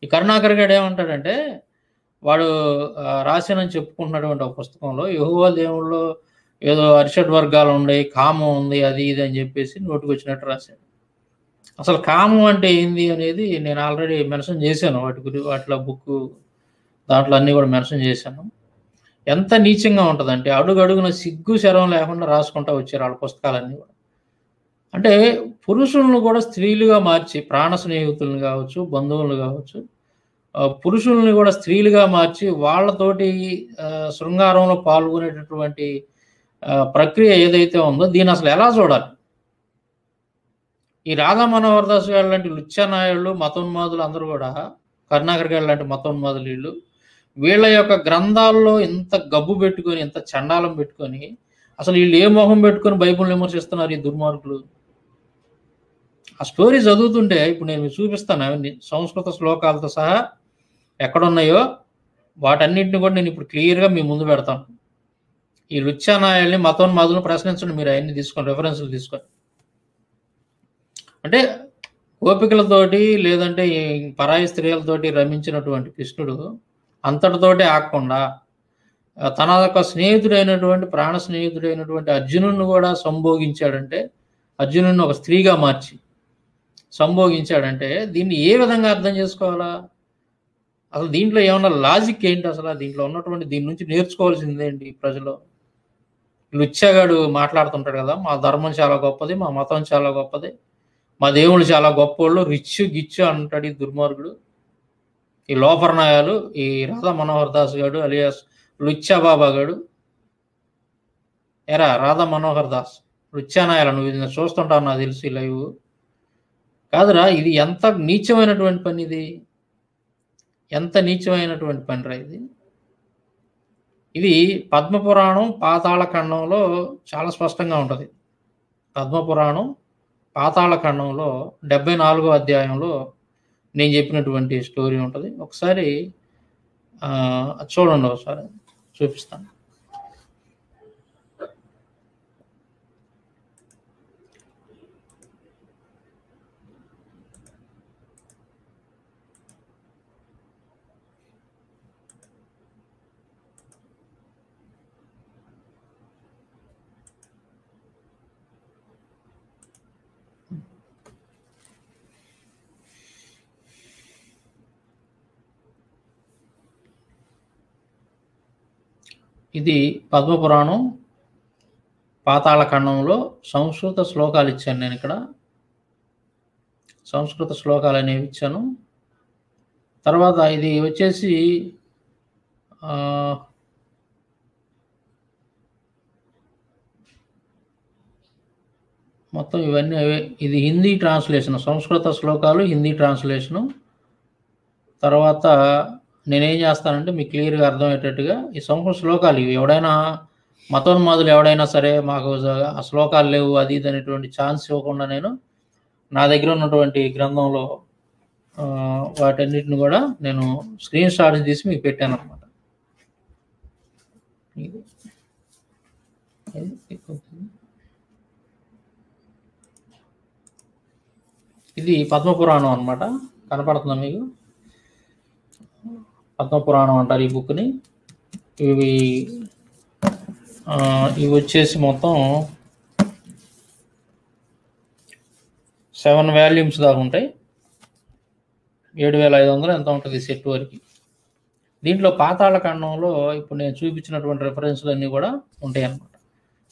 Speaker 3: ఈ కరుణాకర్ గారు ఏమంటాడంటే, వాడు రాశానని చెప్పుకుంటున్నటువంటి ఒక పుస్తకంలో యెహోవా దేవుళ్ళు ఏదో అరిషడ్ వర్గాలు ఉన్నాయి, కామం ఉంది, అది ఇది అని చెప్పేసి నోటికి వచ్చినట్టు రాశాడు. అసలు కామం అంటే ఏంది అనేది నేను ఆల్రెడీ మెన్షన్ చేశాను, వాటిలో బుక్ దాంట్లో అన్నీ కూడా మెన్షన్ చేశాను. ఎంత నీచంగా ఉంటుందంటే అడుగడుగున సిగ్గు శరం లేకుండా రాసుకుంటూ వచ్చారు వాళ్ళ పుస్తకాలన్నీ కూడా. అంటే పురుషులను కూడా స్త్రీలుగా మార్చి, ప్రాణ స్నేహితులను కావచ్చు, బంధువులను కావచ్చు, పురుషుల్ని కూడా స్త్రీలుగా మార్చి వాళ్ళతోటి శృంగారంలో పాల్గొనేటటువంటి ప్రక్రియ ఏదైతే ఉందో దీన్ని అసలు ఎలా చూడాలి? ఈ రాధా మనోహర్ దాస్ గారు లాంటి లుచ్చనాయుళ్ళు, మతోన్మాదులు అందరూ కూడా, కరుణాకర్ గారు లాంటి మతోన్మాదులు వీళ్ళ యొక్క గ్రంథాల్లో ఇంత గబ్బు పెట్టుకొని, ఇంత చండాలం పెట్టుకొని, అసలు వీళ్ళు ఏ మొహం పెట్టుకొని బైబిల్ని విమర్శిస్తున్నారు ఈ దుర్మార్గులు? ఆ స్టోరీ చదువుతుంటే ఇప్పుడు నేను చూపిస్తాను అవన్నీ సంస్కృత శ్లోకాలతో సహా ఎక్కడున్నాయో వాటన్నింటిని కూడా నేను ఇప్పుడు క్లియర్గా మీ ముందు పెడతాను. ఈ లుచ్చానాయాల్ని మతోన్మాదులను ప్రశ్నించండి, మీరు అవన్నీ తీసుకొని రెఫరెన్స్లు తీసుకొని. అంటే గోపికలతోటి లేదంటే పరాయి స్త్రీలతోటి రమించినటువంటి కృష్ణుడు అంతటితోటి ఆగకుండా తన యొక్క స్నేహితుడైనటువంటి ప్రాణ స్నేహితుడైనటువంటి అర్జునుడిని కూడా సంభోగించాడంటే, అర్జునుడిని ఒక స్త్రీగా మార్చి సంభోగించాడంటే దీన్ని ఏ విధంగా అర్థం చేసుకోవాలా? అసలు దీంట్లో ఏమన్నా లాజిక్ ఏంటి? అసలు దీంట్లో ఉన్నటువంటి దీని నుంచి నేర్చుకోవాల్సిందేంటి ప్రజలు? లుచ్చగాడు మాట్లాడుతుంటాడు కదా, మా ధర్మం చాలా గొప్పది, మా మతం చాలా గొప్పది, మా దేవుళ్ళు చాలా గొప్పోళ్ళు, రిచ్చు గిచ్చు అంటాడు ఈ దుర్మార్గుడు. ఈ లోపర్నాయాలు, ఈ రాధా మనోహర్ దాస్ గాడు అలియాస్ లుచ్చా బాబా గాడు. ఎరా రాధా మనోహర్ దాస్, లుచ్చానాయాల, నువ్వు ఇది చూస్తుంటావు నాకు తెలిసి లైవ్ కాదురా. ఇది ఎంత నీచమైనటువంటి పని, ఇది ఎంత నీచమైనటువంటి పని రా ఇది. ఇది పద్మపురాణం పాతాళఖండంలో చాలా స్పష్టంగా ఉంటుంది. పద్మపురాణం పాతాళఖండంలో 74వ అధ్యాయంలో నేను చెప్పినటువంటి స్టోరీ ఉంటుంది. ఒకసారి చూడండి, ఒకసారి చూపిస్తాను. ఇది పద్మపురాణం పాతాళ ఖండంలో సంస్కృత శ్లోకాలు ఇచ్చాను. నేను ఇక్కడ సంస్కృత శ్లోకాలు అనేవి ఇచ్చాను. తర్వాత ఇది వచ్చేసి మొత్తం ఇవన్నీ అవే. ఇది హిందీ ట్రాన్స్లేషన్, సంస్కృత శ్లోకాలు హిందీ ట్రాన్స్లేషను. తర్వాత నేనేం చేస్తానంటే మీకు క్లియర్గా అర్థమయ్యేటట్టుగా ఈ సంస్కృత శ్లోకాలు ఇవి ఎవడైనా మతోన్మాదులు ఎవడైనా సరే మాకు ఆ శ్లోకాలు లేవు అది ఇది అనేటువంటి ఛాన్స్ ఇవ్వకుండా నేను నా దగ్గర ఉన్నటువంటి గ్రంథంలో వాటన్నిటిని కూడా నేను స్క్రీన్ షాట్స్ తీసి మీకు పెట్టాను అనమాట. ఇది పద్మపురాణం అనమాట. కనపడుతుందా మీకు? పద్మపురాణం అంటారు ఈ బుక్ని. ఇవి వచ్చేసి మొత్తం 7 వాల్యూమ్స్ దాకా ఉంటాయి. 7,500 ఎంత ఉంటుంది సెట్ వరకు. దీంట్లో పాతాళ ఖండంలో ఇప్పుడు నేను చూపించినటువంటి రెఫరెన్స్లు అన్నీ కూడా ఉంటాయి అన్నమాట.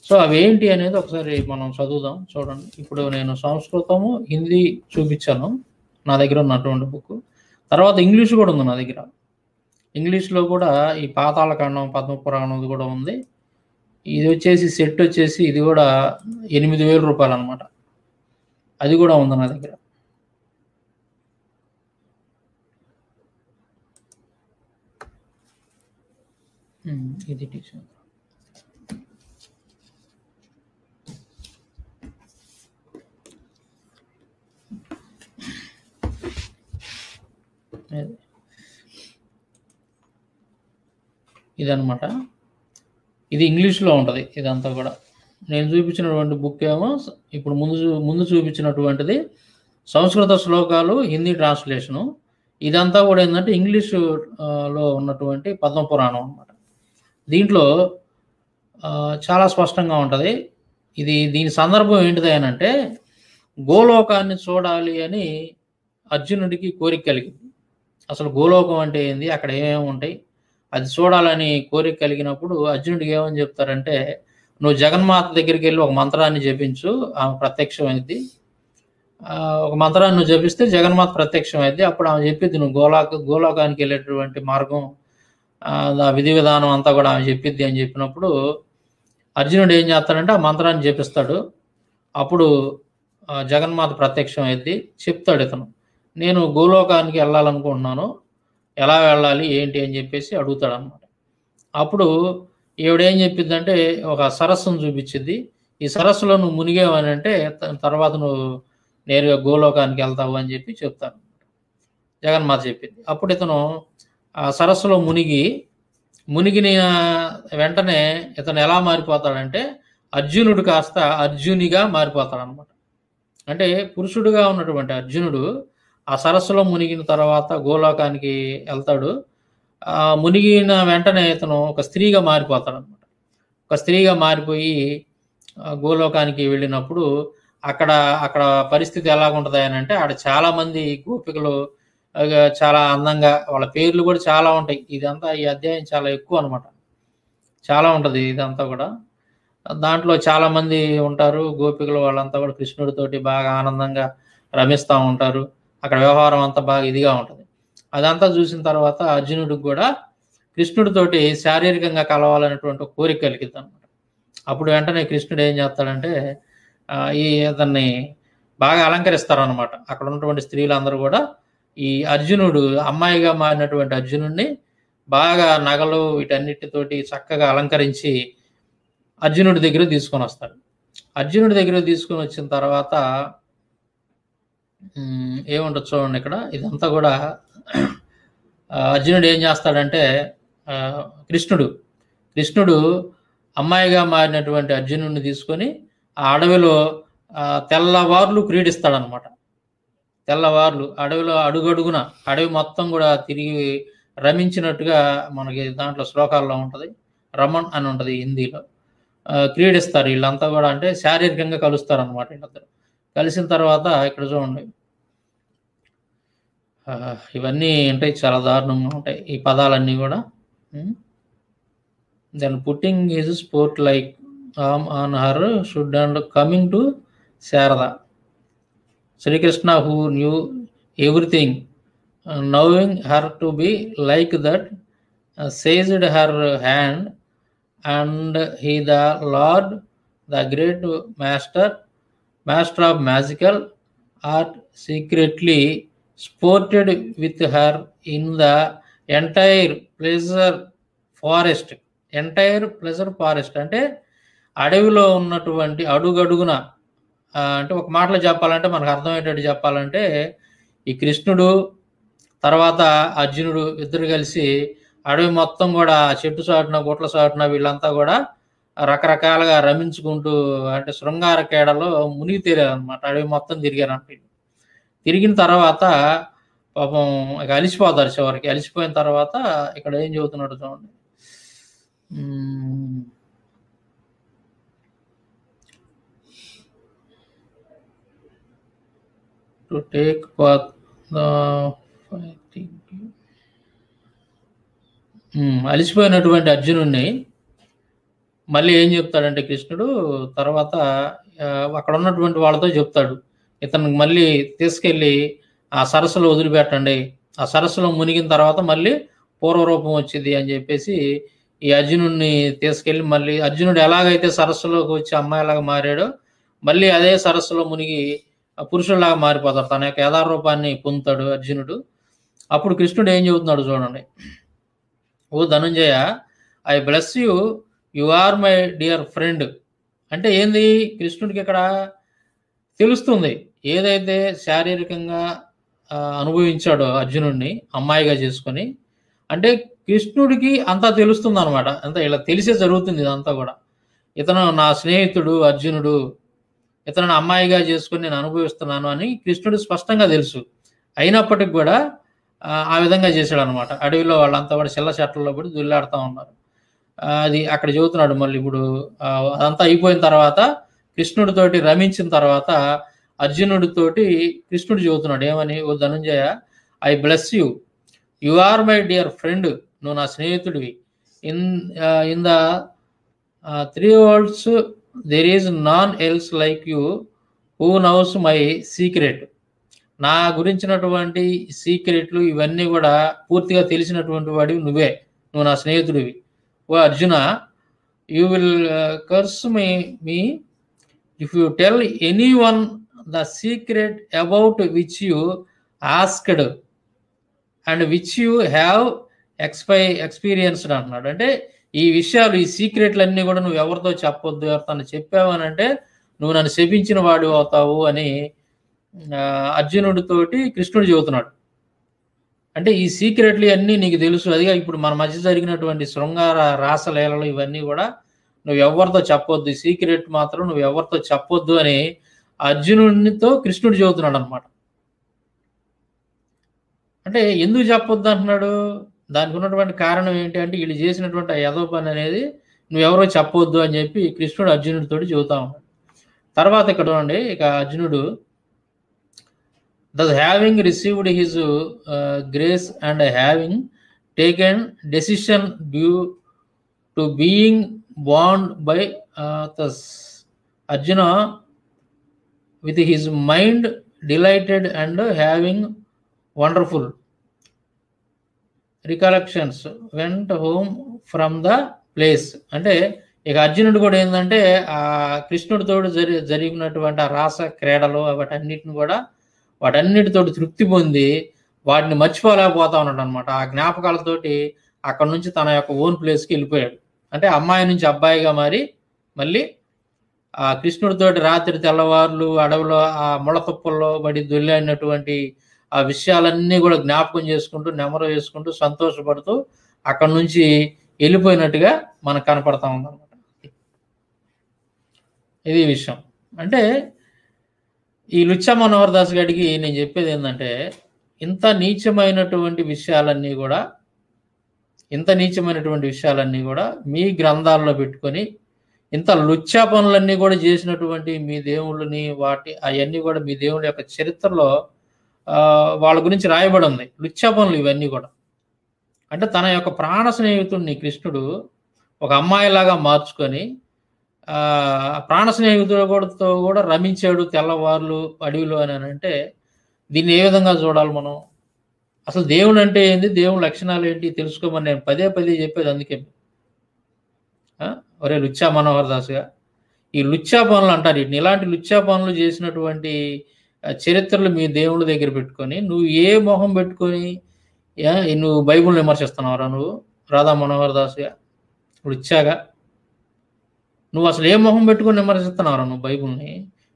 Speaker 3: సో అవి ఏంటి అనేది ఒకసారి మనం చదువుదాం. చూడండి, ఇప్పుడు నేను సంస్కృతము హిందీ చూపించాను నా దగ్గర ఉన్నటువంటి బుక్. తర్వాత ఇంగ్లీష్ కూడా ఉంది నా దగ్గర. ఇంగ్లీష్లో కూడా ఈ పాతాళ ఖండం పద్మపురాణం కూడా ఉంది. ఇది వచ్చేసి సెట్ వచ్చేసి ఇది కూడా 8,000 రూపాయలు అనమాట. అది కూడా ఉంది నా దగ్గర. ఇది టీచర్ ఇదనమాట. ఇది ఇంగ్లీష్లో ఉంటుంది ఇదంతా కూడా. నేను చూపించినటువంటి బుక్ ఏమో ఇప్పుడు ముందు చూపించినటువంటిది సంస్కృత శ్లోకాలు హిందీ ట్రాన్స్లేషను. ఇదంతా కూడా ఏంటంటే ఇంగ్లీషులో ఉన్నటువంటి పద్మపురాణం అనమాట. దీంట్లో చాలా స్పష్టంగా ఉంటుంది. దీని సందర్భం ఏంటిది అని అంటే గోలోకాన్ని చూడాలి అని అర్జునుడికి కోరిక కలిగింది. అసలు గోలోకం అంటే ఏంది, అక్కడ ఏమేమి ఉంటాయి అది చూడాలని కోరిక కలిగినప్పుడు అర్జునుడికి ఏమని చెప్తారంటే, నువ్వు జగన్మాత దగ్గరికి వెళ్ళి ఒక మంత్రాన్ని జపించు, ఆమె ప్రత్యక్షమైంది. ఒక మంత్రాన్ని నువ్వు జపిస్తే జగన్మాత ప్రత్యక్షమైంది. అప్పుడు ఆమె చెప్పిద్ది నువ్వు గోలోకానికి వెళ్ళేటువంటి మార్గం, విధి విధానం అంతా కూడా ఆమె చెప్పిద్ది అని చెప్పినప్పుడు అర్జునుడు ఏం చేస్తాడంటే ఆ మంత్రాన్ని జపిస్తాడు. అప్పుడు జగన్మాత ప్రత్యక్షం అయింది. చెప్తాడు ఇతను, నేను గోలోకానికి వెళ్ళాలనుకుంటున్నాను, ఎలా వెళ్ళాలి ఏంటి అని చెప్పేసి అడుగుతాడు అనమాట. అప్పుడు ఈవిడేం చెప్పిద్దంటే ఒక సరస్సును చూపించింది. ఈ సరస్సులో నువ్వు మునిగేవని అంటే తర్వాత నువ్వు నేరుగా గోలోకానికి వెళ్తావు అని చెప్పి చెప్తాను జగన్మాత చెప్పింది. అప్పుడు ఇతను ఆ సరస్సులో మునిగిన వెంటనే ఇతను ఎలా మారిపోతాడంటే అర్జునుడు కాస్త అర్జునిగా మారిపోతాడు అనమాట. అంటే పురుషుడుగా ఉన్నటువంటి అర్జునుడు ఆ సరస్సులో మునిగిన తర్వాత గోలోకానికి వెళ్తాడు. మునిగిన వెంటనే ఇతను ఒక స్త్రీగా మారిపోతాడు అనమాట. ఒక స్త్రీగా మారిపోయి గోలోకానికి వెళ్ళినప్పుడు అక్కడ పరిస్థితి ఎలాగుంటుంది అని అంటే ఆడ చాలా మంది గోపికలు చాలా అందంగా, వాళ్ళ పేర్లు కూడా చాలా ఉంటాయి. ఇదంతా ఈ అధ్యాయం చాలా ఎక్కువ అనమాట, చాలా ఉంటుంది ఇదంతా కూడా. దాంట్లో చాలా మంది ఉంటారు గోపికలు, వాళ్ళంతా కూడా కృష్ణుడితోటి బాగా ఆనందంగా రమిస్తూ ఉంటారు. అక్కడ వ్యవహారం అంతా బాగా ఇదిగా ఉంటుంది. అదంతా చూసిన తర్వాత అర్జునుడికి కూడా కృష్ణుడితోటి శారీరకంగా కలవాలనేటువంటి కోరిక కలిగిద్ది అనమాట. అప్పుడు వెంటనే కృష్ణుడు ఏం చేస్తాడంటే అతన్ని బాగా అలంకరిస్తారనమాట. అక్కడ ఉన్నటువంటి స్త్రీలందరూ కూడా ఈ అర్జునుడు అమ్మాయిగా మారినటువంటి అర్జునుడిని బాగా నగలు వీటన్నిటితోటి చక్కగా అలంకరించి అర్జునుడి దగ్గర తీసుకొని వస్తాడు. అర్జునుడి దగ్గర తీసుకొని వచ్చిన తర్వాత ఏముంటుంది చూడండి ఇక్కడ. ఇదంతా కూడా అర్జునుడు ఏం చేస్తాడంటే కృష్ణుడు అమ్మాయిగా మారినటువంటి అర్జునుడిని తీసుకొని ఆ అడవిలో తెల్లవార్లు క్రీడిస్తాడనమాట. తెల్లవార్లు అడవిలో అడుగడుగున అడవి మొత్తం కూడా తిరిగి రమించినట్టుగా మనకి దాంట్లో శ్లోకాల్లో ఉంటుంది. రమణ్ అని ఉంటుంది హిందీలో. క్రీడిస్తారు వీళ్ళంతా కూడా, అంటే శారీరకంగా కలుస్తారు అనమాట. వీళ్ళందరూ కలిసిన తర్వాత ఇక్కడ చూడండి ఇవన్నీ ఉంటాయి, చాలా దారుణంగా ఉంటాయి ఈ పదాలన్నీ కూడా. then putting his sport like arm on her should and coming to Sharada. Sri Krishna, who knew everything, knowing her to be like that, seized her hand, and he, the Lord, the great master of magical art, secretly sported with her in the entire pleasure forest. Entire pleasure forest అంటే అడవిలో ఉన్నటువంటి అడుగడుగున, అంటే ఒక మాటలో చెప్పాలంటే మనకు అర్థమయ్యేటట్టు చెప్పాలంటే ఈ కృష్ణుడు తర్వాత అర్జునుడు ఇద్దరు కలిసి అడవి మొత్తం కూడా చెట్టు చాటున గుట్ల చాటున వీళ్ళంతా కూడా రకరకాలుగా రమించుకుంటూ అంటే శృంగార క్రీడలో మునిగి తేరారనమాట. అడవి మొత్తం తిరిగారంట. తిరిగిన తర్వాత పాపం ఇక అలిసిపోతారు. చివరికి అలిసిపోయిన తర్వాత ఇక్కడ ఏం చెబుతున్నాడు చూడండి. టు టేక్ పాత్ అలిసిపోయినటువంటి అర్జునుడిని మళ్ళీ ఏం చెప్తాడంటే కృష్ణుడు తర్వాత అక్కడ ఉన్నటువంటి వాళ్ళతో చెప్తాడు, ఇతనికి మళ్ళీ తీసుకెళ్ళి ఆ సరస్సులో వదిలిపెట్టండి, ఆ సరస్సులో మునిగిన తర్వాత మళ్ళీ పూర్వరూపం వచ్చింది అని చెప్పేసి ఈ అర్జునుడిని తీసుకెళ్ళి మళ్ళీ అర్జునుడు ఎలాగైతే సరస్సులోకి వచ్చి అమ్మాయిలాగా మారాడో మళ్ళీ అదే సరస్సులో మునిగి పురుషుల్లాగా మారిపోతాడు, తన యొక్క యథార్థ రూపాన్ని పొందుతాడు అర్జునుడు. అప్పుడు కృష్ణుడు ఏం చెబుతున్నాడు చూడండి. ఓ Dhananjaya, I bless you, you are my dear friend. అంటే ఏంది, కృష్ణుడికి ఇక్కడ తెలుస్తుంది ఏదైతే శారీరకంగా అనుభవించాడో అర్జునుడిని అమ్మాయిగా చేసుకొని, అంటే కృష్ణుడికి అంతా తెలుస్తుంది అనమాట. అంతా ఇలా తెలిసే జరుగుతుంది ఇదంతా కూడా. ఇతను నా స్నేహితుడు అర్జునుడు, ఇతను అమ్మాయిగా చేసుకొని నేను అనుభవిస్తున్నాను అని కృష్ణుడు స్పష్టంగా తెలుసు. అయినప్పటికి కూడా ఆ విధంగా చేశాడు అనమాట. అడవిలో వాళ్ళంతా కూడా చిల్ల చెట్లలో పడి దుల్లాడుతూ ఉన్నారు. అది అక్కడ చెబుతున్నాడు. మళ్ళీ ఇప్పుడు అదంతా అయిపోయిన తర్వాత కృష్ణుడితోటి రమించిన తర్వాత అర్జునుడితోటి కృష్ణుడు చెబుతున్నాడు ఏమని, ఓ Dhananjaya, I bless you, you are my dear friend, నువ్వు నా స్నేహితుడివి. In the 3 worlds there is none else like you who knows my secret. నా గురించినటువంటి సీక్రెట్లు ఇవన్నీ కూడా పూర్తిగా తెలిసినటువంటి వాడివి నువ్వే, నువ్వు నా స్నేహితుడివి. ఓ Arjuna, you will curse me if you tell anyone the secret about which you asked and which you have experienced అంటున్నాడు. అంటే ఈ విషయాలు, ఈ సీక్రెట్లన్నీ కూడా నువ్వు ఎవరితో చెప్పొద్దు, ఎవరితో చెప్పావనంటే నువ్వు నన్ను శపించిన వాడు అవుతావు అని అర్జునుడితోటి కృష్ణుడు చెబుతున్నాడు. అంటే ఈ సీక్రెట్లు అన్నీ నీకు తెలుసు, అదిగా ఇప్పుడు మన మధ్య జరిగినటువంటి శృంగార రాసలీలలు ఇవన్నీ కూడా నువ్వు ఎవరితో చెప్పొద్దు, ఈ సీక్రెట్ మాత్రం నువ్వు ఎవరితో చెప్పొద్దు అని అర్జునుడితో కృష్ణుడు చెబుతున్నాడు అనమాట. అంటే ఎందుకు చెప్పొద్దు అంటున్నాడు, దానికి ఉన్నటువంటి కారణం ఏంటి అంటే వీళ్ళు చేసినటువంటి ఆ యదో పని అనేది నువ్వెవరో చెప్పొద్దు అని చెప్పి కృష్ణుడు అర్జునుడితో చెబుతా ఉన్నాడు. తర్వాత ఇక్కడ చూడండి, ఇక అర్జునుడు thus having received his grace and having taken decision due to being bound by thus Arjuna with his mind delighted and having wonderful recollections went home from the place. అంటే ఇక అర్జునుడు కూడా ఏంటంటే ఆ కృష్ణుడితో జరిగినటువంటి ఆ రాస క్రీడలు వాటన్నిటితో తృప్తి పొంది వాటిని మర్చిపోలేకపోతా ఉన్నాడు అనమాట. ఆ జ్ఞాపకాలతోటి అక్కడ నుంచి తన యొక్క ఓన్ ప్లేస్కి వెళ్ళిపోయాడు. అంటే అమ్మాయి నుంచి అబ్బాయిగా మారి మళ్ళీ ఆ కృష్ణుడితోటి రాత్రి తెల్లవారులు అడవిలో ఆ ముళ్ళతుప్పల్లో పడి దొల్లాడినటువంటి ఆ విషయాలన్నీ కూడా జ్ఞాపకం చేసుకుంటూ నెమరు వేసుకుంటూ సంతోషపడుతూ అక్కడ నుంచి వెళ్ళిపోయినట్టుగా మనకు కనపడతా ఉందన్నమాట. ఇది విషయం. అంటే ఈ లుచ్చా మనోహర్ దాస్ గారికి నేను చెప్పేది ఏంటంటే, ఇంత నీచమైనటువంటి విషయాలన్నీ కూడా మీ గ్రంథాల్లో పెట్టుకొని ఇంత లుచ్చా పనులన్నీ కూడా చేసినటువంటి మీ దేవుళ్ళని అవన్నీ కూడా మీ దేవుళ్ళ యొక్క చరిత్రలో వాళ్ళ గురించి రాయబడి ఉంది. లుచ్చా పనులు ఇవన్నీ కూడా. అంటే తన యొక్క ప్రాణ స్నేహితుడిని కృష్ణుడు ఒక అమ్మాయిలాగా మార్చుకొని ప్రాణ స్నేహితులతో కూడా రమించాడు తెల్లవార్లు అడవిలో అని అంటే దీన్ని ఏ విధంగా చూడాలి మనం? అసలు దేవుడు అంటే ఏంది, దేవుని లక్షణాలు ఏంటి తెలుసుకోమని నేను పదే చెప్పేది. అందుకే ఒరే లుచ్చా మనోహర్ దాస్గా, ఈ లుచ్చా పనులు అంటారు వీటిని. ఇలాంటి లుచ్చా పనులు చేసినటువంటి చరిత్రలు మీ దేవుళ్ళ దగ్గర పెట్టుకొని నువ్వు ఏ మొహం పెట్టుకొని నువ్వు బైబుల్ని విమర్శిస్తున్నావురా? నువ్వు రాధా మనోహర్ దాస్గా లుచ్చాగా నువ్వు అసలు ఏ మొహం పెట్టుకొని విమర్శిస్తున్నావురా నువ్వు బైబుల్ని?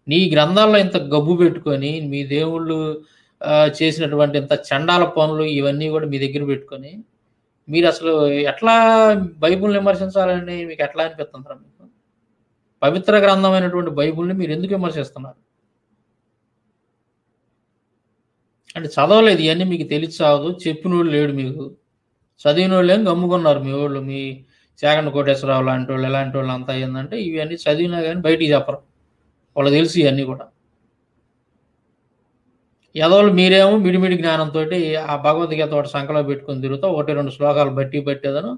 Speaker 3: నీ గ్రంథాల్లో ఇంత గబ్బు పెట్టుకొని మీ దేవుళ్ళు చేసినటువంటి ఇంత చండాల పనులు ఇవన్నీ కూడా మీ దగ్గర పెట్టుకొని మీరు అసలు ఎట్లా బైబుల్ని విమర్శించాలని మీకు ఎట్లా అనిపిస్తుందిరా? మీకు పవిత్ర గ్రంథమైనటువంటి బైబుల్ని మీరు ఎందుకు విమర్శిస్తున్నారు? అంటే చదవలేదు, ఇవన్నీ మీకు తెలిసి చావదు, చెప్పినోళ్ళు లేడు, మీకు చదివిన వాళ్ళు ఏం గమ్ముకున్నారు మీ వాళ్ళు. మీ చాగంటి కోటేశ్వరరావు లాంటి వాళ్ళు ఎలాంటి వాళ్ళు అంతా ఏంటంటే ఇవన్నీ చదివినా కానీ బయటికి చెప్పరు, వాళ్ళు తెలుసు ఇవన్నీ కూడా. యదవులు మీరేమో మిడిమిడి జ్ఞానంతో ఆ భగవద్గీత ఒకటి సంకలో పెట్టుకుని తిరుగుతా 1-2 శ్లోకాలు పట్టేదను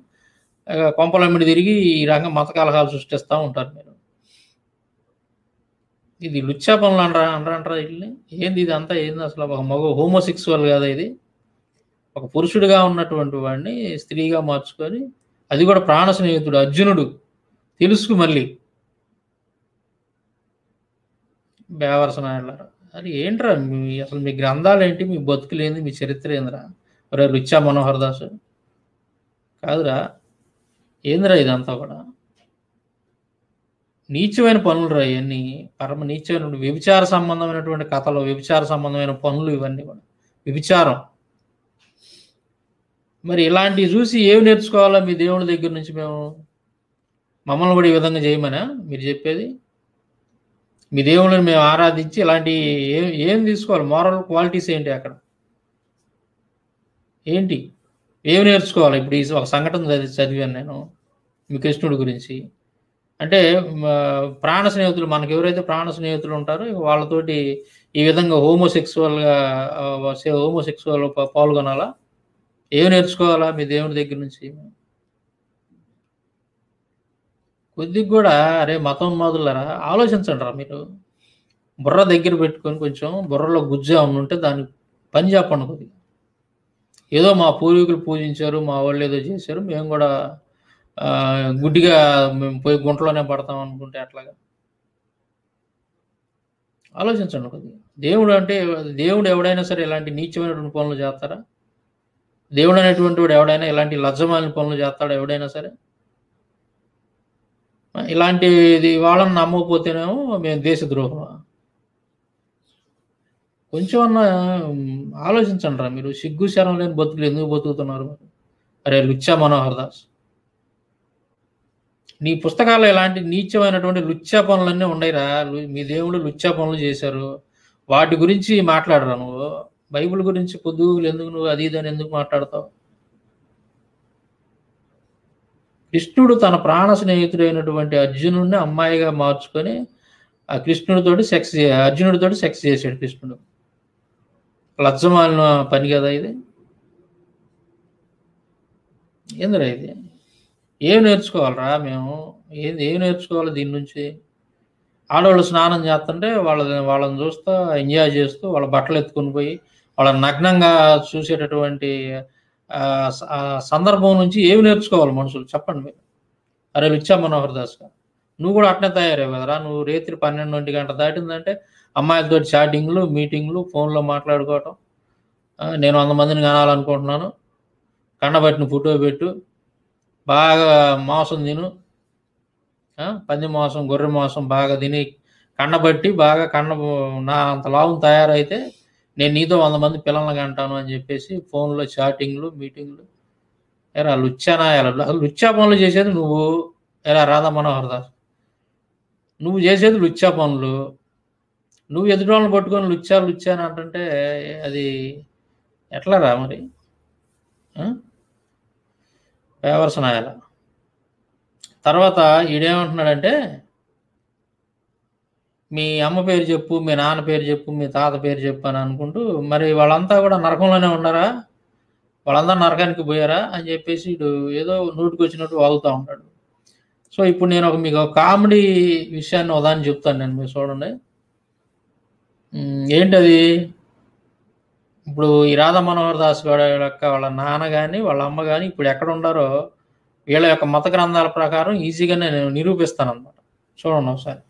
Speaker 3: కొంపలమ్మిడి తిరిగి ఈ రకంగా మత కలహాలు సృష్టిస్తూ ఉంటారు మీరు. ఇది లుచ్చా పనులు అంటారా వీళ్ళని? ఏంది ఇది అంతా? ఏంది అసలు? ఒక మగ హోమోసెక్సువల్ కదా ఇది? ఒక పురుషుడిగా ఉన్నటువంటి వాడిని స్త్రీగా మార్చుకొని, అది కూడా ప్రాణ స్నేహితుడు అర్జునుడు తెలుసుకు మళ్ళీ బేవరసనాయారు. అది ఏంట్రా అసలు మీ గ్రంథాలు ఏంటి, మీ బతుకులు ఏంది, మీ చరిత్ర ఏందిరా? ఒరే లుచ్చా మనోహర్ దాస్ కాదురా, ఏందిరా ఇదంతా కూడా? నీచమైన పనులు రా ఇవన్నీ, పరమ నీచమైన వ్యభిచార సంబంధమైనటువంటి కథలు, వ్యభిచార సంబంధమైన పనులు ఇవన్నీ కూడా వ్యభిచారం. మరి ఇలాంటివి చూసి ఏమి నేర్చుకోవాలా మీ దేవుడి దగ్గర నుంచి? మమ్మల్ని కూడా ఈ విధంగా చేయమనా మీరు చెప్పేది? మీ దేవుళ్ళని మేము ఆరాధించి ఇలాంటి ఏం తీసుకోవాలి? మోరల్ క్వాలిటీస్ ఏంటి అక్కడ? ఏంటి ఏమి నేర్చుకోవాలి? ఇప్పుడు ఈ ఒక సంఘటన చదివాను నేను మీ కృష్ణుడి గురించి. అంటే ప్రాణ స్నేహితులు, మనకు ఎవరైతే ప్రాణ స్నేహితులు ఉంటారో వాళ్ళతోటి ఈ విధంగా హోమోసెక్సువల్గా పాల్గొనాలా? ఏమి నేర్చుకోవాలా మీ దేవుడి దగ్గర నుంచి? కొద్దిగా కూడా అరే మతం మొదలరా ఆలోచించండి రా మీరు. బుర్ర దగ్గర పెట్టుకొని కొంచెం బుర్రలో గుజ్జా ఉంటే దాన్ని పని చెప్పండి కొద్దిగా. ఏదో మా పూర్వీకులు పూజించారు, మా వాళ్ళు ఏదో చేశారు, మేము కూడా గుడ్డిగా మేము పోయి గుంటలోనే పడతాం అనుకుంటే అట్లాగా ఆలోచించండి కొద్దిగా. దేవుడు అంటే దేవుడు ఎవడైనా సరే ఇలాంటి నీచమైనటువంటి పనులు చేస్తారా? దేవుడు అనేటువంటి వాడు ఎవడైనా ఇలాంటి లజ్జమాలిన పనులు చేస్తాడా? ఎవడైనా సరే ఇలాంటిది వాళ్ళని నమ్మకపోతేనేమో మేము దేశద్రోహం. కొంచెం అన్నా ఆలోచించండి రా మీరు. సిగ్గు శరం లేని బతుకులు ఎందుకు బతుకుతున్నారు? అరే లుచ్చా మనోహర్ దాస్, నీ పుస్తకాల్లో ఇలాంటి నీచమైనటువంటి లుచ్చా పనులన్నీ ఉండయిరా. మీ దేవుడు లుచ్చా పనులు చేశారు, వాటి గురించి మాట్లాడరా నువ్వు? బైబిల్ గురించి పొద్దుగులు ఎందుకు నువ్వు అది ఇదని ఎందుకు మాట్లాడతావు? కృష్ణుడు తన ప్రాణ స్నేహితుడైనటువంటి అర్జునుడిని అమ్మాయిగా మార్చుకొని ఆ అర్జునుడితోటి సెక్స్ చేశాడు కృష్ణుడు. లజ్జమాలిన పని కదా ఇది. ఏందిరా ఇది? ఏం నేర్చుకోవాలరా మేము? ఏం నేర్చుకోవాలి దీని నుంచి? ఆడవాళ్ళు స్నానం చేస్తుంటే వాళ్ళని చూస్తూ ఎంజాయ్ చేస్తూ వాళ్ళ బట్టలు ఎత్తుకొని పోయి వాళ్ళ నగ్నంగా చూసేటటువంటి సందర్భం నుంచి ఏమి నేర్చుకోవాలి మనుషులు? చెప్పండి మీరు. అరే లుచ్చా మనోహర్ దాస్, నువ్వు కూడా అట్నే తయారయ్యావు కదరా. నువ్వు రాత్రి 12 గంట దాటిందంటే అమ్మాయిలతో చాటింగ్లు, మీటింగ్లు, ఫోన్లో మాట్లాడుకోవటం. నేను 100 మందిని కనాలనుకుంటున్నాను, కండబట్టిన ఫోటో పెట్టు, బాగా మాంసం తిను, పంది మాంసం, గొర్రె మాంసం బాగా తిని కండబట్టి బాగా నా అంత లాభం తయారైతే నేను నీతో 100 మంది పిల్లల్ని కంటాను అని చెప్పేసి ఫోన్లో చాటింగ్లు, మీటింగ్లు. ఎరా లుచ్చానా? లుచ్చా పనులు చేసేది నువ్వు. ఎరా రాధా మనోహర్ దాస్, నువ్వు చేసేది లుచ్చా పనులు. నువ్వు ఎదుటి పట్టుకొని లుచ్చా అని అంటుంటే అది ఎట్లా రా మరి? పేవర్సనాయాల తర్వాత ఈడేమంటున్నాడంటే మీ అమ్మ పేరు చెప్పు, మీ నాన్న పేరు చెప్పు, మీ తాత పేరు చెప్పు అని అనుకుంటూ, మరి వాళ్ళంతా కూడా నరకంలోనే ఉన్నారా? వాళ్ళందరూ నరకానికి పోయారా అని చెప్పేసి ఏదో నోటికి వచ్చినట్టు వాగుతూ ఉంటాడు. సో ఇప్పుడు నేను మీకు కామెడీ విషయాన్ని ఉదాహరణ చెప్తాను నేను, మీరు చూడండి. ఏంటది? ఇప్పుడు ఈ రాధా మనోహర్ దాస్ గారి యొక్క వాళ్ళ నాన్న కానీ వాళ్ళ అమ్మ కానీ ఇప్పుడు ఎక్కడ ఉండారో వీళ్ళ యొక్క మత గ్రంథాల ప్రకారం ఈజీగా నేను నిరూపిస్తాను అనమాట. చూడండి ఒకసారి.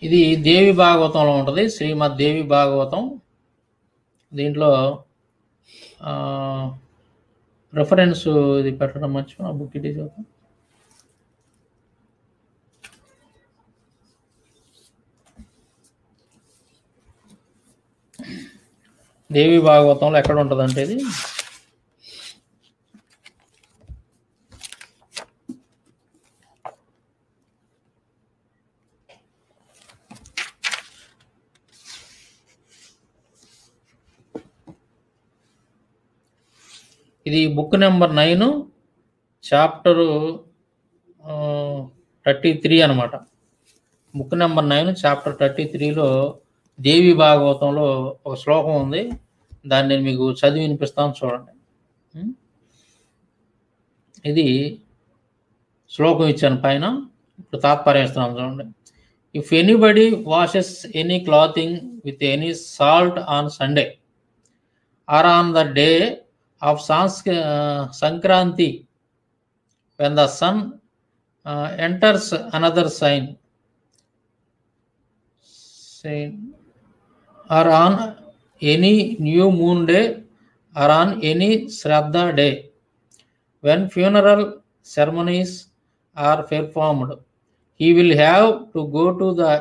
Speaker 3: ఇది దేవి భాగవతంలో ఉంటుంది, శ్రీమద్ దేవి భాగవతం. దీంట్లో రెఫరెన్స్ ఇది పెట్టడం మర్చిపోయిన, బుక్ ఇది చదువుతాం. దేవి భాగవతంలో ఎక్కడ ఉంటుంది అంటే ఇది ఇది బుక్ నెంబర్ 9 చాప్టరు 33 అనమాట. బుక్ నెంబర్ 9 చాప్టర్ 33లో దేవి భాగవతంలో ఒక శ్లోకం ఉంది. దాన్ని నేను మీకు చదివి వినిపిస్తాను, చూడండి. ఇది శ్లోకం ఇచ్చాను పైన, ఇప్పుడు తాత్పర్యం ఇస్తున్నాను చూడండి. If anybody washes any clothing with any salt on Sunday or on the day of Sankranti, when the sun enters another sign, or on any new moon day or on any Shraddha day, when funeral ceremonies are performed, he will have to go to the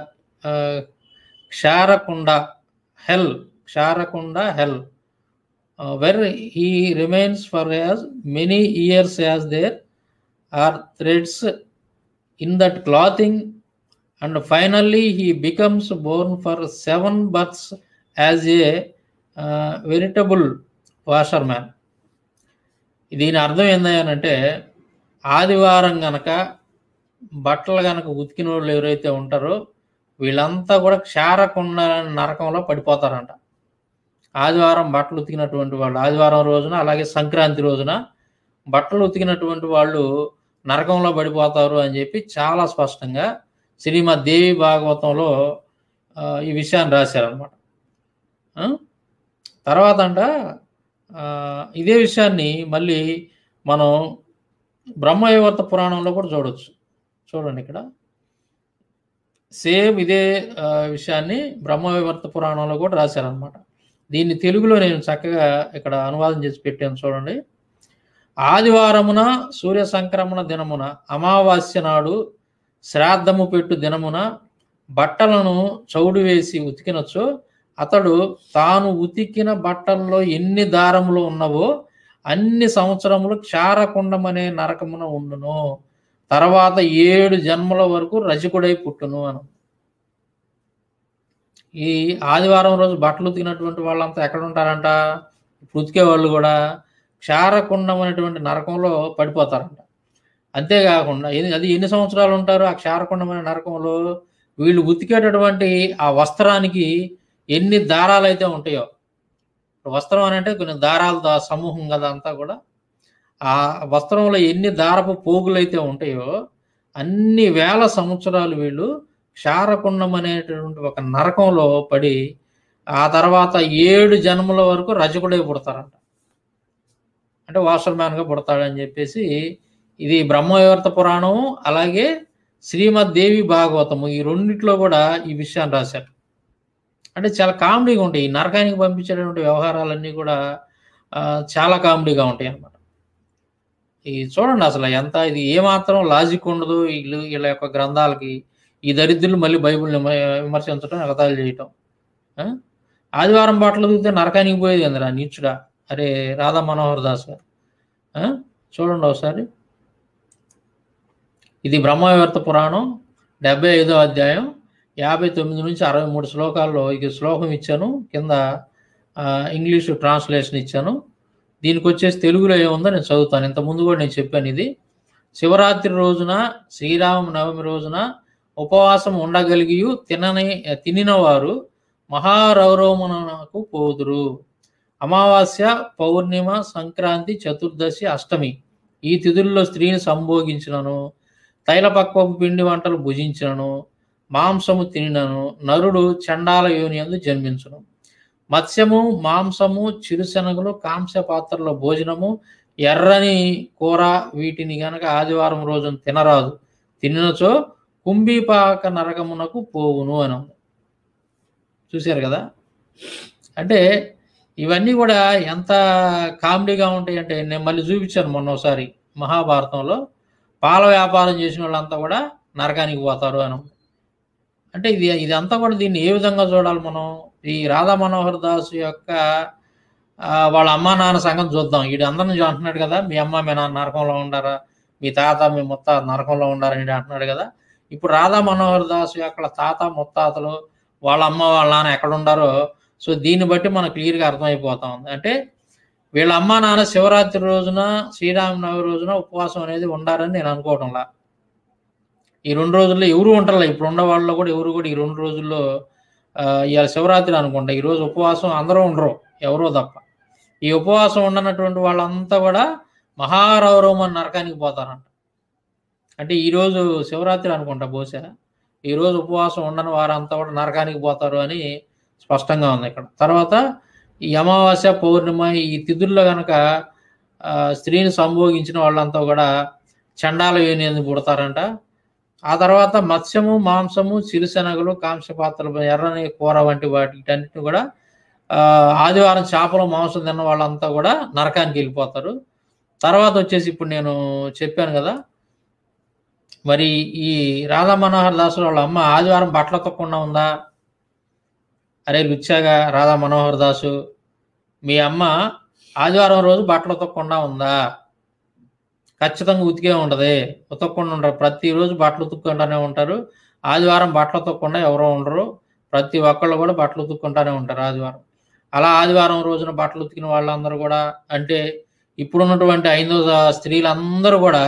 Speaker 3: Ksharakunda hell, where he remains for as many years as there are threads in that clothing, and finally he becomes born for 7 births as a veritable washerman. దీని అర్థం ఏంటంటే, ఆదివారం గనక బట్టలు గనక ఉతికిన వాళ్ళు ఎవరైతే ఉంటారో వీళ్ళంతా కూడా క్షారకుండ నరకంలో పడిపోతారంట. ఆదివారం బట్టలు ఉతికినటువంటి వాళ్ళు ఆదివారం రోజున, అలాగే సంక్రాంతి రోజున బట్టలు ఉతికినటువంటి వాళ్ళు నరకంలో పడిపోతారు అని చెప్పి చాలా స్పష్టంగా శ్రీమద్ దేవి భాగవతంలో ఈ విషయాన్ని రాశారనమాట. తర్వాత అంట ఇదే విషయాన్ని మళ్ళీ మనం బ్రహ్మవైవర్త పురాణంలో కూడా చూడవచ్చు. చూడండి, ఇక్కడ సేమ్ ఇదే విషయాన్ని బ్రహ్మవైవర్త పురాణంలో కూడా రాశారనమాట. దీన్ని తెలుగులో నేను చక్కగా ఇక్కడ అనువాదం చేసి పెట్టాను, చూడండి. ఆదివారమున సూర్య సంక్రమణ దినమున అమావాస్య నాడు శ్రాద్ధము పెట్టు దినమున బట్టలను చౌడు వేసి ఉతికినచో అతడు తాను ఉతికిన బట్టల్లో ఎన్ని దారములు ఉన్నవో అన్ని సంవత్సరములు క్షారకుండమనే నరకమున ఉండును, తర్వాత 7 జన్మల వరకు రజకుడై పుట్టును అను. ఈ ఆదివారం రోజు బట్టలు ఉతికినటువంటి వాళ్ళంతా ఎక్కడ ఉంటారంట? ఇప్పుడు ఉతికే వాళ్ళు కూడా క్షారకుండం అనేటువంటి నరకంలో పడిపోతారంట. అంతేకాకుండా అది ఎన్ని సంవత్సరాలు ఉంటారు ఆ క్షారకుండం అనే నరకంలో? వీళ్ళు ఉతికేటటువంటి ఆ వస్త్రానికి ఎన్ని దారాలు అయితే ఉంటాయో, వస్త్రం అని అంటే కొన్ని దారాల సమూహం కదా అంతా కూడా, ఆ వస్త్రంలో ఎన్ని దారపు పోగులు అయితే ఉంటాయో అన్ని వేల సంవత్సరాలు వీళ్ళు క్షారకుండం అనేటటువంటి ఒక నరకంలో పడి ఆ తర్వాత 7 జన్మల వరకు రజకుడై పుడతారంట. అంటే వాషర్ మ్యాన్గా పుడతాడని చెప్పేసి ఇది బ్రహ్మవైవర్త పురాణం అలాగే శ్రీమద్ దేవి భాగవతము ఈ రెండిట్లో కూడా ఈ విషయాన్ని రాశారు. అంటే చాలా కామెడీగా ఉంటాయి. ఈ నరకానికి పంపించేటువంటి వ్యవహారాలన్నీ కూడా చాలా కామెడీగా ఉంటాయి అన్నమాట. ఈ చూడండి అసలు ఎంత ఇది ఏమాత్రం లాజిక్ ఉండదు వీళ్ళ యొక్క గ్రంథాలకి. ఈ దరిద్రులు మళ్ళీ బైబిల్ని విమర్శించడం, ఎగతాళి చేయటం. ఆదివారం బట్టలు దిగితే నరకానికి పోయేది అందరా నీచుడా. అరే రాధా మనోహర్ దాస్ గారు చూడండి ఒకసారి. ఇది బ్రహ్మవైవర్త పురాణం 75వ అధ్యాయం 59 నుంచి 63 శ్లోకాల్లో ఇది శ్లోకం ఇచ్చాను. కింద ఇంగ్లీషు ట్రాన్స్లేషన్ ఇచ్చాను. దీనికి వచ్చేసి తెలుగులో ఏముందో నేను చదువుతాను. ఇంతకుముందు కూడా నేను చెప్పాను. ఇది శివరాత్రి రోజున శ్రీరామ నవమి రోజున ఉపవాసం ఉండగలిగి తినిన వారు మహారౌరవమునకు పోదురు. అమావాస్య, పౌర్ణిమ, సంక్రాంతి, చతుర్దశి, అష్టమి ఈ తిథుల్లో స్త్రీని సంభోగించినను, తైలపక్వపు పిండి వంటలు భుజించినను, మాంసము తినినను నరుడు చండాల యోనియందు జన్మించును. మత్స్యము, మాంసము, చిరుశనగలు, కాంస్య పాత్రలో భోజనము, ఎర్రని కూర వీటిని గనక ఆదివారం రోజున తినరాదు. తినినచో కుంభీపాక నరకమునకు పోవును అని ఉంది. చూశారు కదా. అంటే ఇవన్నీ కూడా ఎంత కామెడీగా ఉంటాయి అంటే, నేను మళ్ళీ చూపించాను మొన్న ఒకసారి మహాభారతంలో పాల వ్యాపారం చేసిన వాళ్ళంతా కూడా నరకానికి పోతారు అని. అంటే ఇదంతా కూడా దీన్ని ఏ విధంగా చూడాలి మనం? ఈ రాధా మనోహర్ దాస్ యొక్క వాళ్ళ అమ్మా నాన్న సంగతి చూద్దాం. వీడు అందరిని అంటున్నాడు కదా, మీ అమ్మ మీ నాన్న నరకంలో ఉండారా, మీ తాత మీ ముత్తాత నరకంలో ఉండారని అంటున్నాడు కదా. ఇప్పుడు రాధా మనోహర్ దాస్ యొక్క తాత ముత్తాతలు వాళ్ళ అమ్మ వాళ్ళ నాన్న ఎక్కడ ఉండారో, సో దీన్ని బట్టి మనకు క్లియర్గా అర్థమైపోతా ఉంది. అంటే వీళ్ళ అమ్మా నాన్న శివరాత్రి రోజున శ్రీరామనవమి రోజున ఉపవాసం అనేది ఉండారని నేను అనుకోవటంలా. ఈ 2 రోజుల్లో ఎవరు ఉంటారులే, ఇప్పుడు ఉన్న వాళ్ళలో కూడా ఎవరు కూడా ఈ 2 రోజుల్లో ఇవాళ శివరాత్రి అనుకుంటా, ఈరోజు ఉపవాసం అందరూ ఉండరు, ఎవరో తప్ప. ఈ ఉపవాసం ఉండనటువంటి వాళ్ళంతా కూడా మహారౌరవం నరకానికి పోతారంట. అంటే ఈరోజు శివరాత్రి అనుకుంటా బహుశా, ఈరోజు ఉపవాసం ఉండని వారంతా కూడా నరకానికి పోతారు అని స్పష్టంగా ఉంది ఇక్కడ. తర్వాత ఈ అమావాస్య, పౌర్ణిమ ఈ తిథుల్లో కనుక స్త్రీని సంభోగించిన వాళ్ళంతా కూడా చండాల యోని పుడతారంట. ఆ తర్వాత మత్స్యము, మాంసము, చిరుశనగలు, కాంస్య పాత్రలు, ఎర్రని కూర వంటి వాటిటన్నిటిని కూడా ఆదివారం చేపలు, మాంసం తిన్న వాళ్ళంతా కూడా నరకానికి వెళ్ళిపోతారు. తర్వాత వచ్చేసి ఇప్పుడు నేను చెప్పాను కదా, మరి ఈ రాధా మనోహర్ దాసు వాళ్ళ అమ్మ ఆదివారం బట్టలు తొక్కకుండా ఉందా? అరే లుచ్చాగా రాధా మనోహర్ దాసు, మీ అమ్మ ఆదివారం రోజు బట్టలు తొక్కకుండా ఉందా? ఖచ్చితంగా ఉతికే ఉంటుంది, ఉతకకుండా ఉండరు. ప్రతిరోజు బట్టలు ఉతుక్కుంటానే ఉంటారు. ఆదివారం బట్టలు ఉతకకుండా ఎవరో ఉండరు, ప్రతి ఒక్కళ్ళు కూడా బట్టలు ఉతుక్కుంటానే ఉంటారు ఆదివారం. అలా ఆదివారం రోజున బట్టలు ఉతికిన వాళ్ళందరూ కూడా, అంటే ఇప్పుడున్నటువంటి 5 స్త్రీలందరూ కూడా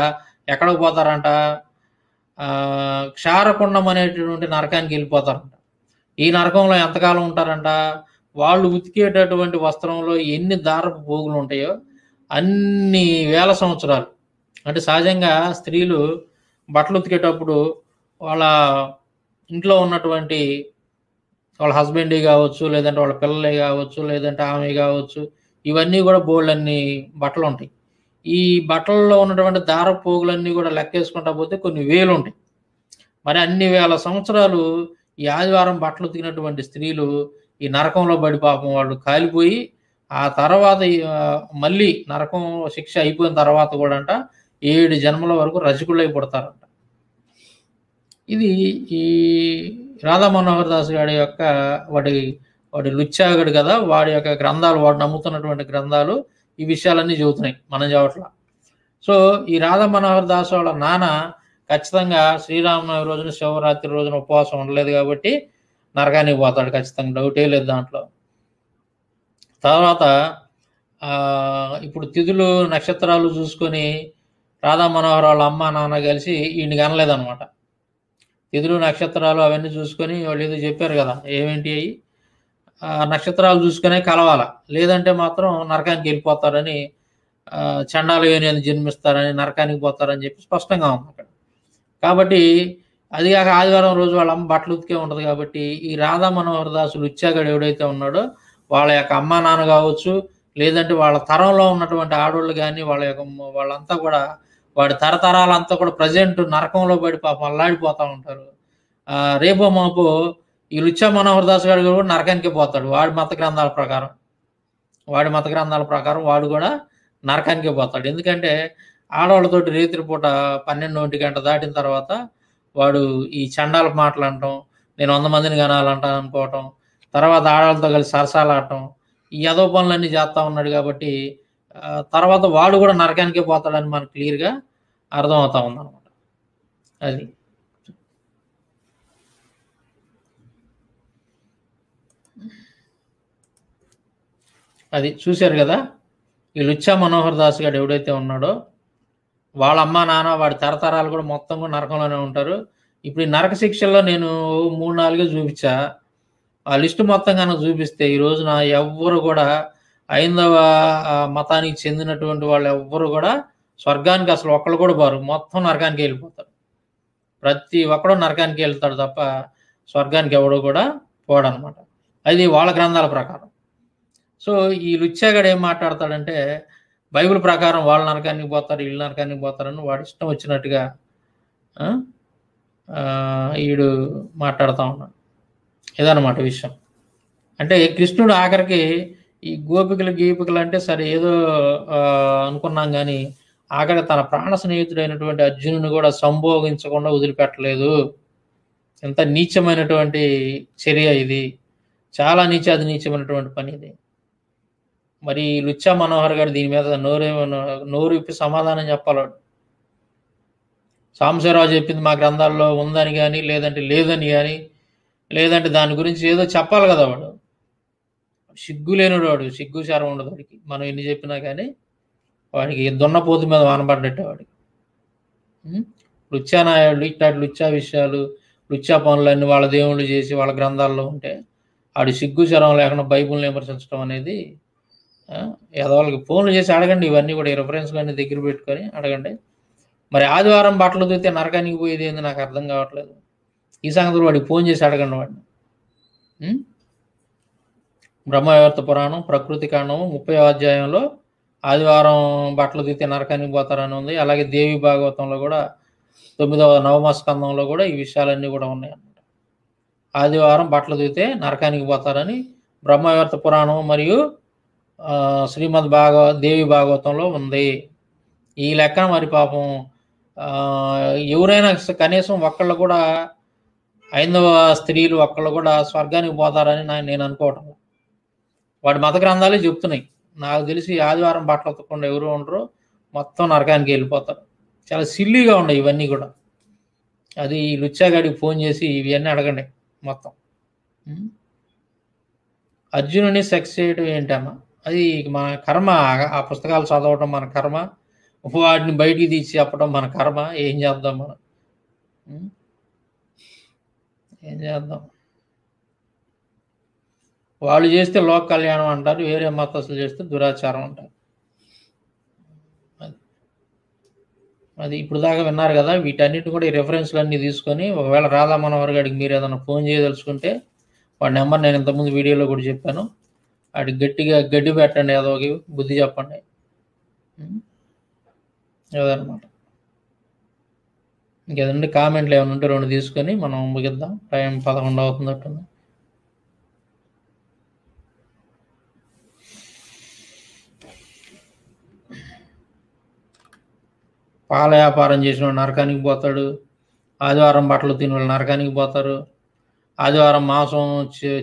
Speaker 3: ఎక్కడికి పోతారంట? క్షారకుండం అనేటటువంటి నరకానికి వెళ్ళిపోతారంట. ఈ నరకంలో ఎంతకాలం ఉంటారంట? వాళ్ళు ఉతికేటటువంటి వస్త్రంలో ఎన్ని దారపు పోగులు ఉంటాయో అన్ని వేల సంవత్సరాలు. అంటే సహజంగా స్త్రీలు బట్టలు ఉతికేటప్పుడు వాళ్ళ ఇంట్లో ఉన్నటువంటి వాళ్ళ హస్బెండే కావచ్చు, లేదంటే వాళ్ళ పిల్లలే కావచ్చు, లేదంటే ఆమె కావచ్చు, ఇవన్నీ కూడా బోళ్ళన్ని బట్టలు ఉంటాయి. ఈ బట్టల్లో ఉన్నటువంటి దారపు పోగులన్నీ కూడా లెక్కేసుకుంటా పోతే కొన్ని వేలు ఉంటాయి. మరి అన్ని వేల సంవత్సరాలు ఈ ఆదివారం బట్టలు ఉతికినటువంటి స్త్రీలు ఈ నరకంలో పడి పాపం వాళ్ళు కాలిపోయి, ఆ తర్వాత మళ్ళీ నరకం శిక్ష అయిపోయిన తర్వాత కూడా అంట 7 జన్మల వరకు రజకులై పుడతారంట. ఇది ఈ రాధా మనోహర్ దాస్ గారి యొక్క వాడి లుచ్చాగడు కదా, వాడి యొక్క గ్రంథాలు, వాడు నమ్ముతున్నటువంటి గ్రంథాలు ఈ విషయాలన్నీ చెబుతున్నాయి, మనం చెప్పట్లా. సో ఈ రాధా మనోహర్ దాస్ వాళ్ళ నాన్న ఖచ్చితంగా శ్రీరామనవమి రోజున శివరాత్రి రోజున ఉపవాసం ఉండలేదు కాబట్టి నరకానికి పోతాడు ఖచ్చితంగా, డౌటే లేదు దాంట్లో. తర్వాత ఇప్పుడు తిథులు నక్షత్రాలు చూసుకొని రాధా మనోహర్ వాళ్ళ అమ్మ నాన్న కలిసి ఈయనకి అనలేదన్నమాట. తిథులు నక్షత్రాలు అవన్నీ చూసుకొని వాళ్ళు ఏదో చెప్పారు కదా, ఏమేంటి అవి నక్షత్రాలు చూసుకునే కలవాల, లేదంటే మాత్రం నరకానికి వెళ్ళిపోతారని, చండాల యోని జన్మిస్తారని, నరకానికి పోతారని చెప్పి స్పష్టంగా ఉంది అక్కడ. కాబట్టి అది కాక ఆదివారం రోజు వాళ్ళ అమ్మ బట్టలు ఉతికే ఉంటుంది కాబట్టి ఈ రాధా మనోహర్ దాసు లుచ్చాగాడు ఎవడైతే ఉన్నాడో వాళ్ళ యొక్క అమ్మా నాన్న కావచ్చు, లేదంటే వాళ్ళ తరంలో ఉన్నటువంటి ఆడవాళ్ళు కానీ వాళ్ళంతా కూడా వాడి తరతరాలంతా కూడా ప్రజెంట్ నరకంలో పడి పాపం అల్లాడిపోతూ ఉంటారు. రేపో మాపో ఈ లుచ్చా మనోహర్ దాస్ గారు కూడా నరకానికి పోతాడు. వాడి మత గ్రంథాల ప్రకారం వాడు కూడా నరకానికే పోతాడు. ఎందుకంటే ఆడవాళ్ళతోటి రేత్రి పూట 12-1 గంట దాటిన తర్వాత వాడు ఈ చండాల మాటలు అంటాం, నేను 100 మందిని కనాలంటాను అనుకోవటం, తర్వాత ఆడవాళ్ళతో కలిసి సరసాలాడటం, ఈ యదో పనులన్నీ చేస్తూ ఉన్నాడు. కాబట్టి తర్వాత వాడు కూడా నరకానికే పోతాడని మనకు క్లియర్గా అర్థమవుతా ఉందన్నమాట. అది చూశారు కదా. ఈ లుచ్చా మనోహర్ దాస్ గారు ఎవడైతే ఉన్నాడో వాళ్ళ అమ్మ నాన్న వాడి తరతరాలు కూడా మొత్తం కూడా నరకంలోనే ఉంటారు. ఇప్పుడు ఈ నరక శిక్షల్లో నేను 3-4 చూపించా. ఆ లిస్టు మొత్తం కనుక చూపిస్తే ఈ రోజున ఎవ్వరు కూడా ఐందవ మతానికి చెందినటువంటి వాళ్ళు ఎవ్వరు కూడా స్వర్గానికి అసలు ఒక్కళ్ళు కూడా పోరు, మొత్తం నరకానికి వెళ్ళిపోతారు. ప్రతి ఒక్కడు నరకానికి వెళ్తాడు తప్ప స్వర్గానికి ఎవడు కూడా పోడనమాట. అది వాళ్ళ గ్రంథాల ప్రకారం. సో ఈ లుచ్చాగాడు ఏం మాట్లాడతాడంటే బైబిల్ ప్రకారం వాళ్ళు నరకానికి పోతారు, వీళ్ళు నరకానికి పోతారని వాడు ఇష్టం వచ్చినట్టుగా ఈడు మాట్లాడుతూ ఉన్నాడు. ఇదన్నమాట విషయం. అంటే కృష్ణుడు ఆఖరికి ఈ గీపికలు అంటే సరే ఏదో అనుకున్నాం, కానీ ఆఖరి తన ప్రాణ స్నేహితుడైనటువంటి అర్జునుని కూడా సంభోగించకుండా వదిలిపెట్టలేదు. ఎంత నీచమైనటువంటి చర్య ఇది, చాలా నీచమైనటువంటి పని ఇది. మరి లుచ్చా మనోహర్ గారు దీని మీద నోరు ఇప్పి సమాధానం చెప్పాలాడు. సాంబశివరావు చెప్పింది మా గ్రంథాల్లో ఉందని కానీ లేదంటే లేదని కానీ లేదంటే దాని గురించి ఏదో చెప్పాలి కదా. వాడు సిగ్గు లేనుడు, వాడు సిగ్గు శారం ఉండదు వాడికి. మనం ఎన్ని చెప్పినా కానీ వాడికి దున్నపోతు మీద వానపడ్డట్టే వాడికి. లుచ్చా నాయుడు ఇట్లాంటి లుచ్చా విషయాలు లుచ్చా పనులన్నీ వాళ్ళ దేవుళ్ళు చేసి వాళ్ళ గ్రంథాల్లో ఉంటే వాడి సిగ్గు శరం లేకుండా బైబుల్ని విమర్శించడం అనేది వాళ్ళకి ఫోన్లు చేసి అడగండి. ఇవన్నీ కూడా రెఫరెన్స్లు అన్ని దగ్గర పెట్టుకొని అడగండి. మరి ఆదివారం బట్టలు దూతే నరకానికి పోయేది ఏంది నాకు అర్థం కావట్లేదు. ఈ సంగతులు వాడికి ఫోన్ చేసి అడగండి వాడిని. బ్రహ్మవైవర్త పురాణం ప్రకృతి కాండం 30వ అధ్యాయంలో ఆదివారం బట్టలు దూతే నరకానికి పోతారని ఉంది. అలాగే దేవి భాగవతంలో కూడా 9వ నవమ స్కందంలో కూడా ఈ విషయాలన్నీ కూడా ఉన్నాయన్నమాట. ఆదివారం బట్టలు దూతే నరకానికి పోతారని బ్రహ్మవైవర్త పురాణం మరియు శ్రీమద్ దేవి భాగవతంలో ఉంది. ఈ లెక్కన మరి పాపం ఎవరైనా కనీసం ఒక్కళ్ళు కూడా ఐందవ స్త్రీలు ఒక్కళ్ళు కూడా స్వర్గానికి పోతారని నేను అనుకోవటం. వాడి మత గ్రంథాలే చెప్తున్నాయి. నాకు తెలిసి ఆదివారం బట్టలు ఉతకకుండా ఎవరు ఉండరు, మొత్తం నరకానికి వెళ్ళిపోతారు. చాలా సిల్లీగా ఉన్నాయి ఇవన్నీ కూడా. అది లుచ్చాగాడికి ఫోన్ చేసి ఇవన్నీ అడగండి మొత్తం. అర్జునుని సెక్స్ చేయడం ఏంటమ్మా, అది మన కర్మ. ఆ పుస్తకాలు చదవటం మన కర్మ, వాటిని బయటికి తీసి చెప్పడం మన కర్మ. ఏం చేద్దాం మనం, ఏం చేద్దాం. వాళ్ళు చేస్తే లోక కళ్యాణం అంటారు, వేరే మతస్థులు చేస్తే దురాచారం అంటారు. అది ఇప్పుడు దాకా విన్నారు కదా. వీటన్నిటి కూడా ఈ రెఫరెన్స్లు అన్నీ తీసుకొని ఒకవేళ రాధా మనోహర్ గారికి మీరు ఏదైనా ఫోన్ చేయదలుచుకుంటే వాడి నెంబర్ నేను ఇంతకుముందు వీడియోలో కూడా చెప్పాను. వాడికి గట్టిగా గడ్డి పెట్టండి, ఏదో ఒక బుద్ధి చెప్పండి. అదనమాట. ఇంకేదంటే కామెంట్లు ఏమైనా ఉంటే 2 తీసుకొని మనం ముగిద్దాం. టైం 11 అవుతున్నట్టుంది. పాల వ్యాపారం చేసిన వాళ్ళు నరకానికి పోతాడు, ఆదివారం బట్టలు తిని వాళ్ళు నరకానికి పోతారు, ఆదివారం మాంసం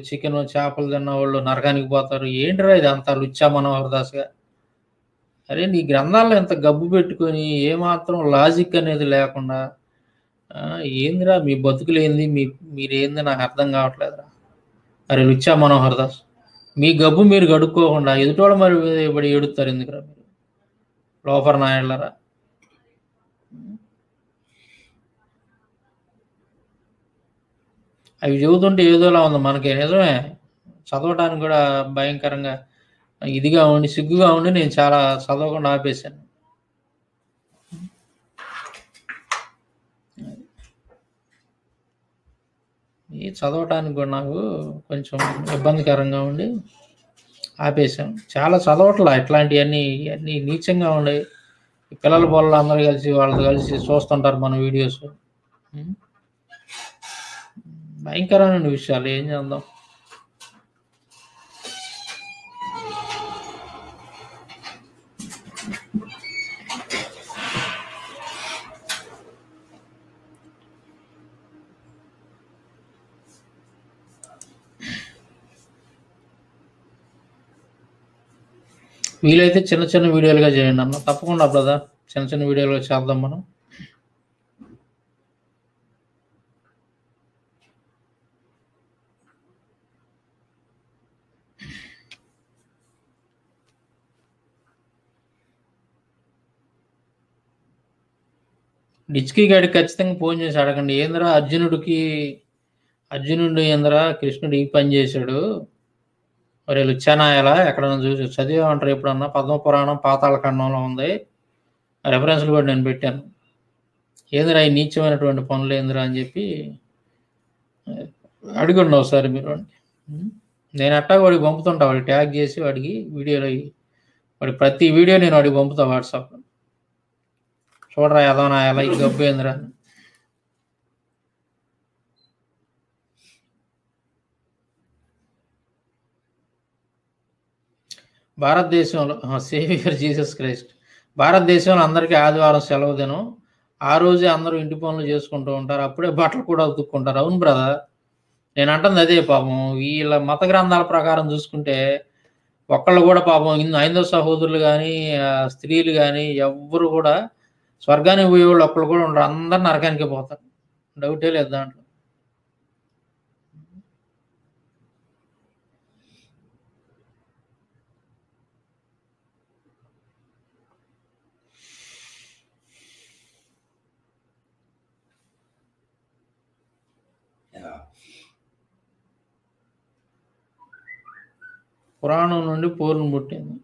Speaker 3: చికెన్ చేపలు తిన్న వాళ్ళు నరకానికి పోతారు. ఏంటిరా ఇది అంతా లుచ్చా మనోహర్ దాస్గా? అరే నీ గ్రంథాల్లో ఎంత గబ్బు పెట్టుకొని ఏమాత్రం లాజిక్ అనేది లేకుండా ఏందిరా మీ బతుకులు ఏంది, మీరేంది నాకు అర్థం కావట్లేదురా. అరే లుచ్చా మనోహర్ దాస్, మీ గబ్బు మీరు గడుక్కోకుండా ఎదుటోళ్ళు మరి ఇప్పుడు ఏడుస్తారు ఎందుకురా మీరు లోఫర్ నాయళ్ళరా? అవి చదువుతుంటే ఏదోలా ఉంది మనకి. నిజమే, చదవటానికి కూడా భయంకరంగా ఇదిగా ఉండి సిగ్గుగా ఉండి నేను చాలా చదవకుండా ఆపేశాను. ఈ చదవటానికి కూడా నాకు కొంచెం ఇబ్బందికరంగా ఉండి ఆపేశాను. చాలా చదవట్లా, ఇట్లాంటివన్నీ అన్నీ నీచంగా ఉండే. పిల్లల పొలాలు అందరూ కలిసి వాళ్ళతో కలిసి చూస్తుంటారు మన వీడియోస్. భయంకరమైన విషయాలు, ఏం చేద్దాం. వీలైతే చిన్న చిన్న వీడియోలుగా చేయండి అన్న, తప్పకుండా బ్రదర్. చిన్న చిన్న వీడియోలుగా చేద్దాం మనం. డిచ్కి గాడికి ఖచ్చితంగా ఫోన్ చేసి అడగండి, ఏంద్రా అర్జునుడు ఏంద్రా కృష్ణుడు ఈ పని చేశాడు, మరి లుచ్చానాయాలా ఎక్కడన్నా చూసి చదివేమంటారు ఎప్పుడన్నా, పద్మపురాణం పాతాళ ఖండంలో ఉంది, రెఫరెన్స్లు కూడా నేను పెట్టాను. ఏందిరా ఈ నీచమైనటువంటి పనులు ఏందిరా అని చెప్పి అడుగుండి ఒకసారి మీరు. నేను అట్టా వాడికి పంపుతుంటా, వాడికి ట్యాగ్ చేసి వాడికి వీడియోలో వాడి ప్రతి వీడియో నేను వాడికి పంపుతా వాట్సాప్లో. చూడరా ఏదోనా ఎలా ఈ గబ్బు ఏందిరా. భారతదేశంలో సేవియర్ జీసస్ క్రైస్ట్, భారతదేశంలో అందరికీ ఆదివారం సెలవు దినం. ఆ రోజే అందరూ ఇంటి పనులు చేసుకుంటూ ఉంటారు, అప్పుడే బట్టలు కూడా ఉతుక్కుంటారు. అవును బ్రదర్, నేను అంటుంది అదే. పాపం వీళ్ళ మత గ్రంథాల ప్రకారం చూసుకుంటే ఒక్కళ్ళు కూడా పాపం హైందవ సహోదరులు కానీ స్త్రీలు కానీ ఎవ్వరు కూడా స్వర్గానికి పోయే వాళ్ళు ఒక్కళ్ళు కూడా ఉండరు, అందరు నరకానికే పోతారు, డౌటే లేదు దాంట్లో. పురాణం నుండి పూర్వం పుట్టింది.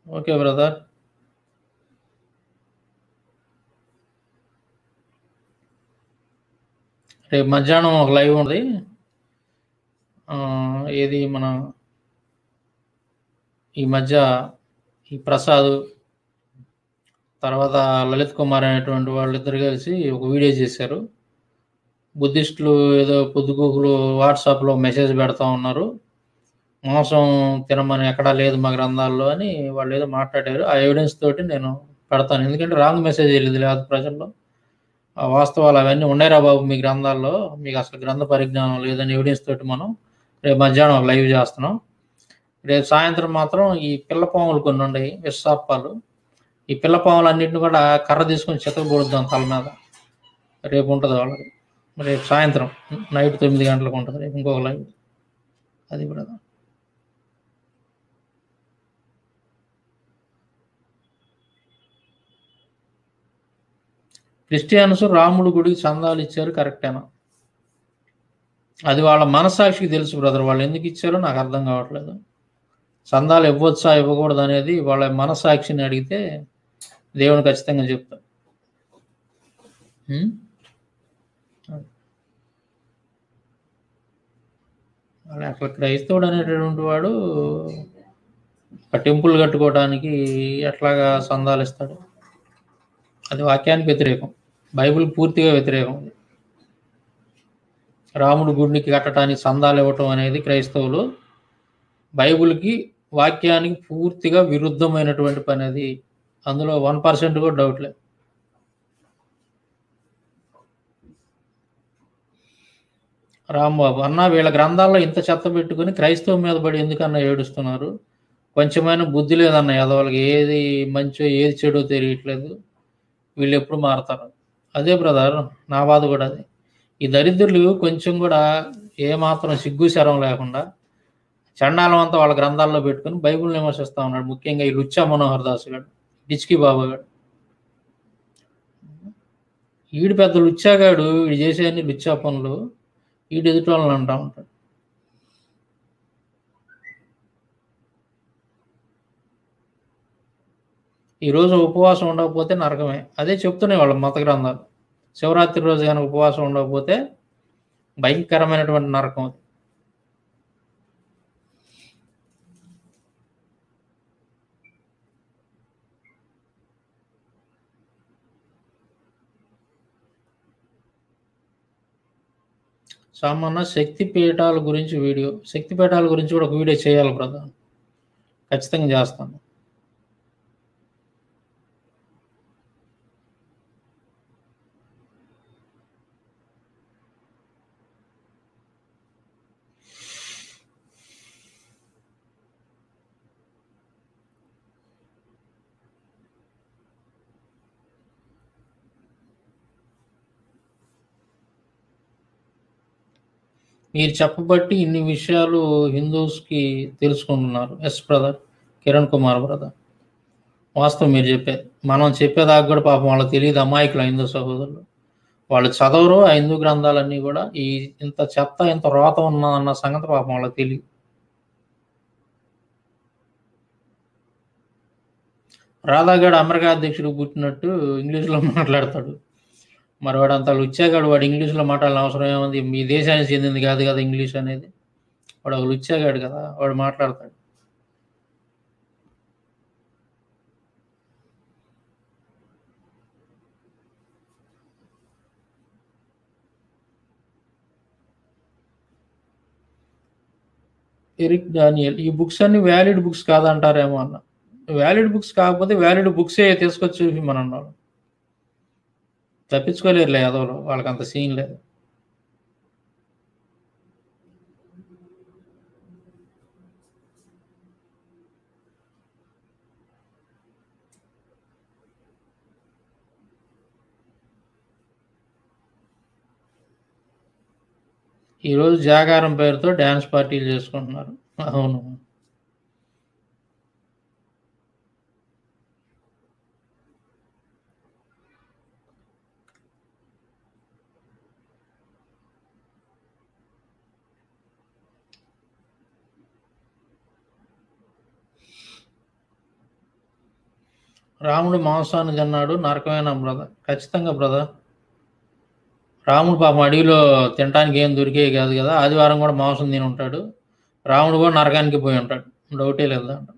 Speaker 3: Okay brother. రేపు మధ్యాహ్నం ఒక లైవ్ ఉంది. ఏది మన ఈ మధ్య ఈ ప్రసాద్ తర్వాత లలిత్ కుమార్ అనేటువంటి వాళ్ళిద్దరు కలిసి ఒక వీడియో చేశారు. బుద్ధిస్టులు ఏదో పొద్దుగూకులు వాట్సాప్లో మెసేజ్ పెడతా ఉన్నారు, మాంసం తినమని ఎక్కడా లేదు మా గ్రంథాల్లో అని వాళ్ళు ఏదో మాట్లాడారు. ఆ ఎవిడెన్స్ తోటి నేను పెడతాను, ఎందుకంటే రాంగ్ మెసేజ్ వెళ్ళేది లేదు ప్రజల్లో. ఆ వాస్తవాలు అవన్నీ ఉన్నాయిరా బాబు మీ గ్రంథాల్లో, మీకు అసలు గ్రంథ పరిజ్ఞానం లేదని ఎవిడెన్స్ తోటి మనం రేపు మధ్యాహ్నం లైవ్ చేస్తున్నాం. రేపు సాయంత్రం మాత్రం ఈ పిల్లపాములు కొన్ని ఉన్నాయి, విషసాపాలు. ఈ పిల్లపాములు అన్నింటిని కూడా కర్ర తీసుకొని చెత్తకు పొడుద్దాం తల మీద. రేపు ఉంటుంది వాళ్ళకి, రేపు సాయంత్రం నైట్ 9 గంటలకు ఉంటుంది రేపు ఇంకొక లైవ్. అది కూడా క్రిస్టియన్స్ రాముడు గుడికి చందాలు ఇచ్చారు కరెక్టేనా? అది వాళ్ళ మనసాక్షికి తెలుసు బ్రదర్, వాళ్ళు ఎందుకు ఇచ్చారో నాకు అర్థం కావట్లేదు. చందాలు ఇవ్వచ్చా ఇవ్వకూడదు అనేది వాళ్ళ మనసాక్షిని అడిగితే దేవుని ఖచ్చితంగా చెప్తారు. అసలు క్రైస్తవుడు అనేటటువంటి వాడు ఒక టెంపుల్ కట్టుకోవడానికి ఎట్లాగా సందాలు ఇస్తాడు? అది వాక్యానికి వ్యతిరేకం, బైబిల్ పూర్తిగా వ్యతిరేకం. రాముడు గుడికి కట్టడానికి సందాలు ఇవ్వటం అనేది క్రైస్తవులు బైబిల్కి వాక్యానికి పూర్తిగా విరుద్ధమైనటువంటి పని. అది అందులో 1% కూడా డౌట్ లేదు. రాంబాబు అన్న, వీళ్ళ గ్రంథాల్లో ఇంత చెత్త పెట్టుకుని క్రైస్తవం మీద పడి ఎందుకన్నా ఏడుస్తున్నారు? కొంచెమైనా బుద్ధి లేదన్న ఎదవాళ్ళకి, ఏది మంచో ఏది చెడో తెలియట్లేదు, వీళ్ళు ఎప్పుడు మారతారు? అదే బ్రదర్ నా బాధ కూడా అదే. ఈ దరిద్రులు కొంచెం కూడా ఏమాత్రం సిగ్గు శరం లేకుండా చండాలం అంతా వాళ్ళ గ్రంథాల్లో పెట్టుకుని బైబిల్ని విమర్శిస్తూ ఉన్నాడు. ముఖ్యంగా ఈ లుచ్చా మనోహర్ దాస్ గారు, డిచ్కి బాబా గారు. ఈడు పెద్ద లుచ్చాగాడు, వీడు చేసే అన్ని లుచ్చా పనులు ఈడు ఎదుటి వాళ్ళని అంటూ ఉంటాడు. ఈరోజు ఉపవాసం ఉండకపోతే నరకమే, అదే చెప్తున్నాయి వాళ్ళ మత గ్రంథాలు. శివరాత్రి రోజు కానీ ఉపవాసం ఉండకపోతే భయంకరమైనటువంటి నరకం. సామాన్య శక్తిపీఠాల గురించి వీడియో, శక్తిపీఠాల గురించి కూడా ఒక వీడియో చేయాలి బ్రదర్, ఖచ్చితంగా చేస్తాను. మీరు చెప్పబట్టి ఇన్ని విషయాలు హిందూస్కి తెలుసుకుంటున్నారు. Yes brother, Kiran Kumar brother, వాస్తవం మీరు చెప్పేది. మనం చెప్పేదాకా కూడా పాపం వాళ్ళకి తెలియదు, అమాయకులు హిందూ సహోదరులు. వాళ్ళు చదవరు ఆ హిందూ గ్రంథాలన్నీ కూడా. ఈ ఇంత చెత్త ఇంత రోత ఉన్నదన్న సంగతి పాపం వాళ్ళకి తెలియదు. రాధాగాడు అమెరికా అధ్యక్షుడు పుట్టినట్టు ఇంగ్లీష్లో మాట్లాడతాడు. మరి వాడు అంత లుచ్చాగాడు, వాడు ఇంగ్లీష్లో మాట్లాడాలని అవసరం ఏముంది? మీ దేశానికి చెందింది కాదు కదా ఇంగ్లీష్ అనేది. వాడు ఒక లుచ్చాగాడు కదా, వాడు మాట్లాడతాడు. ఎరిక్ డానియల్, ఈ బుక్స్ అన్ని వ్యాలిడ్ బుక్స్ కాదంటారేమో అన్న. వ్యాలిడ్ బుక్స్ కాకపోతే వ్యాలిడ్ బుక్సే తీసుకొచ్చి చూపిమన్నాడు. తప్పించుకోలేరులే యాదవ్లో, వాళ్ళకి అంత సీన్ లేదు. ఈరోజు జాగారం పేరుతో డ్యాన్స్ పార్టీలు చేసుకుంటున్నారు. అవును, రాముడు మాంసాన్ని తిన్నాడు, నరకమైన బ్రదర్. ఖచ్చితంగా బ్రదర్, రాముడు పాపం అడవిలో తినడానికి ఏం దొరికేవి కాదు కదా, ఆదివారం కూడా మాంసం తిని ఉంటాడు. రాముడు కూడా నరకానికి పోయి ఉంటాడు, డౌటే లేదు అంట.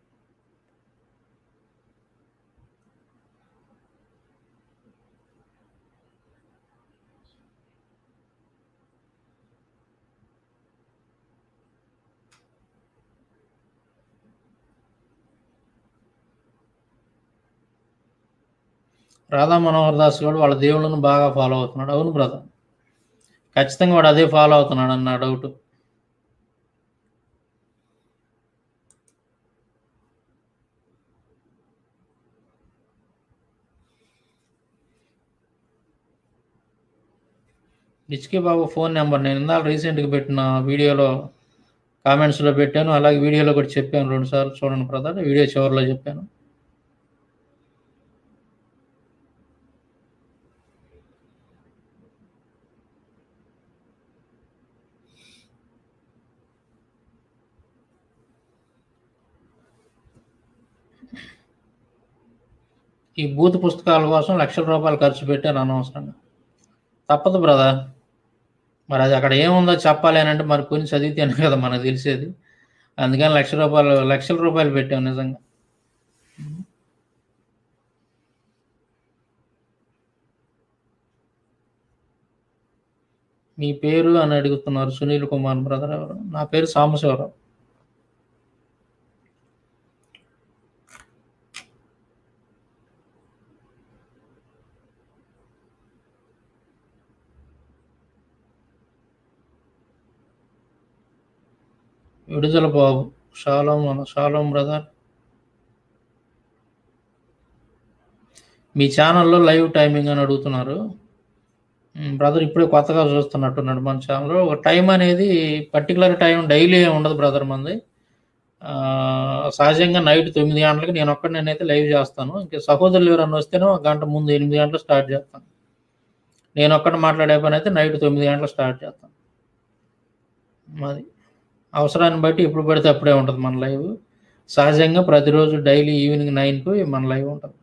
Speaker 3: రాధా మనోహర్ దాస్ కూడా వాళ్ళ దేవుళ్ళను బాగా ఫాలో అవుతున్నాడు. అవును బ్రదర్, ఖచ్చితంగా వాడు అదే ఫాలో అవుతున్నాడు అన్న డౌట్. హెచ్కే బాబు ఫోన్ నెంబర్ నేను ఇందాక రీసెంట్గా పెట్టిన వీడియోలో కామెంట్స్లో పెట్టాను, అలాగే వీడియోలో కూడా చెప్పాను 2 సార్లు చూడండి బ్రదర్, వీడియో చివరిలో చెప్పాను. ఈ బూత్ పుస్తకాల కోసం లక్షల రూపాయలు ఖర్చు పెట్టాను అనవసరంగా. తప్పదు బ్రదర్, మరి అది అక్కడ ఏముందో చెప్పాలి అని అంటే మరి కొన్ని చదివితేనే కదా మనకు తెలిసేది. అందుకని లక్షల రూపాయలు పెట్టాం నిజంగా. మీ పేరు అని అడుగుతున్నారు సునీల్ కుమార్ బ్రదర్. ఎవరు? నా పేరు సాంబశివరావు. విడుదల బాబు, షాలోం బ్రదర్. మీ ఛానల్లో లైవ్ టైమింగ్ అని అడుగుతున్నారు బ్రదర్. ఇప్పుడే కొత్తగా చూస్తున్నట్టున్నాడు మన ఛానల్లో. ఒక టైం అనేది పర్టికులర్ టైం డైలీ ఉండదు బ్రదర్ మంది. సహజంగా నైట్ 9 గంటలకి నేనైతే లైవ్ చేస్తాను. ఇంకా సహోదరులు ఎవరన్నా వస్తేనో 1 గంట ముందు 8 గంటలు స్టార్ట్ చేస్తాను. నేను ఒక్కటి మాట్లాడే పని అయితే నైట్ 9 గంటలు స్టార్ట్ చేస్తాను. మాది అవసరాన్ని బట్టి ఎప్పుడు పడితే అప్పుడే ఉంటుంది మన లైవ్. సహజంగా ప్రతిరోజు డైలీ ఈవినింగ్ 9కు మన లైవ్ ఉంటుంది.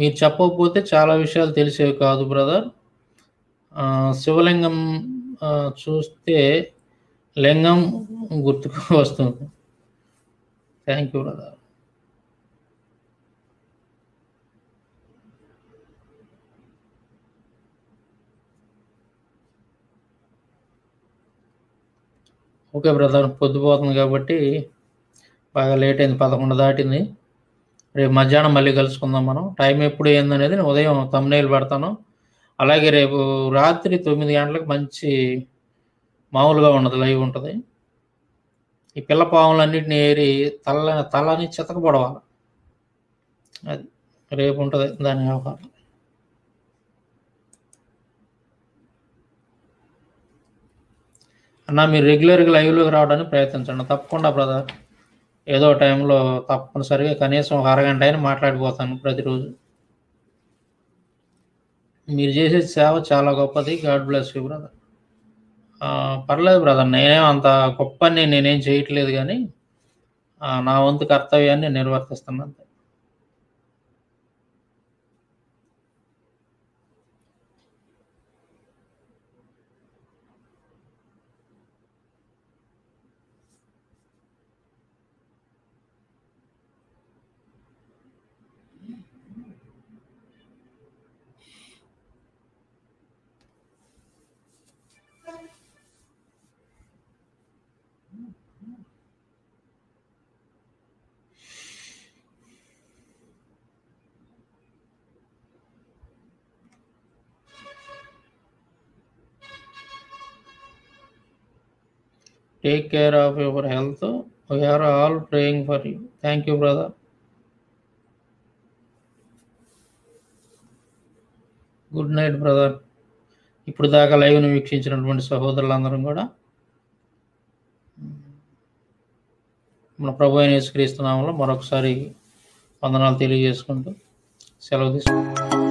Speaker 3: మీరు చెప్పకపోతే చాలా విషయాలు తెలిసేవి కాదు బ్రదర్. శివలింగం చూస్తే లింగం గుర్తుకు వస్తుంది. Thank you brother. Okay brother, పొద్దుపోతుంది కాబట్టి బాగా లేట్ అయింది, 11 దాటింది. రేపు మధ్యాహ్నం మళ్ళీ కలుసుకుందాం మనం. టైం ఎప్పుడు ఏందనేది నేను ఉదయం thumbnail పెడతాను. అలాగే రేపు రాత్రి 9 గంటలకు మంచి మామూలుగా ఉండదు, లైవ్ ఉంటుంది. ఈ పిల్ల పాములన్నింటినీ ఏరి తలని చితకపడవాలి. అది రేపు ఉంటుంది దాని వ్యవహారం. అన్న మీరు రెగ్యులర్గా లైవ్లోకి రావడానికి ప్రయత్నించండి తప్పకుండా బ్రదర్. ఏదో టైంలో తప్పనిసరిగా కనీసం ఒక అరగంట అయినా మాట్లాడిపోతాను ప్రతిరోజు. మీరు చేసే సేవ చాలా గొప్పది. God bless you brother. పర్లేదు బ్రదర్, నేనేం అంత గొప్ప నేనేం చేయట్లేదు, కానీ నా వంతు కర్తవ్యాన్ని నేను నిర్వర్తిస్తున్నాను అంతే. Take care of your health. We are all praying for you. Thank you brother. Good night brother. ఇప్పుడు దాకా లైవ్ను వీక్షించినటువంటి సహోదరులందరం కూడా మన ప్రభు అయిన యేసుక్రీస్తు నామములో మరొకసారి వందనాలు తెలియజేసుకుంటూ సెలవు తీసుకుంటాం.